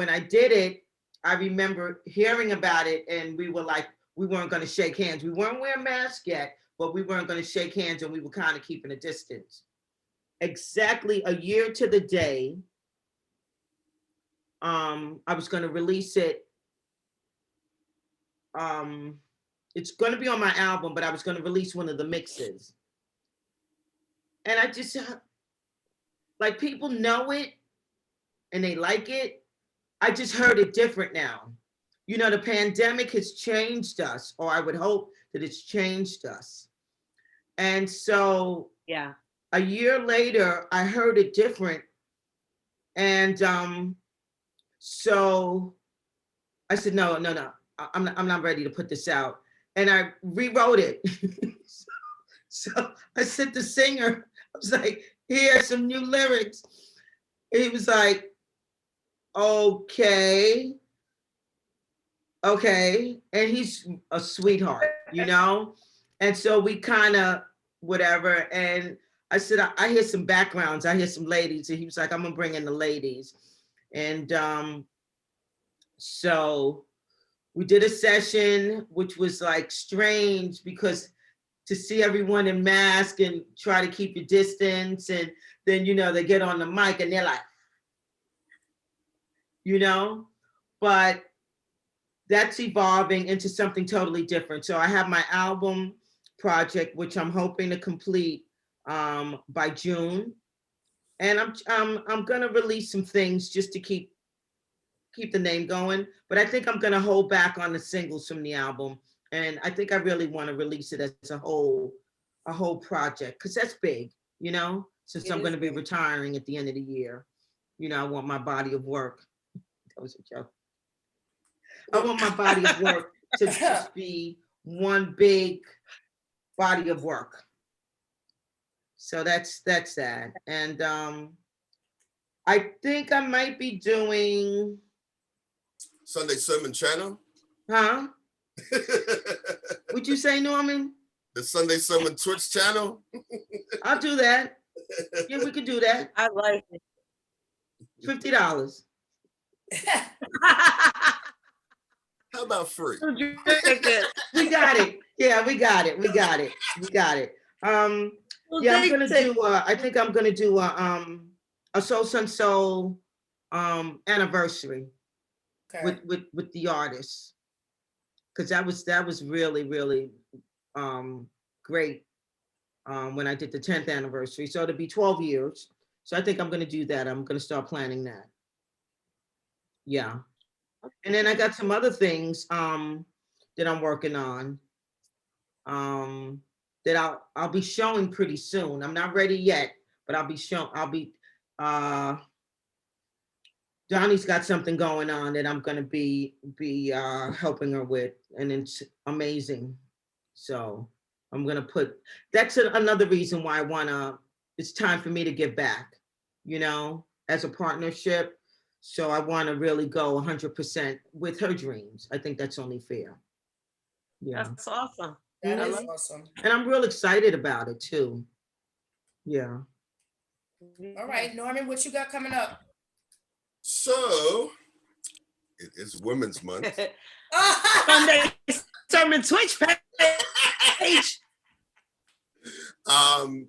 Speaker 4: I did it, I remember hearing about it, and we were like, we weren't going to shake hands. We weren't wearing masks yet, but we weren't going to shake hands, and we were kind of keeping a distance. Exactly a year to the day, I was going to release it. It's going to be on my album, but I was going to release one of the mixes. And I just, like, people know it and they like it. I just heard it different now. You know, the pandemic has changed us, or I would hope that it's changed us. And so
Speaker 1: Yeah.
Speaker 4: a year later, I heard it different. And so I said, no, I'm not ready to put this out. And I rewrote it. So I sent the singer, I was like, here are some new lyrics. And he was like, okay. And he's a sweetheart, you know? And so we kind of whatever. And I said, I hear some backgrounds. I hear some ladies. And he was like, I'm gonna bring in the ladies. And so we did a session, which was like strange because to see everyone in mask and try to keep your distance. And then, you know, they get on the mic and they're like, you know, but that's evolving into something totally different. So I have my album project, which I'm hoping to complete by June. And I'm gonna release some things just to keep the name going, but I think I'm gonna hold back on the singles from the album. And I think I really want to release it as a whole project, because that's big, you know, since I'm gonna be retiring at the end of the year. You know, I want my body of work. That was a joke. I want my body of work to just be one big body of work. So that's that. And I think I might be doing
Speaker 3: Sunday Sermon Channel.
Speaker 4: Huh? What'd you say, Norman?
Speaker 3: The Sunday Sermon Twitch channel.
Speaker 4: I'll do that. Yeah, we could do that.
Speaker 1: I like it.
Speaker 4: $50.
Speaker 3: How about free?
Speaker 4: We got it. Yeah, we got it. Yeah, I'm gonna do. I think I'm gonna do a Soul Sun Soul anniversary with the artists, because that was really great when I did the 10th anniversary. So it'll be 12 years. So I think I'm gonna do that. I'm gonna start planning that. Yeah. And then I got some other things that I'm working on that I'll be showing pretty soon. I'm not ready yet, but Donnie's got something going on that I'm gonna be helping her with, and it's amazing. So I'm gonna that's another reason why it's time for me to give back, as a partnership. So I wanna really go 100% with her dreams. I think that's only fair. Yeah.
Speaker 1: That's awesome.
Speaker 2: That
Speaker 1: I
Speaker 2: is
Speaker 1: love-
Speaker 2: awesome.
Speaker 4: And I'm real excited about it too. Yeah.
Speaker 2: All right, Norman, what you got coming up?
Speaker 3: So it is Women's Month.
Speaker 1: Sunday Stormin Twitch page.
Speaker 3: I'm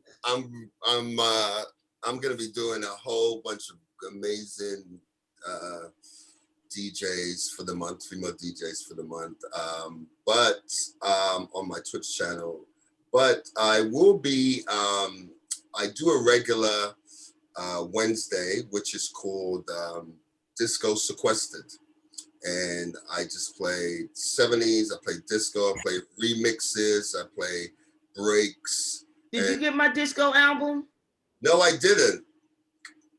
Speaker 3: gonna be doing a whole bunch of amazing DJs for the month, female DJs for the month. But on my Twitch channel. But I will be I do a regular Wednesday, which is called Disco Sequestered. And I just play 70s, I play disco, I play remixes, I play breaks.
Speaker 4: Did you get my disco album?
Speaker 3: No, I didn't.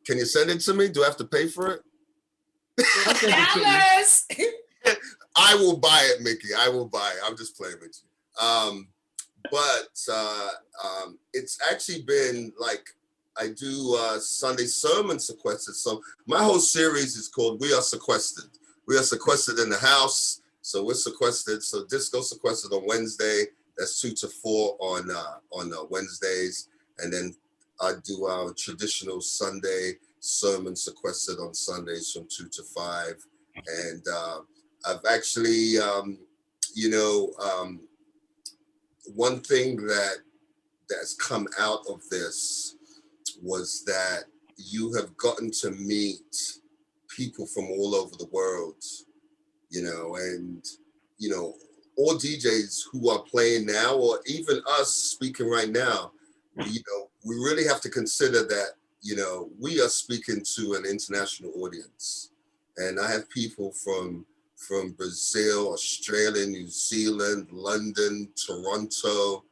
Speaker 3: Can you send it to me? Do I have to pay for it?
Speaker 4: I'll send it to you.
Speaker 2: Dallas!
Speaker 3: I will buy it, Mickey. I will buy it. I'm just playing with you. But it's actually been like, I do Sunday sermon sequestered. So my whole series is called We Are Sequestered. We are sequestered in the house. So we're sequestered. So disco sequestered on Wednesday. That's 2 to 4 on Wednesdays. And then I do our traditional Sunday sermon sequestered on Sundays from 2 to 5. And I've actually, one thing that's come out of this was that you have gotten to meet people from all over the world, and, all DJs who are playing now, or even us speaking right now, we really have to consider that, we are speaking to an international audience. And I have people from Brazil, Australia, New Zealand, London, Toronto,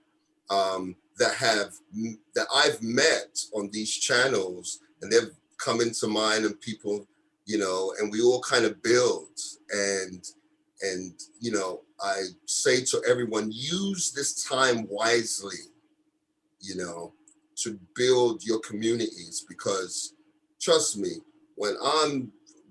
Speaker 3: that I've met on these channels, and they've come into mine, and people, and we all kind of build. And I say to everyone, use this time wisely, to build your communities, because trust me, when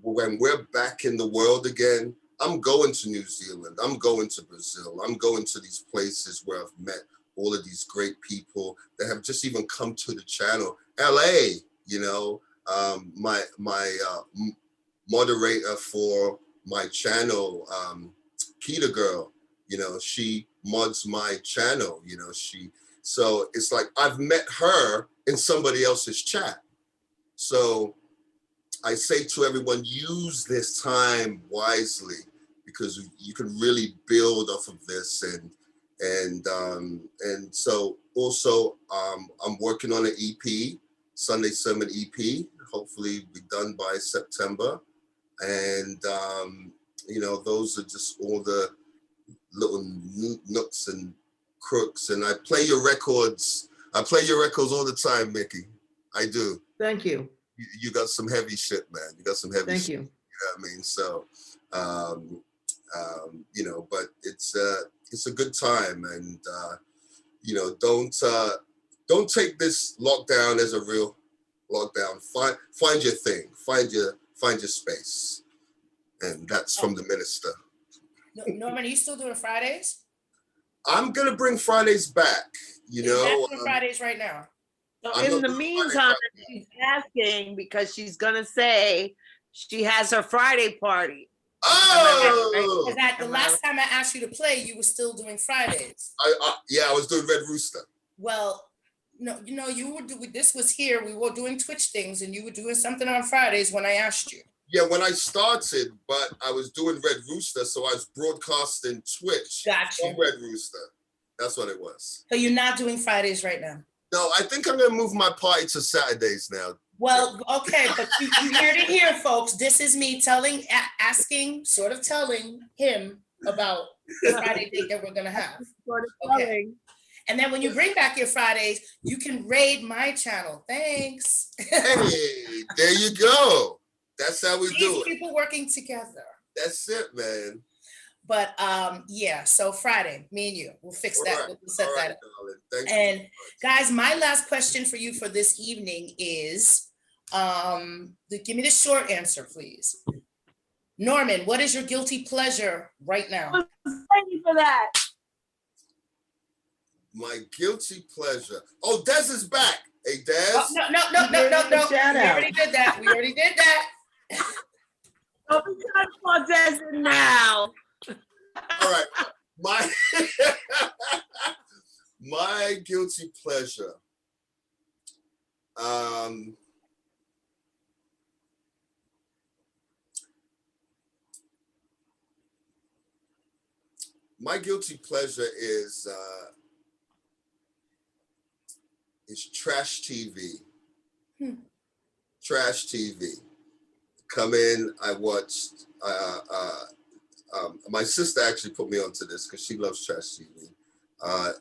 Speaker 3: we're back in the world again, I'm going to New Zealand, I'm going to Brazil, I'm going to these places where I've met all of these great people that have just even come to the channel. LA, my moderator for my channel, Keita Girl, she mods my channel, so it's like I've met her in somebody else's chat. So I say to everyone, use this time wisely, because you can really build off of this. And so also I'm working on an EP, Sunday Sermon EP, hopefully be done by September. And those are just all the little nooks and crooks. And I play your records all the time, Mickey. I do.
Speaker 4: Thank you.
Speaker 3: You got some heavy shit, man. You got some heavy
Speaker 4: Thank
Speaker 3: shit.
Speaker 4: you.
Speaker 3: You know what I mean? So, but it's a good time, and don't take this lockdown as a real lockdown. Find your thing. Find your space, and that's from the minister.
Speaker 2: Norman, are you still doing Fridays?
Speaker 3: I'm gonna bring Fridays back.
Speaker 2: He's not doing Fridays right now.
Speaker 1: So
Speaker 3: I'm
Speaker 1: in the
Speaker 3: not-
Speaker 1: meantime, she's asking because she's gonna say she has her Friday party.
Speaker 3: Oh,
Speaker 2: Because the last time I asked you to play, you were still doing Fridays.
Speaker 3: I was doing Red Rooster.
Speaker 2: Well, no, you were doing, this was here, we were doing Twitch things, and you were doing something on Fridays when I asked you.
Speaker 3: Yeah, when I started, but I was doing Red Rooster, so I was broadcasting Twitch
Speaker 2: Gotcha.
Speaker 3: on Red Rooster. That's what it was.
Speaker 2: So you're not doing Fridays right now?
Speaker 3: No, I think I'm gonna move my party to Saturdays now.
Speaker 2: Well, okay, but you heard it here, folks. This is me telling him about the Friday date that we're gonna have. Okay. And then when you bring back your Fridays, you can raid my channel. Thanks.
Speaker 3: Hey, there you go. That's how we do
Speaker 2: These
Speaker 3: it.
Speaker 2: people working together.
Speaker 3: That's it, man.
Speaker 2: But yeah, so Friday, me and you, we'll fix that.
Speaker 3: All
Speaker 2: We'll set that up.
Speaker 3: darling. Thank you.
Speaker 2: And guys, my last question for you for this evening is, give me the short answer, please. Norman, what is your guilty pleasure right now?
Speaker 1: Thank you for that.
Speaker 3: My guilty pleasure. Oh, Des is back. Hey, Des.
Speaker 2: Oh, no.
Speaker 4: Shout
Speaker 2: We
Speaker 4: out.
Speaker 2: already did that. We already did that.
Speaker 1: Don't be trying to call Desmond now.
Speaker 3: All right. My guilty pleasure. My guilty pleasure is trash TV. Trash TV. Come in. I watched. My sister actually put me onto this because she loves trash TV.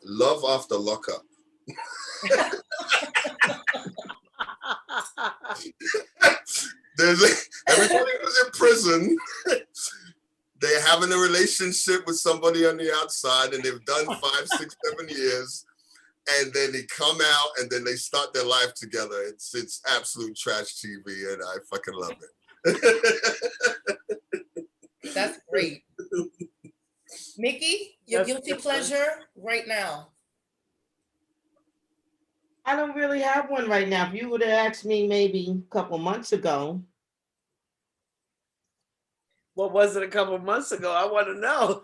Speaker 3: Love After Lockup. Everybody who's in prison, they're having a relationship with somebody on the outside, and they've done 5, 6, 7 years, and then they come out and then they start their life together. It's absolute trash TV, and I fucking love it.
Speaker 2: That's great. Mikki, your
Speaker 1: That's
Speaker 2: guilty
Speaker 1: good.
Speaker 2: pleasure right now.
Speaker 4: I don't really have one right now. If you would have asked me maybe a couple months ago,
Speaker 1: What was it a couple months ago? I want to know.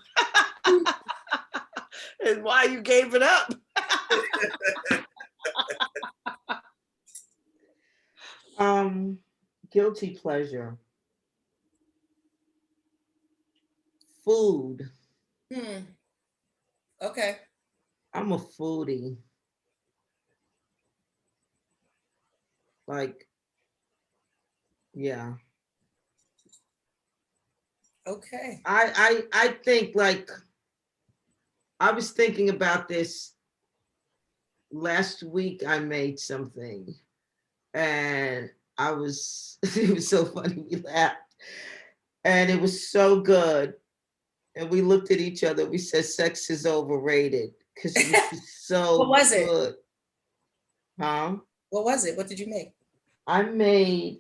Speaker 1: And why you gave it up.
Speaker 4: guilty pleasure. Food.
Speaker 2: Okay.
Speaker 4: I'm a foodie. Like, yeah.
Speaker 2: Okay.
Speaker 4: I think, like, I was thinking about this last week. I made something and it was so funny. We laughed and it was so good. And we looked at each other. We said, sex is overrated because it was just so
Speaker 2: What was it?
Speaker 4: good. Huh?
Speaker 2: What was it? What did you make?
Speaker 4: I made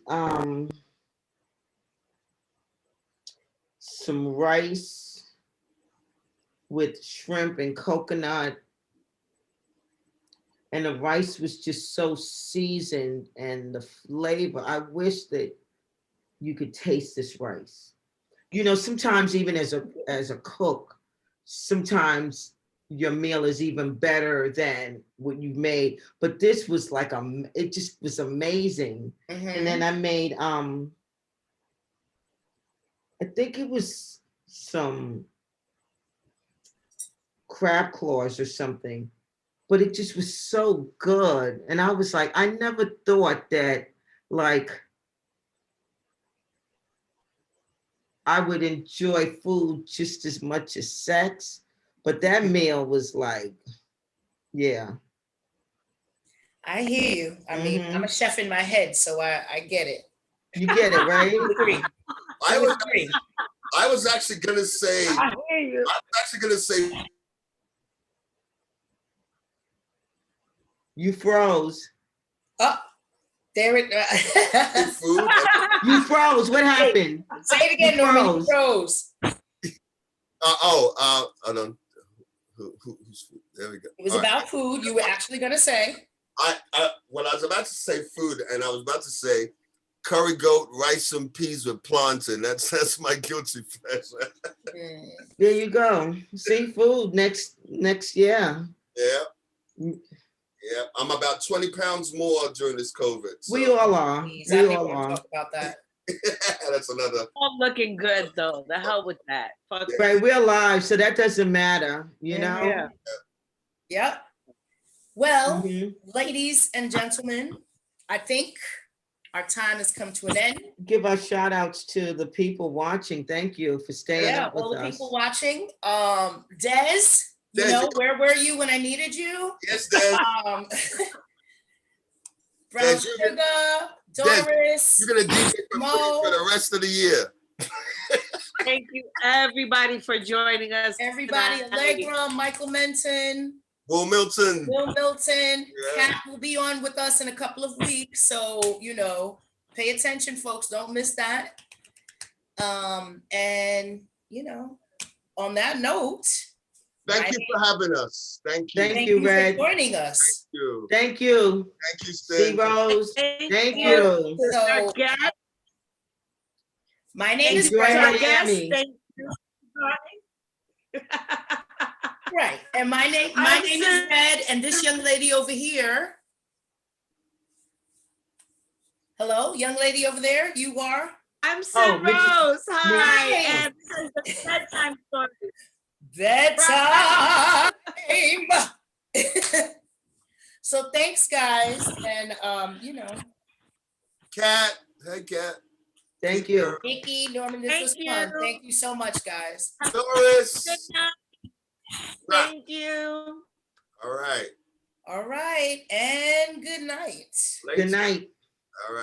Speaker 4: some rice with shrimp and coconut. And the rice was just so seasoned and the flavor. I wish that you could taste this rice. You know, sometimes even as a cook, sometimes your meal is even better than what you made. But this was like it just was amazing. And then I made I think it was some crab claws or something, but it just was so good. And I was like, I never thought that, like, I would enjoy food just as much as sex, but that meal was like, yeah.
Speaker 2: I hear you. I mean, I'm a chef in my head, so I get it.
Speaker 4: You get it, right?
Speaker 3: I was actually gonna say.
Speaker 1: I hear you.
Speaker 3: I was actually gonna say.
Speaker 4: You froze.
Speaker 2: Oh, there it.
Speaker 3: Food.
Speaker 4: You froze. What happened?
Speaker 2: Say it again, Norman. You froze.
Speaker 3: I don't. Who's food? There we go.
Speaker 2: It was about food. You were actually gonna say.
Speaker 3: When I was about to say food, and I was about to say curry goat, rice and peas with plantain. That's my guilty pleasure.
Speaker 4: There you go. Seafood next year.
Speaker 3: Yeah. Yeah. I'm about 20 pounds more during this COVID. So.
Speaker 4: We all are.
Speaker 2: Please,
Speaker 4: We
Speaker 2: I think
Speaker 4: all
Speaker 2: we'll
Speaker 4: are.
Speaker 2: talk about that.
Speaker 3: That's another.
Speaker 1: All looking good though. The hell with that. Fuck.
Speaker 4: Right, we're alive, so that doesn't matter, you know?
Speaker 1: Yeah.
Speaker 2: Yep. Well,
Speaker 4: Mhm.
Speaker 2: ladies and gentlemen, I think our time has come to an end.
Speaker 4: Give our shout outs to the people watching. Thank you for staying up
Speaker 2: All
Speaker 4: with
Speaker 2: the
Speaker 4: us.
Speaker 2: people watching. Des, You know, where were you when I needed you?
Speaker 3: Yes, Des.
Speaker 2: Brown
Speaker 3: Des,
Speaker 2: Sugar, Doris,
Speaker 3: You're gonna DJ for
Speaker 2: Mo.
Speaker 3: free for the rest of the year.
Speaker 1: Thank you, everybody, for joining us.
Speaker 2: everybody,
Speaker 1: tonight.
Speaker 2: Allegra, Michael Menton,
Speaker 3: Will Milton.
Speaker 2: Will Milton.
Speaker 3: Yeah.
Speaker 2: Kat will be on with us in a couple of weeks. So, you know, pay attention, folks. Don't miss that. And, you know, on that note,
Speaker 3: Thank you for having us. Thank you.
Speaker 4: Thank you,
Speaker 2: for
Speaker 4: Red.
Speaker 2: joining us.
Speaker 3: Thank you.
Speaker 4: Thank you.
Speaker 3: Thank you,
Speaker 4: See
Speaker 3: Stan.
Speaker 4: Rose.
Speaker 1: Thank
Speaker 4: Thank
Speaker 1: you.
Speaker 4: you.
Speaker 2: So,
Speaker 1: Our guest.
Speaker 2: my name is
Speaker 4: Enjoy
Speaker 2: Red.
Speaker 1: Our guest.
Speaker 4: Miami.
Speaker 1: Thank you.
Speaker 2: Right. And my name is Red, and this young lady over here. Hello, young lady over there, you are?
Speaker 1: I'm Sid
Speaker 4: Mickey.
Speaker 1: Rose. Hi.
Speaker 2: Hi.
Speaker 1: And this is the Bedtime Story.
Speaker 2: Bedtime. So thanks, guys. And you know,
Speaker 3: Kat. Hey, Kat.
Speaker 4: Thank you.
Speaker 2: Mikki, Norman, this
Speaker 1: Thank
Speaker 2: was
Speaker 1: you.
Speaker 2: fun. Thank you so much, guys.
Speaker 3: Doris.
Speaker 1: Good night. Thank you.
Speaker 3: All right.
Speaker 2: All right, and good night.
Speaker 3: Later.
Speaker 4: Good night.
Speaker 3: All right.